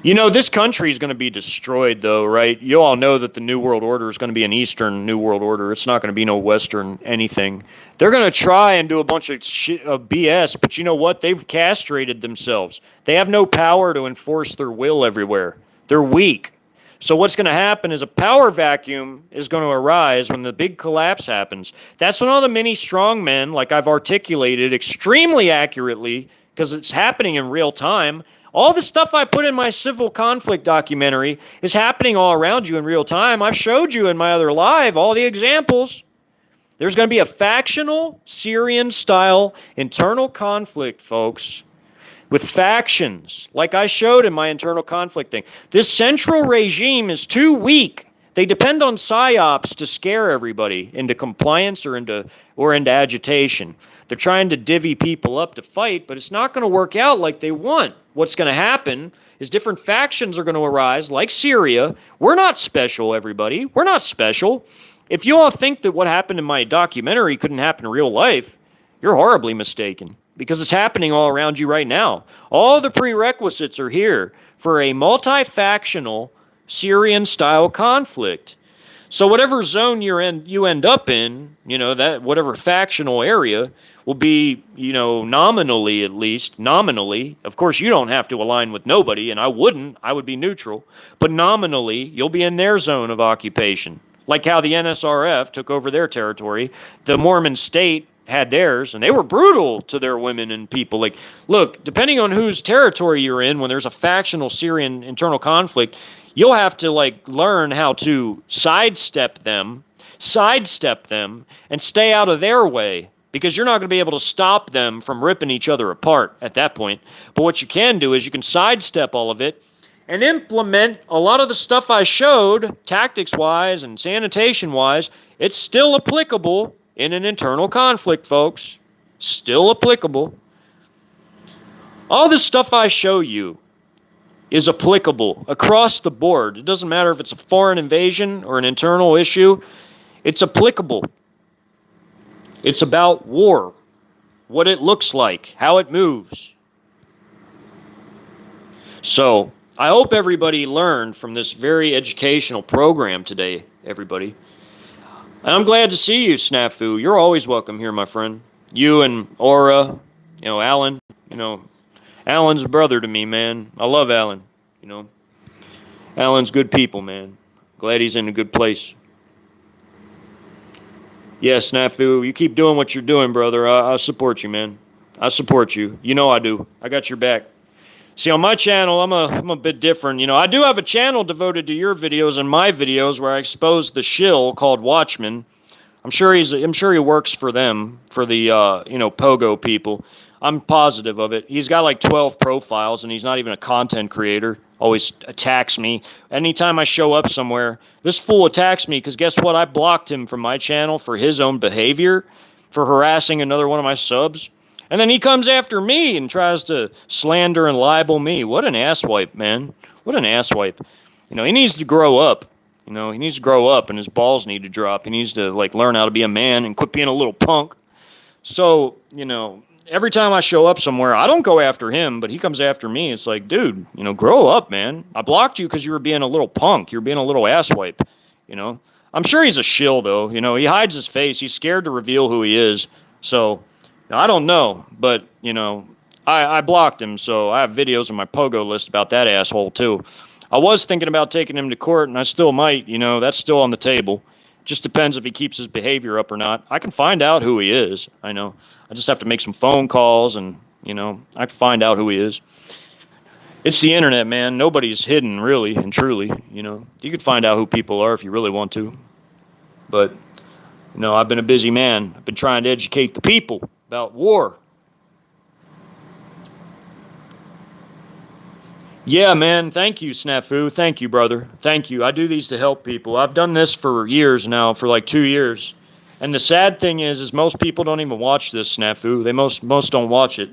You know, this country is going to be destroyed, though, right? You all know that the New World Order is going to be an Eastern New World Order. It's not going to be no Western anything. They're going to try and do a bunch of BS, but you know what? They've castrated themselves. They have no power to enforce their will everywhere. They're weak. So what's going to happen is a power vacuum is going to arise when the big collapse happens. That's when all the many strong men, like I've articulated extremely accurately, because it's happening in real time. All the stuff I put in my civil conflict documentary is happening all around you in real time. I've showed you in my other live all the examples. There's going to be a factional Syrian-style internal conflict, folks, with factions, like I showed in my internal conflict thing. This central regime is too weak. They depend on psyops to scare everybody into compliance or into agitation. They're trying to divvy people up to fight, but it's not going to work out like they want. What's going to happen is different factions are going to arise, like Syria. We're not special, everybody. We're not special. If you all think that what happened in my documentary couldn't happen in real life, you're horribly mistaken, because it's happening all around you right now. All the prerequisites are here for a multi-factional Syrian-style conflict. So whatever zone you end up in, that whatever factional area will be, nominally at least, of course you don't have to align with nobody, and I wouldn't, I would be neutral, but nominally you'll be in their zone of occupation. Like how the NSRF took over their territory, the Mormon state had theirs, and they were brutal to their women and people. Like, look, depending on whose territory you're in, when there's a factional Syrian internal conflict, you'll have to learn how to sidestep them, and stay out of their way, because you're not going to be able to stop them from ripping each other apart at that point. But what you can do is you can sidestep all of it and implement a lot of the stuff I showed, tactics-wise and sanitation-wise. It's still applicable in an internal conflict, folks. Still applicable. All this stuff I show you is applicable across the board. It doesn't matter if it's a foreign invasion or an internal issue. It's applicable. It's about war, what it looks like, how it moves. So, I hope everybody learned from this very educational program today, everybody. And I'm glad to see you, Snafu. You're always welcome here, my friend. You and Aura, Alan. Alan's a brother to me, man. I love Alan. Alan's good people, man. Glad he's in a good place. Yeah, Snafu, you keep doing what you're doing, brother. I support you, man. I support you. You know I do. I got your back. See, on my channel, I'm a bit different. I do have a channel devoted to your videos and my videos where I expose the shill called Watchman. I'm sure he works for them, for the Pogo people. I'm positive of it. He's got 12 profiles, and he's not even a content creator. Always attacks me. Anytime I show up somewhere, this fool attacks me, because guess what? I blocked him from my channel for his own behavior, for harassing another one of my subs. And then he comes after me and tries to slander and libel me. What an asswipe, man. What an asswipe. He needs to grow up. He needs to grow up, and his balls need to drop. He needs to, learn how to be a man and quit being a little punk. So, every time I show up somewhere, I don't go after him, but he comes after me. It's like, dude, grow up, man. I blocked you because you were being a little punk. You're being a little asswipe, I'm sure he's a shill, though. He hides his face. He's scared to reveal who he is. So, I don't know, but, I blocked him, so I have videos on my Pogo list about that asshole, too. I was thinking about taking him to court, and I still might, that's still on the table. Just depends if he keeps his behavior up or not. I can find out who he is, I know. I just have to make some phone calls, and, I can find out who he is. It's the internet, man. Nobody's hidden, really and truly, You could find out who people are if you really want to. But, I've been a busy man. I've been trying to educate the people about war. Yeah, man. Thank you, Snafu. Thank you, brother. Thank you. I do these to help people. I've done this for years now, for like 2 years. And the sad thing is most people don't even watch this, Snafu. They most don't watch it.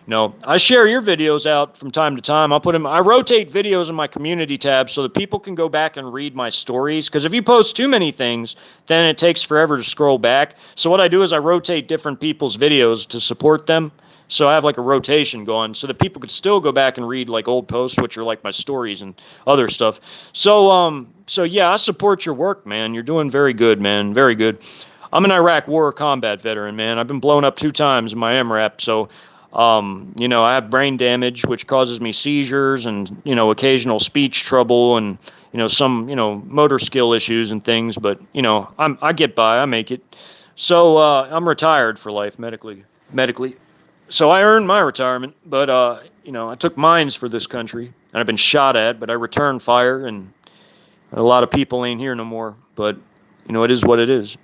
I share your videos out from time to time. I'll put them. I rotate videos in my community tab so that people can go back and read my stories. Because if you post too many things, then it takes forever to scroll back. So what I do is I rotate different people's videos to support them. So I have like a rotation going so that people could still go back and read like old posts, which are like my stories and other stuff. So yeah, I support your work, man. You're doing very good, man. Very good. I'm an Iraq war combat veteran, man. I've been blown up 2 times in my MRAP, so I have brain damage, which causes me seizures and occasional speech trouble and some motor skill issues and things. But I get by. I make it. So I'm retired for life medically. So I earned my retirement, but I took mines for this country, and I've been shot at, but I returned fire, and a lot of people ain't here no more. But it is what it is.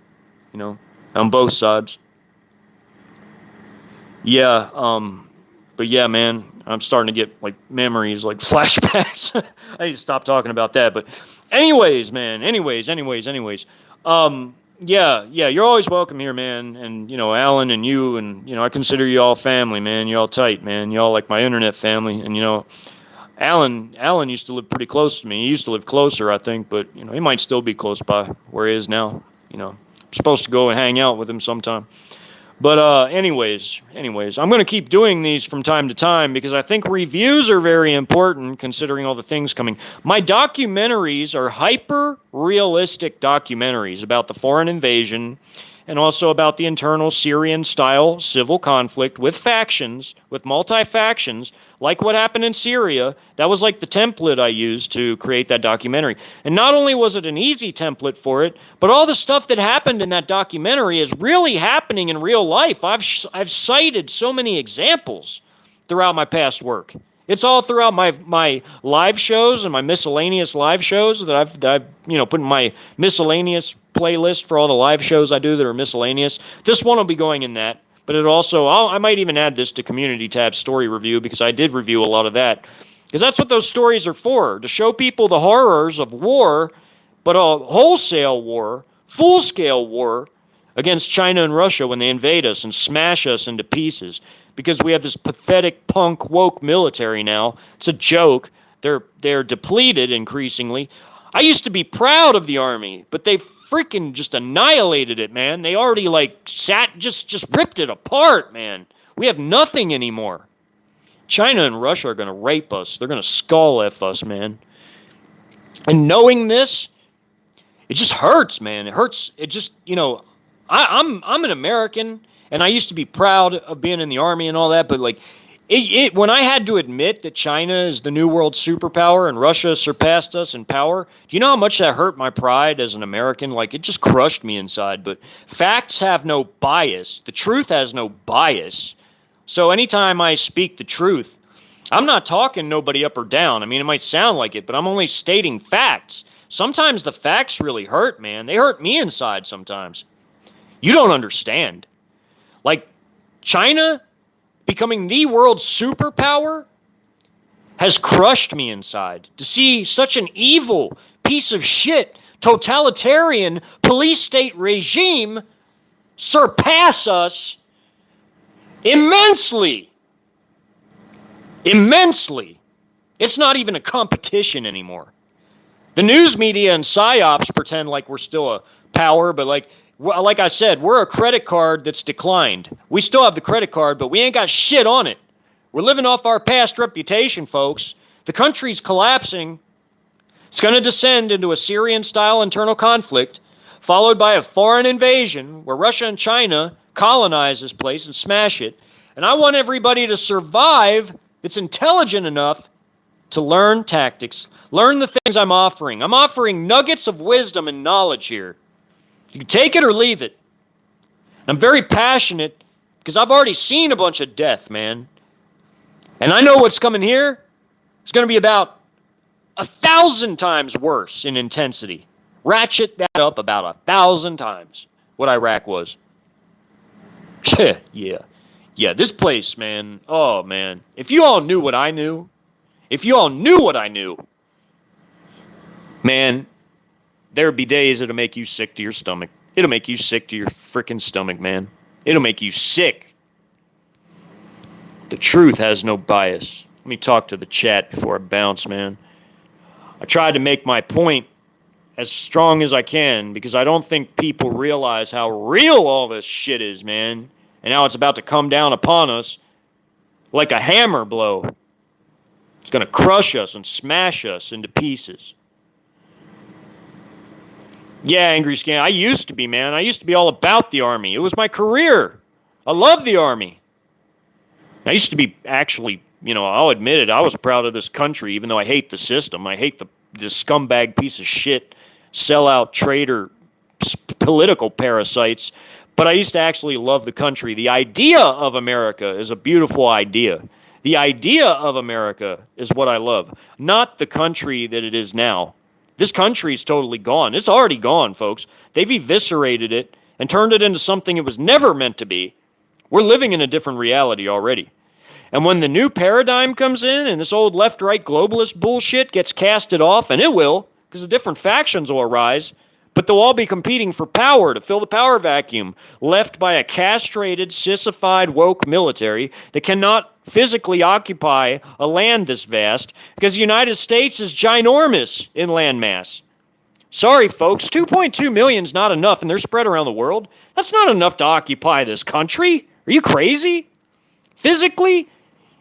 On both sides. Yeah. But yeah, man, I'm starting to get like memories, like flashbacks. I need to stop talking about that. But anyways, man. Anyways. Yeah, you're always welcome here, man. And Alan and you, and I consider you all family, man. You all tight, man. You all like my internet family. And Alan used to live pretty close to me. He used to live closer, I think, but he might still be close by where he is now. I'm supposed to go and hang out with him sometime. But anyways, I'm going to keep doing these from time to time because I think reviews are very important considering all the things coming. My documentaries are hyper-realistic documentaries about the foreign invasion and also about the internal Syrian-style civil conflict with factions, with multi-factions, like what happened in Syria. That was like the template I used to create that documentary. And not only was it an easy template for it, but all the stuff that happened in that documentary is really happening in real life. I've cited so many examples throughout my past work. It's all throughout my live shows and my miscellaneous live shows that I've put in my miscellaneous playlist for all the live shows I do that are miscellaneous. This one will be going in that. But it also, I might even add this to community tab story review because I did review a lot of that. Because that's what those stories are for, to show people the horrors of war, but a wholesale war, full-scale war against China and Russia when they invade us and smash us into pieces. Because we have this pathetic punk woke military now. It's a joke. They're depleted increasingly. I used to be proud of the Army, but they freaking just annihilated it, man. They already just ripped it apart, man. We have nothing anymore. China and Russia are going to rape us. They're going to skull F us, man. And knowing this, it just hurts, man. It hurts. It just, I'm an American, and I used to be proud of being in the Army and all that, but like, when I had to admit that China is the new world superpower and Russia surpassed us in power, do you know how much that hurt my pride as an American? Like, it just crushed me inside. But facts have no bias. The truth has no bias. So anytime I speak the truth, I'm not talking nobody up or down. I mean, it might sound like it, but I'm only stating facts. Sometimes the facts really hurt, man. They hurt me inside sometimes. You don't understand. Like, China becoming the world superpower has crushed me inside. To see such an evil piece of shit, totalitarian police state regime surpass us immensely. Immensely. It's not even a competition anymore. The news media and psyops pretend like we're still a power, but like I said, we're a credit card that's declined. We still have the credit card, but we ain't got shit on it. We're living off our past reputation, folks. The country's collapsing. It's going to descend into a Syrian-style internal conflict, followed by a foreign invasion where Russia and China colonize this place and smash it. And I want everybody to survive that's intelligent enough to learn tactics, learn the things I'm offering. I'm offering nuggets of wisdom and knowledge here. You can take it or leave it. I'm very passionate because I've already seen a bunch of death, man. And I know what's coming here. It's going to be about 1,000 times worse in intensity. Ratchet that up about 1,000 times what Iraq was. Yeah, this place, man. Oh, man. If you all knew what I knew, If you all knew what I knew, man, there'd be days it'll make you sick to your stomach. It'll make you sick to your freaking stomach, man. It'll make you sick. The truth has no bias. Let me talk to the chat before I bounce, man. I tried to make my point as strong as I can because I don't think people realize how real all this shit is, man, and how it's about to come down upon us like a hammer blow. It's going to crush us and smash us into pieces. Yeah, Angry Scan, I used to be, man. I used to be all about the Army. It was my career. I love the Army. I used to be actually, I'll admit it, I was proud of this country, even though I hate the system. I hate this scumbag piece of shit, sellout, traitor, political parasites. But I used to actually love the country. The idea of America is a beautiful idea. The idea of America is what I love, not the country that it is now. This country is totally gone. It's already gone, folks. They've eviscerated it and turned it into something it was never meant to be. We're living in a different reality already. And when the new paradigm comes in and this old left-right globalist bullshit gets casted off, and it will, because the different factions will arise, but they'll all be competing for power to fill the power vacuum left by a castrated, sissified, woke military that cannot physically occupy a land this vast because the United States is ginormous in land mass. Sorry, folks, 2.2 million is not enough, and they're spread around the world. That's not enough to occupy this country. Are you crazy? Physically,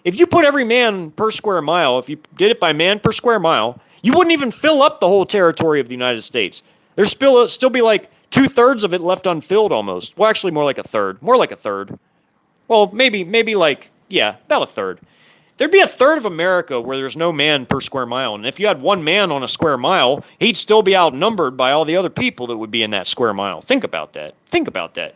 if you put every man per square mile, if you did it by man per square mile, you wouldn't even fill up the whole territory of the United States. There's still be like 2/3 of it left unfilled almost. Well, actually more like a third. More like a third. Well, maybe like, yeah, about a third. There'd be a third of America where there's no man per square mile. And if you had one man on a square mile, he'd still be outnumbered by all the other people that would be in that square mile. Think about that. Think about that.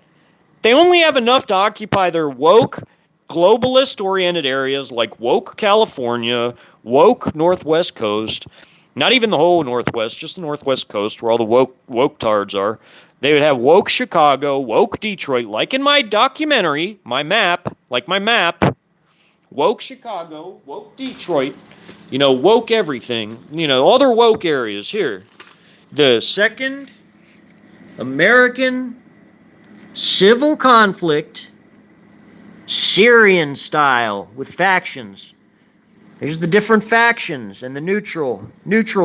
They only have enough to occupy their woke, globalist-oriented areas like woke California, woke Northwest Coast, not even the whole Northwest, just the Northwest Coast where all the woke tards are. They would have woke Chicago, woke Detroit, like in my documentary, my map, woke Chicago, woke Detroit, woke everything, all their woke areas here. The Second American Civil Conflict, Syrian style, with factions. There's the different factions and the neutral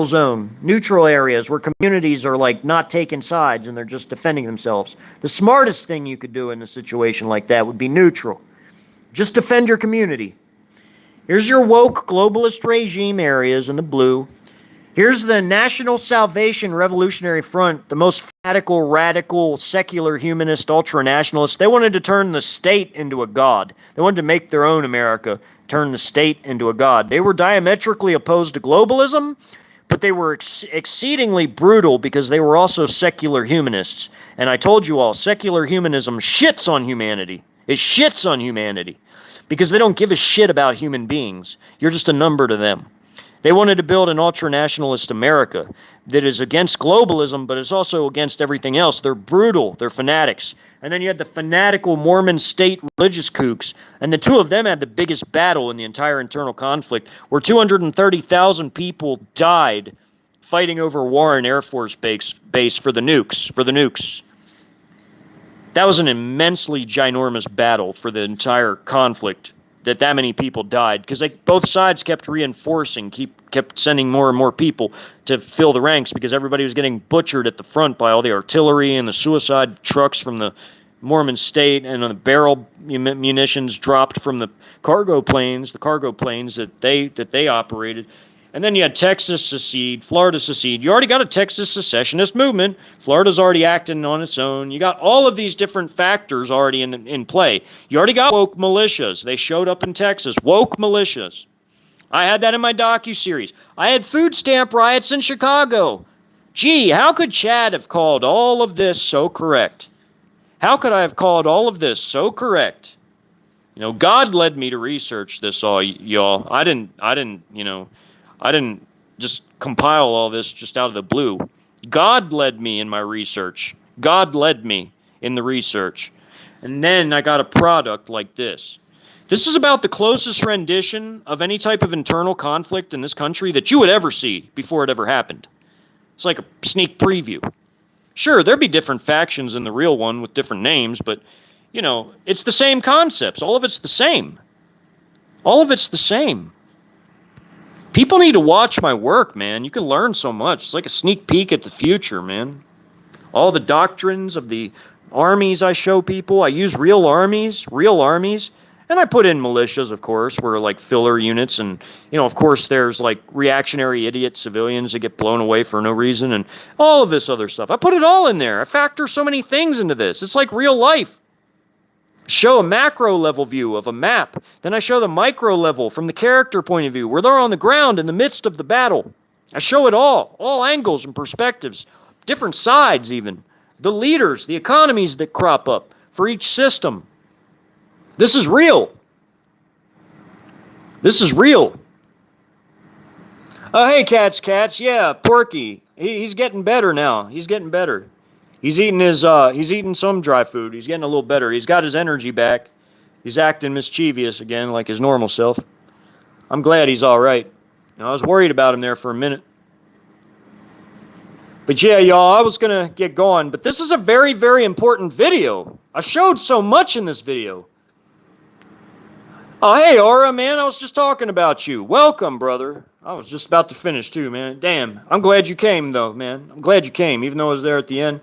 zone, neutral areas where communities are like not taking sides and they're just defending themselves. The smartest thing you could do in a situation like that would be neutral. Just defend your community. Here's your woke globalist regime areas in the blue. Here's the National Salvation Revolutionary Front, the most fanatical, radical, secular, humanist, ultra-nationalists. They wanted to turn the state into a god. They wanted to make their own America, turn the state into a god. They were diametrically opposed to globalism, but they were exceedingly brutal because they were also secular humanists. And I told you all, secular humanism shits on humanity. It shits on humanity because they don't give a shit about human beings. You're just a number to them. They wanted to build an ultra-nationalist America that is against globalism, but is also against everything else. They're brutal. They're fanatics. And then you had the fanatical Mormon state religious kooks, and the two of them had the biggest battle in the entire internal conflict, where 230,000 people died fighting over Warren Air Force base for the nukes. That was an immensely ginormous battle for the entire conflict. That many people died because both sides kept reinforcing, kept sending more and more people to fill the ranks because everybody was getting butchered at the front by all the artillery and the suicide trucks from the Mormon state and the barrel munitions dropped from the cargo planes that they operated. And then you had Texas secede, Florida secede. You already got a Texas secessionist movement. Florida's already acting on its own. You got all of these different factors already in play. You already got woke militias. They showed up in Texas. Woke militias. I had that in my docuseries. I had food stamp riots in Chicago. Gee, how could Chad have called all of this so correct? How could I have called all of this so correct? God led me to research this all, y'all. I didn't just compile all this just out of the blue. God led me in my research. God led me in the research. And then I got a product like this. This is about the closest rendition of any type of internal conflict in this country that you would ever see before it ever happened. It's like a sneak preview. Sure, there'd be different factions in the real one with different names, but, you know, it's the same concepts. All of it's the same. All of it's the same. People need to watch my work, man. You can learn so much. It's like a sneak peek at the future, man. All the doctrines of the armies I show people. I use real armies. And I put in militias, of course, where like filler units. And, you know, of course, there's like reactionary idiot civilians that get blown away for no reason and all of this other stuff. I put it all in there. I factor so many things into this. It's like real life. Show a macro level view of a map. Then I show the micro level from the character point of view, where they're on the ground in the midst of the battle. I show it all angles and perspectives, different sides even. The leaders, the economies that crop up for each system. This is real. This is real. Oh, hey, cats. Yeah, Porky. He's getting better now. He's getting better. He's eating some dry food. He's getting a little better. He's got his energy back. He's acting mischievous again, like his normal self. I'm glad he's all right. You know, I was worried about him there for a minute. But yeah, y'all, I was going to get going. But this is a very, very important video. I showed so much in this video. Oh, hey, Aura, man, I was just talking about you. Welcome, brother. I was just about to finish, too, man. Damn, I'm glad you came, though, man. I'm glad you came, even though I was there at the end.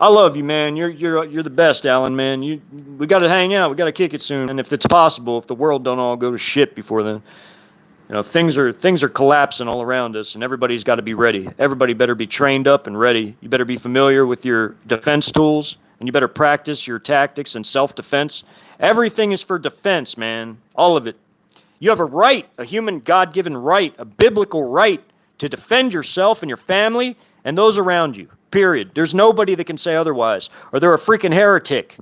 I love you, man. You're the best, Alan, man. We got to hang out. We got to kick it soon. And if it's possible, if the world don't all go to shit before then, you know, things are collapsing all around us, and everybody's got to be ready. Everybody better be trained up and ready. You better be familiar with your defense tools, and you better practice your tactics and self-defense. Everything is for defense, man. All of it. You have a right, a human God-given right, a biblical right to defend yourself and your family and those around you. Period. There's nobody that can say otherwise. Or they're a freaking heretic.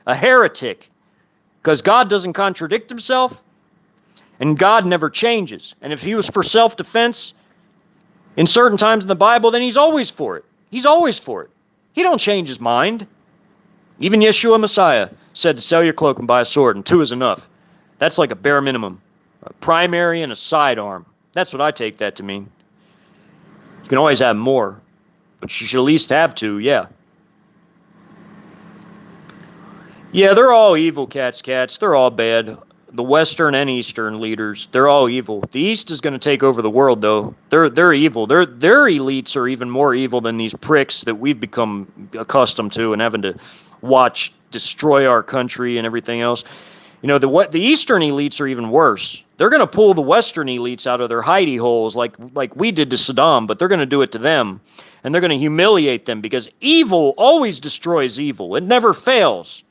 A heretic. Because God doesn't contradict himself. And God never changes. And if he was for self-defense in certain times in the Bible, then he's always for it. He's always for it. He don't change his mind. Even Yeshua Messiah said to sell your cloak and buy a sword, and 2 is enough. That's like a bare minimum. A primary and a sidearm. That's what I take that to mean. You can always have more. But you should at least have 2, yeah. Yeah, they're all evil, cats. They're all bad. The Western and Eastern leaders, they're all evil. The East is going to take over the world, though. They're evil. Their elites are even more evil than these pricks that we've become accustomed to and having to watch destroy our country and everything else. You know, the Eastern elites are even worse. They're going to pull the Western elites out of their hidey holes like we did to Saddam, but they're going to do it to them. And they're going to humiliate them because evil always destroys evil. It never fails.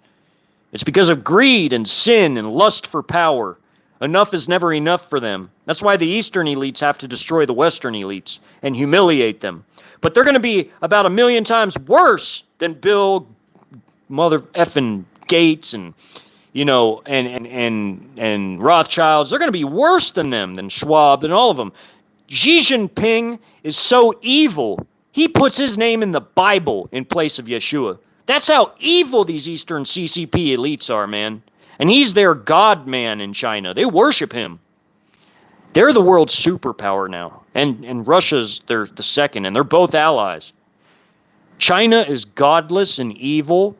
It's because of greed and sin and lust for power. Enough is never enough for them. That's why the Eastern elites have to destroy the Western elites and humiliate them. But they're going to be about 1 million times worse than Bill mother effing Gates and, you know, and Rothschilds. They're going to be worse than them, than Schwab, than all of them. Xi Jinping is so evil. He puts his name in the Bible in place of Yeshua. That's how evil these Eastern CCP elites are, man. And he's their God man in China. They worship him. They're the world's superpower now. And Russia's the second, and they're both allies. China is godless and evil.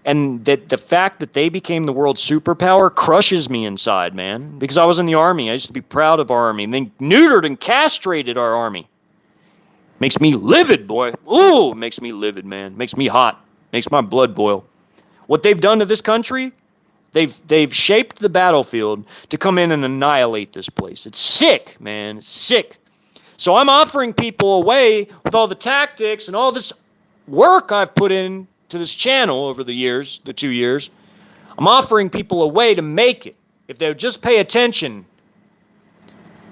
And that the fact that they became the world's superpower crushes me inside, man. Because I was in the army. I used to be proud of our army. And they neutered and castrated our army. Makes me livid, boy. Ooh, it makes me livid, man. Makes me hot. Makes my blood boil. What they've done to this country, they've shaped the battlefield to come in and annihilate this place. It's sick, man. It's sick. So I'm offering people away with all the tactics and all this work I've put in to this channel over the years, the 2 years. I'm offering people a way to make it. If they would just pay attention.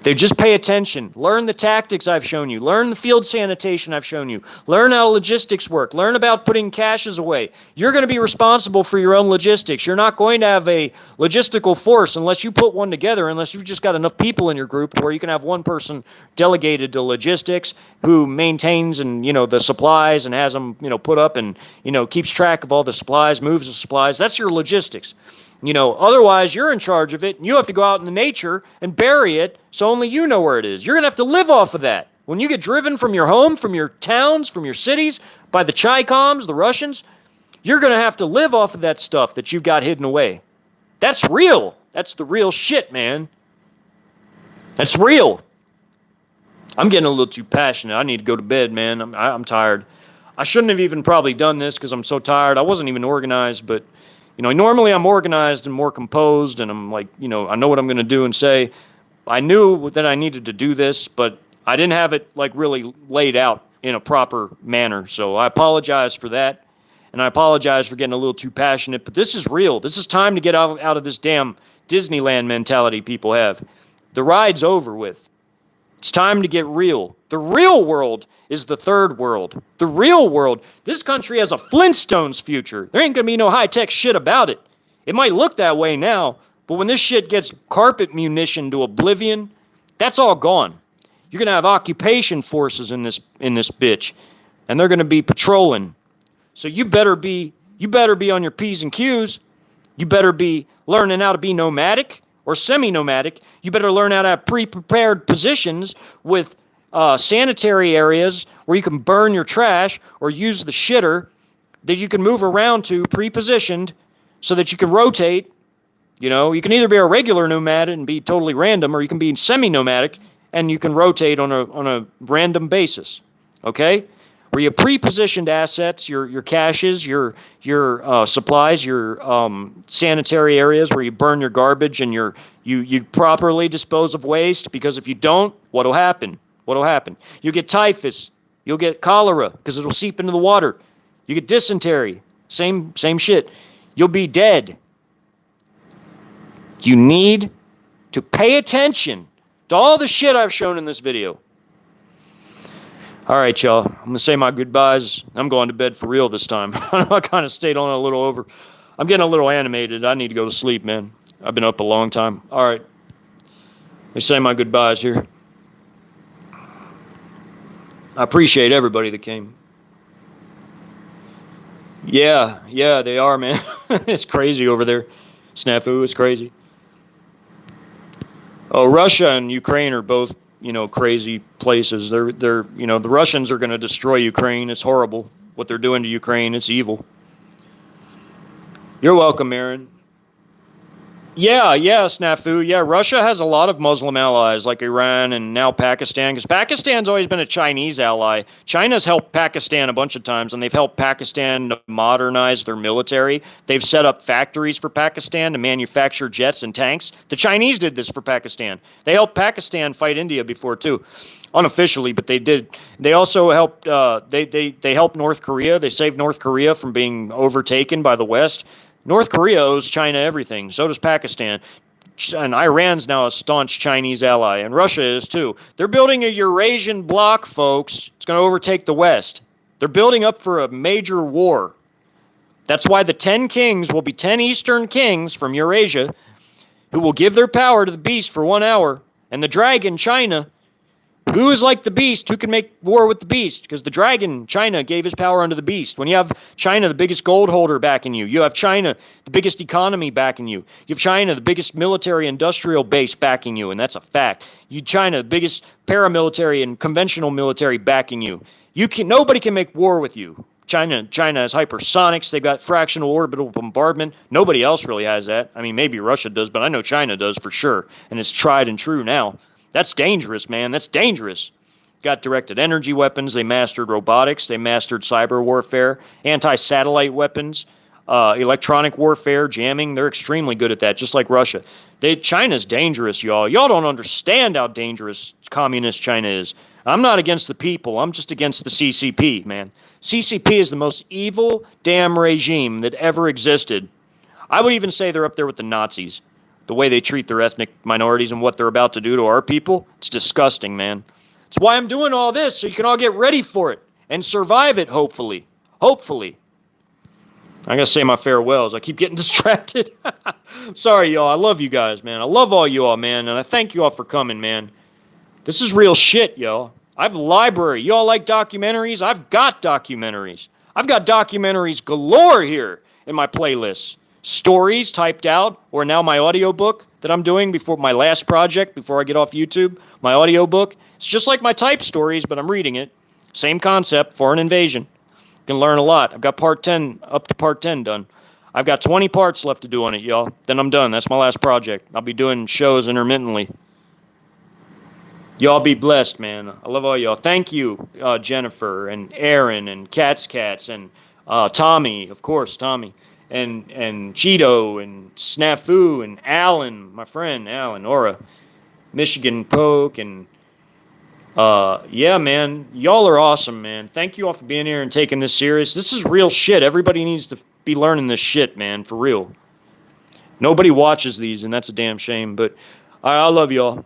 They just pay attention. Learn the tactics I've shown you. Learn the field sanitation I've shown you. Learn how logistics work. Learn about putting caches away. You're going to be responsible for your own logistics. You're not going to have a logistical force unless you put one together, unless you've just got enough people in your group to where you can have one person delegated to logistics who maintains and, you know, the supplies and has them, you know, put up and, you know, keeps track of all the supplies, moves the supplies. That's your logistics. Otherwise you're in charge of it and you have to go out in the nature and bury it so only you know where it is. You're going to have to live off of that. When you get driven from your home, from your towns, from your cities by the Chi-Coms, the Russians, you're going to have to live off of that stuff that you've got hidden away. That's real. That's the real shit, man. That's real. I'm getting a little too passionate. I need to go to bed, man. I'm tired. I shouldn't have even probably done this because I'm so tired. I wasn't even organized, but, normally I'm organized and more composed, and I'm like, I know what I'm going to do and say. I knew that I needed to do this, but I didn't have it, like, really laid out in a proper manner. So I apologize for that, and I apologize for getting a little too passionate, but this is real. This is time to get out of this damn Disneyland mentality people have. The ride's over with. It's time to get real. The real world is the third world. The real world. This country has a Flintstones future. There ain't going to be no high-tech shit about it. It might look that way now, but when this shit gets carpet munition to oblivion, that's all gone. You're going to have occupation forces in this bitch, and they're going to be patrolling. So you better be on your P's and Q's. You better be learning how to be nomadic or semi-nomadic. You better learn how to have pre-prepared positions with sanitary areas where you can burn your trash or use the shitter that you can move around to pre-positioned so that you can rotate. You can either be a regular nomad and be totally random, or you can be semi-nomadic and you can rotate on a random basis. Okay? Where you pre-positioned assets, your caches, your supplies, your sanitary areas where you burn your garbage and you properly dispose of waste, because if you don't, what'll happen? You'll get typhus, you'll get cholera because it'll seep into the water. You get dysentery, same shit. You'll be dead. You need to pay attention to all the shit I've shown in this video. All right, y'all. I'm going to say my goodbyes. I'm going to bed for real this time. I kind of stayed on a little over. I'm getting a little animated. I need to go to sleep, man. I've been up a long time. All right. Let me say my goodbyes here. I appreciate everybody that came. Yeah, they are, man. It's crazy over there. Snafu, it's crazy. Oh, Russia and Ukraine are both crazy places. They're the Russians are going to destroy Ukraine. It's horrible what they're doing to Ukraine. It's evil. You're welcome, Aaron. Yeah, Snafu. Yeah, Russia has a lot of Muslim allies like Iran and now Pakistan, because Pakistan's always been a Chinese ally. China's helped Pakistan a bunch of times, and they've helped Pakistan to modernize their military. They've set up factories for Pakistan to manufacture jets and tanks. The Chinese did this for Pakistan. They helped Pakistan fight India before, too. Unofficially, but they did. They also helped, they helped North Korea. They saved North Korea from being overtaken by the West. North Korea owes China everything. So does Pakistan. And Iran's now a staunch Chinese ally. And Russia is too. They're building a Eurasian bloc, folks. It's going to overtake the West. They're building up for a major war. That's why the 10 kings will be 10 Eastern kings from Eurasia who will give their power to the beast for 1 hour. And the dragon, China, who is like the beast, who can make war with the beast? Because the dragon, China, gave his power unto the beast. When you have China, the biggest gold holder, backing you, you have China, the biggest economy, backing you. You have China, the biggest military industrial base, backing you, and that's a fact. China, the biggest paramilitary and conventional military, backing you. Nobody can make war with you. China has hypersonics. They've got fractional orbital bombardment. Nobody else really has that. I mean, maybe Russia does, but I know China does for sure, and it's tried and true now. That's dangerous, man. That's dangerous. Got directed energy weapons. They mastered robotics. They mastered cyber warfare, anti-satellite weapons, electronic warfare, jamming. They're extremely good at that, just like Russia. China's dangerous, y'all. Y'all don't understand how dangerous communist China is. I'm not against the people. I'm just against the CCP, man. CCP is the most evil damn regime that ever existed. I would even say they're up there with the Nazis. The way they treat their ethnic minorities and what they're about to do to our people, it's disgusting, man. It's why I'm doing all this, so you can all get ready for it and survive it, hopefully. Hopefully. I gotta say my farewells. I keep getting distracted. Sorry, y'all. I love you guys, man. I love all you all, man, and I thank you all for coming, man. This is real shit, y'all. I have a library. Y'all like documentaries? I've got documentaries. I've got documentaries galore here in my playlists. stories typed out, or now my audiobook that I'm doing before my last project, before I get off YouTube, my audiobook. It's just like my type stories, but I'm reading it. Same concept, foreign invasion. You can learn a lot. I've got part 10, up to part 10 done. I've got 20 parts left to do on it, y'all. Then I'm done. That's my last project. I'll be doing shows intermittently. Y'all be blessed, man. I love all y'all. Thank you, Jennifer and Aaron and Cats and Tommy, of course, Tommy, and Cheeto and Snafu and Alan, my friend Alan, Aura, Michigan Poke, and yeah, man, y'all are awesome, man. Thank you all for being here and taking this serious. This is real shit. Everybody needs to be learning this shit, man, for real. Nobody watches these, and that's a damn shame. But I love y'all.